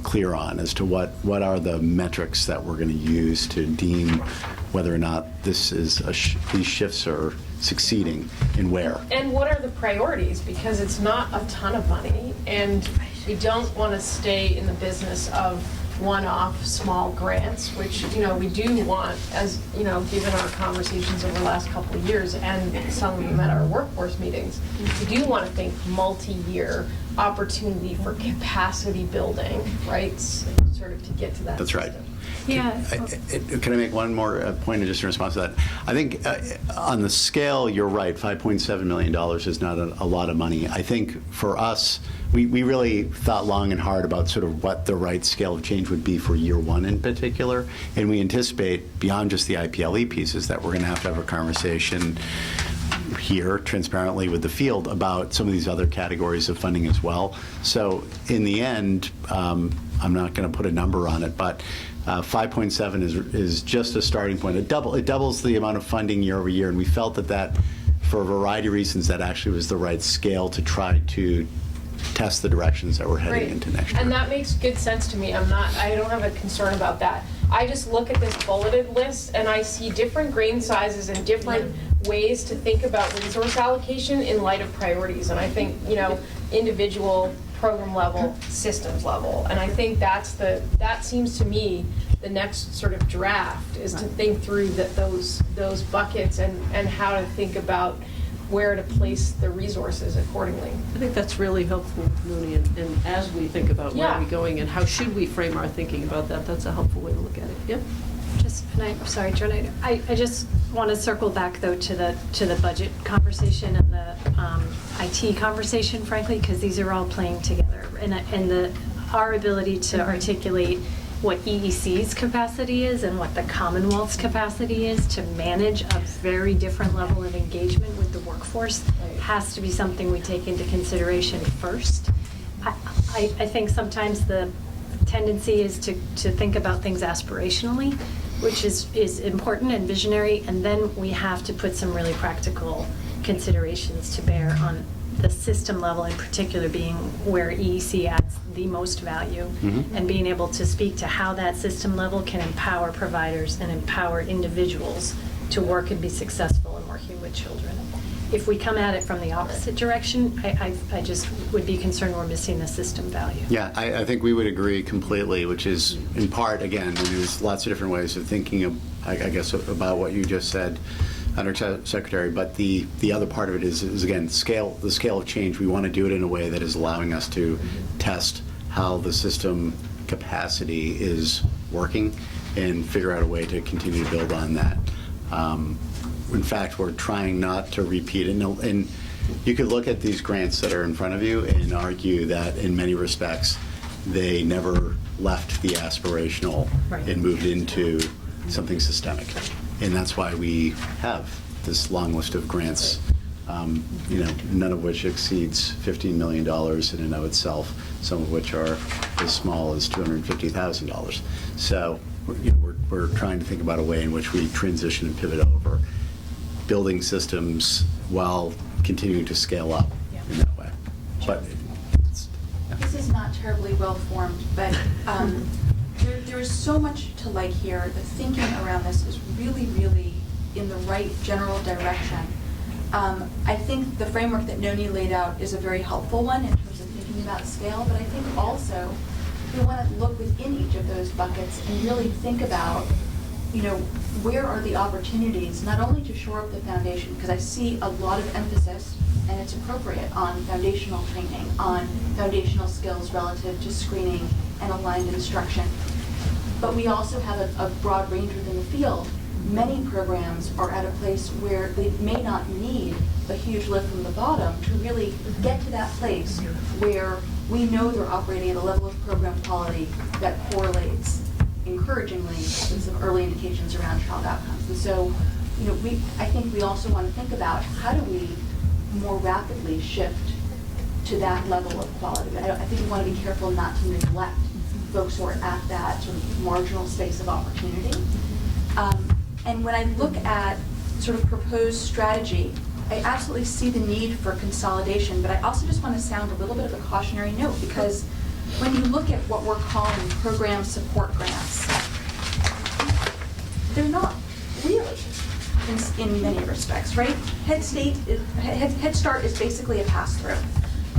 Speaker 2: clear on as to what are the metrics that we're going to use to deem whether or not this is these shifts are succeeding and where.
Speaker 1: And what are the priorities? Because it's not a ton of money, and we don't want to stay in the business of one-off small grants, which, we do want, as, given our conversations over the last couple of years and some of them at our workforce meetings, we do want to think multi-year opportunity for capacity building, right? Sort of to get to that.
Speaker 2: That's right.
Speaker 1: Yeah.
Speaker 2: Can I make one more point just in response to that? I think on the scale, you're right, $5.7 million is not a lot of money. I think for us, we really thought long and hard about sort of what the right scale of change would be for year 1 in particular. And we anticipate, beyond just the IPLE pieces, that we're going to have a conversation here transparently with the field about some of these other categories of funding as well. So in the end, I'm not going to put a number on it, but 5.7 is just a starting point. It doubles the amount of funding year over year, and we felt that for a variety of reasons, that actually was the right scale to try to test the directions that we're heading into next year.
Speaker 1: And that makes good sense to me. I don't have a concern about that. I just look at this bulleted list and I see different grain sizes and different ways to think about resource allocation in light of priorities. And I think, individual, program level, systems level. And I think that seems to me the next sort of draft is to think through those buckets and how to think about where to place the resources accordingly.
Speaker 17: I think that's really helpful, Noni, and as we think about where we're going and how should we frame our thinking about that, that's a helpful way to look at it. Yep.
Speaker 11: Sorry, Joan, I just want to circle back though to the budget conversation and the IT conversation, frankly, because these are all playing together, and our ability to articulate what EEC's capacity is and what the Commonwealth's capacity is to manage a very different level of engagement with the workforce has to be something we take into consideration first. I think sometimes the tendency is to think about things aspirationally, which is important and visionary, and then we have to put some really practical considerations to bear on the system level, in particular being where EEC adds the most value, and being able to speak to how that system level can empower providers and empower individuals to work and be successful in working with children. If we come at it from the opposite direction, I just would be concerned we're missing the system value.
Speaker 2: Yeah, I think we would agree completely, which is in part, again, there's lots of different ways of thinking, I guess, about what you just said, Undersecretary, but the other part of it is again, the scale of change. We want to do it in a way that is allowing us to test how the system capacity is working and figure out a way to continue to build on that. In fact, we're trying not to repeat it. And you could look at these grants that are in front of you and argue that in many respects, they never left the aspirational and moved into something systemic. And that's why we have this long list of grants, none of which exceeds $15 million in and of itself, some of which are as small as $250,000. So we're trying to think about a way in which we transition and pivot over, building systems while continuing to scale up in that way. But
Speaker 10: this is not terribly well formed, but there is so much to like here. The thinking around this is really, really in the right general direction. I think the framework that Noni laid out is a very helpful one in terms of thinking about scale, but I think also we want to look within each of those buckets and really think about, where are the opportunities, not only to shore up the foundation, because I see a lot of emphasis, and it's appropriate, on foundational training, on foundational skills relative to screening and aligned instruction. But we also have a broad range within the field. Many programs are at a place where they may not need a huge lift from the bottom to really get to that place where we know they're operating at a level of program quality that correlates encouragingly with some early indications around child outcomes. And so, I think we also want to think about how do we more rapidly shift to that level of quality. I think we want to be careful not to neglect folks who are at that sort of marginal space of opportunity. And when I look at sort of proposed strategy, I absolutely see the need for consolidation, but I also just want to sound a little bit of a cautionary note, because when you look at what we're calling program support grants, they're not really in many respects, right? Head Start is basically a pass-through,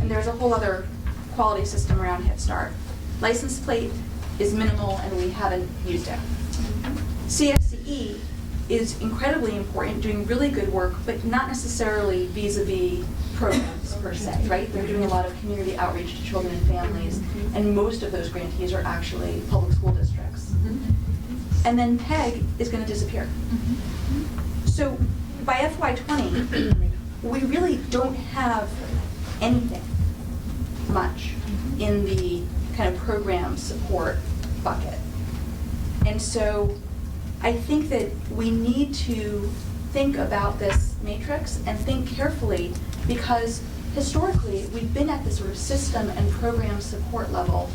Speaker 10: and there's a whole other quality system around Head Start. License plate is minimal, and we haven't used it. CFCE is incredibly important, doing really good work, but not necessarily vis-a-vis programs per se, right? They're doing a lot of community outreach to children and families, and most of those grantees are actually public school districts. And then PEG is going to disappear. So by FY20, we really don't have anything much in the kind of program support bucket. And so I think that we need to think about this matrix and think carefully, because historically we've been at this sort of system and program support level,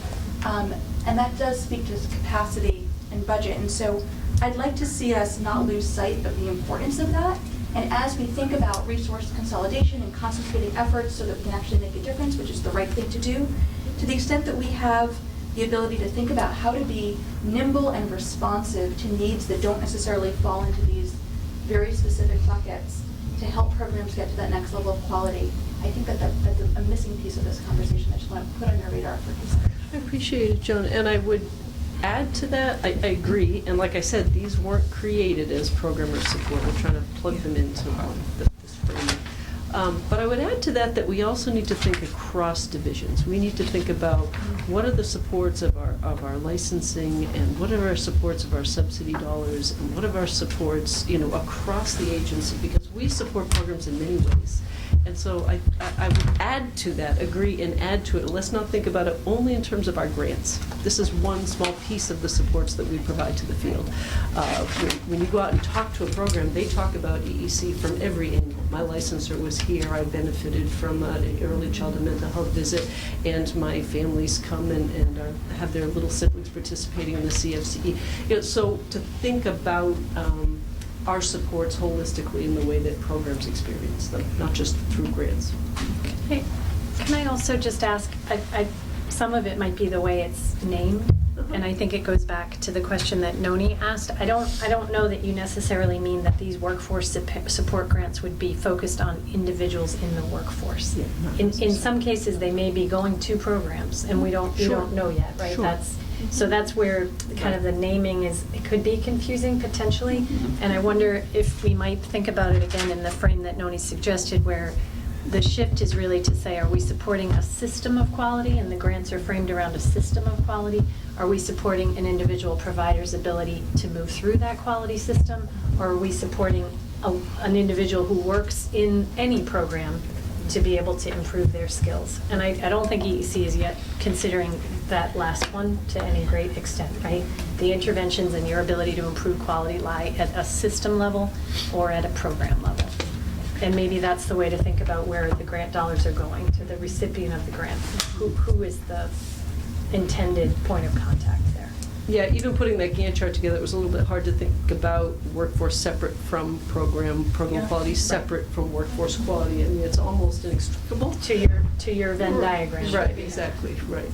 Speaker 10: and that does speak to capacity and budget. And so I'd like to see us not lose sight of the importance of that. And as we think about resource consolidation and concentrating efforts so that we can actually make a difference, which is the right thing to do, to the extent that we have the ability to think about how to be nimble and responsive to needs that don't necessarily fall into these very specific buckets to help programs get to that next level of quality, I think that that's a missing piece of this conversation I just want to put on your radar for consideration.
Speaker 17: I appreciate it, Joan, and I would add to that, I agree, and like I said, these weren't created as programmer support. We're trying to plug them into this framework. But I would add to that we also need to think across divisions. We need to think about what are the supports of our licensing, and what are our supports of our subsidy dollars, and what are our supports, across the agency, because we support programs in many ways. And so I would add to that, agree and add to it. Let's not think about it only in terms of our grants. This is one small piece of the supports that we provide to the field. When you go out and talk to a program, they talk about EEC from every angle. My licensor was here. I benefited from an early childhood mental health visit, and my families come and have their little siblings participating in the CFCE. So to think about our supports holistically in the way that programs experience them, not just through grants.
Speaker 11: Can I also just ask, some of it might be the way it's named, and I think it goes back to the question that Noni asked. I don't know that you necessarily mean that these workforce support grants would be focused on individuals in the workforce.
Speaker 17: Yeah,
Speaker 11: in some cases, they may be going to programs, and we don't know yet, right?
Speaker 17: Sure.
Speaker 11: So that's where kind of the naming it could be confusing potentially. And I wonder if we might think about it again in the frame that Noni suggested, where the shift is really to say, are we supporting a system of quality, and the grants are framed around a system of quality? Are we supporting an individual provider's ability to move through that quality system? Or are we supporting an individual who works in any program to be able to improve their skills? And I don't think EEC is yet considering that last one to any great extent, right? The interventions and your ability to improve quality lie at a system level or at a program level. And maybe that's the way to think about where the grant dollars are going, to the recipient of the grant. Who is the intended point of contact there?
Speaker 17: Yeah, even putting that Gantt chart together, it was a little bit hard to think about workforce separate from program quality separate from workforce quality. I mean, it's almost inextricable.
Speaker 11: To your Venn diagram.
Speaker 17: Right, exactly, right.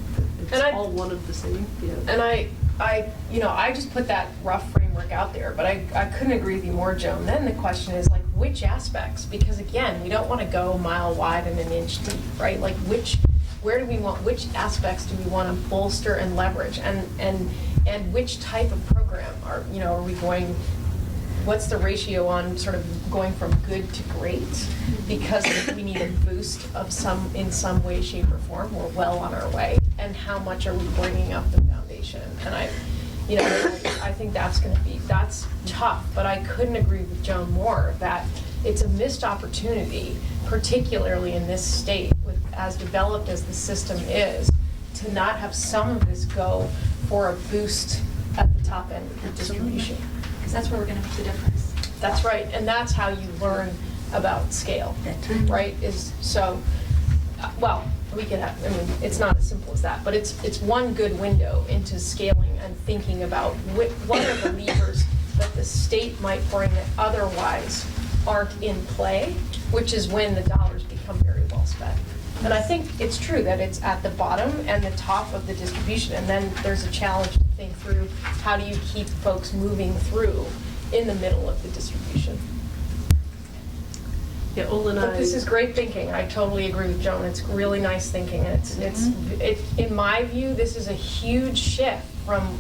Speaker 17: It's all one of the same, yeah.
Speaker 1: And I just put that rough framework out there, but I couldn't agree with you more, Joan. Then the question is, like, which aspects? Because again, we don't want to go mile wide and an inch deep, right? Like, which where do we want, which aspects do we want to bolster and leverage, and which type of program are we going, what's the ratio on sort of going from good to great, because we need a boost of in some way, shape, or form. We're well on our way, and how much are we bringing up the foundation? And I think that's tough, but I couldn't agree with Joan more that it's a missed opportunity, particularly in this state, with as developed as the system is, to not have some of this go for a boost at the top end of the distribution.
Speaker 10: Because that's where we're going to make the difference.
Speaker 1: That's right, and that's how you learn about scale, right? We could have, it's not as simple as that, but it's one good window into scaling and thinking about what are the levers that the state might bring that otherwise aren't in play, which is when the dollars become very well spent. And I think it's true that it's at the bottom and the top of the distribution, and then there's a challenge to think through, how do you keep folks moving through in the middle of the distribution?
Speaker 17: Yeah, Ola and
Speaker 1: But this is great thinking. I totally agree with Joan. It's really nice thinking. And in my view, this is a huge shift from,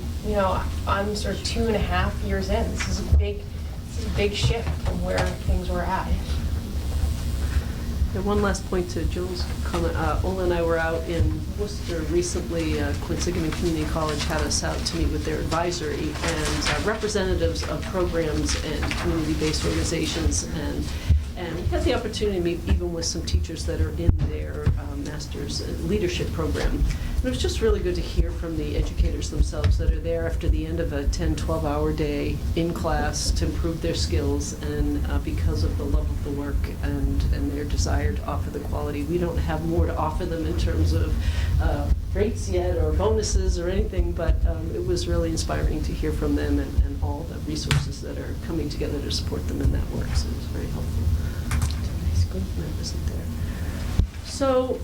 Speaker 1: I'm sort of 2.5 years in. This is a big shift from where things were at.
Speaker 17: Yeah, one last point to Joan's comment. Ola and I were out in Worcester recently. Quinsigamond Community College had us out to meet with their advisory and representatives of programs and community-based organizations, and we had the opportunity to meet even with some teachers that are in their master's leadership program. And it was just really good to hear from the educators themselves that are there after the end of a 10, 12-hour day in class to improve their skills, and because of the love of the work and their desire to offer the quality. We don't have more to offer them in terms of rates yet or bonuses or anything, but it was really inspiring to hear from them and all the resources that are coming together to support them in that work. So it was very helpful. Nice group members in there. So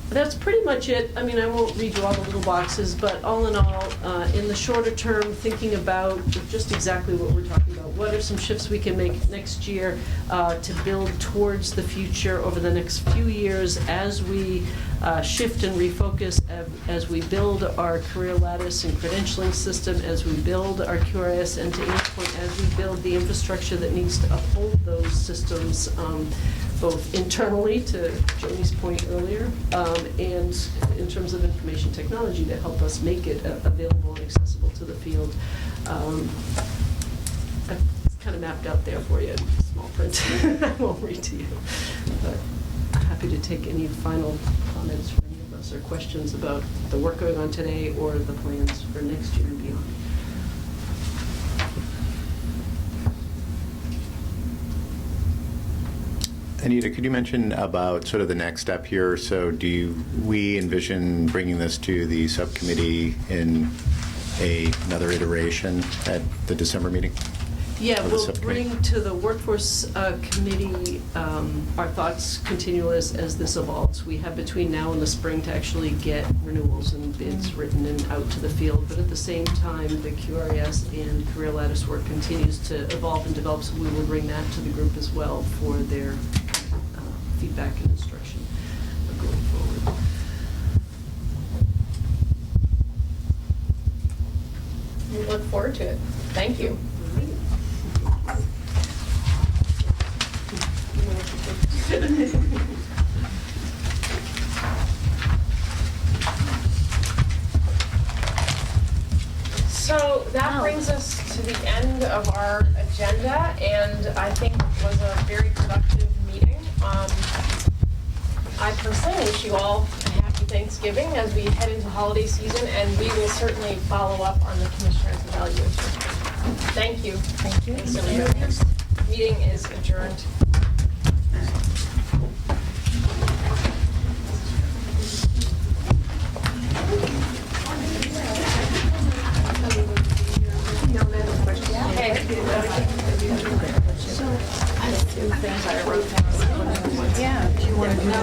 Speaker 17: that's pretty much it. I won't read you all the little boxes, but all in all, in the shorter term, thinking about just exactly what we're talking about. What are some shifts we can make next year to build towards the future over the next few years as we shift and refocus, as we build our career lattice and credentialing system, as we build our QRIS, and to Anne's point, as we build the infrastructure that needs to uphold those systems, both internally, to Joni's point earlier, and in terms of information technology to help us make it available and accessible to the field. I've kind of mapped out there for you in small print. I won't read to you, but I'm happy to take any final comments from any of us or questions about the work going on today or the plans for next year and beyond.
Speaker 2: Anita, could you mention about sort of the next step here? So we envision bringing this to the subcommittee in another iteration at the December meeting?
Speaker 17: Yeah, we'll bring to the workforce committee our thoughts continually as this evolves. We have between now and the spring to actually get renewals and bids written and out to the field, but at the same time, the QRIS and Career Lattice work continues to evolve and develop, so we will bring that to the group as well for their feedback and instruction going forward.
Speaker 1: We look forward to it. Thank you. So that brings us to the end of our agenda, and I think it was a very productive meeting. I personally wish you all a happy Thanksgiving as we head into holiday season, and we will certainly follow up on the commissioner's evaluation. Thank you. Thank you. Thanks, everybody. Meeting is adjourned. Yeah. Do you want to do? No.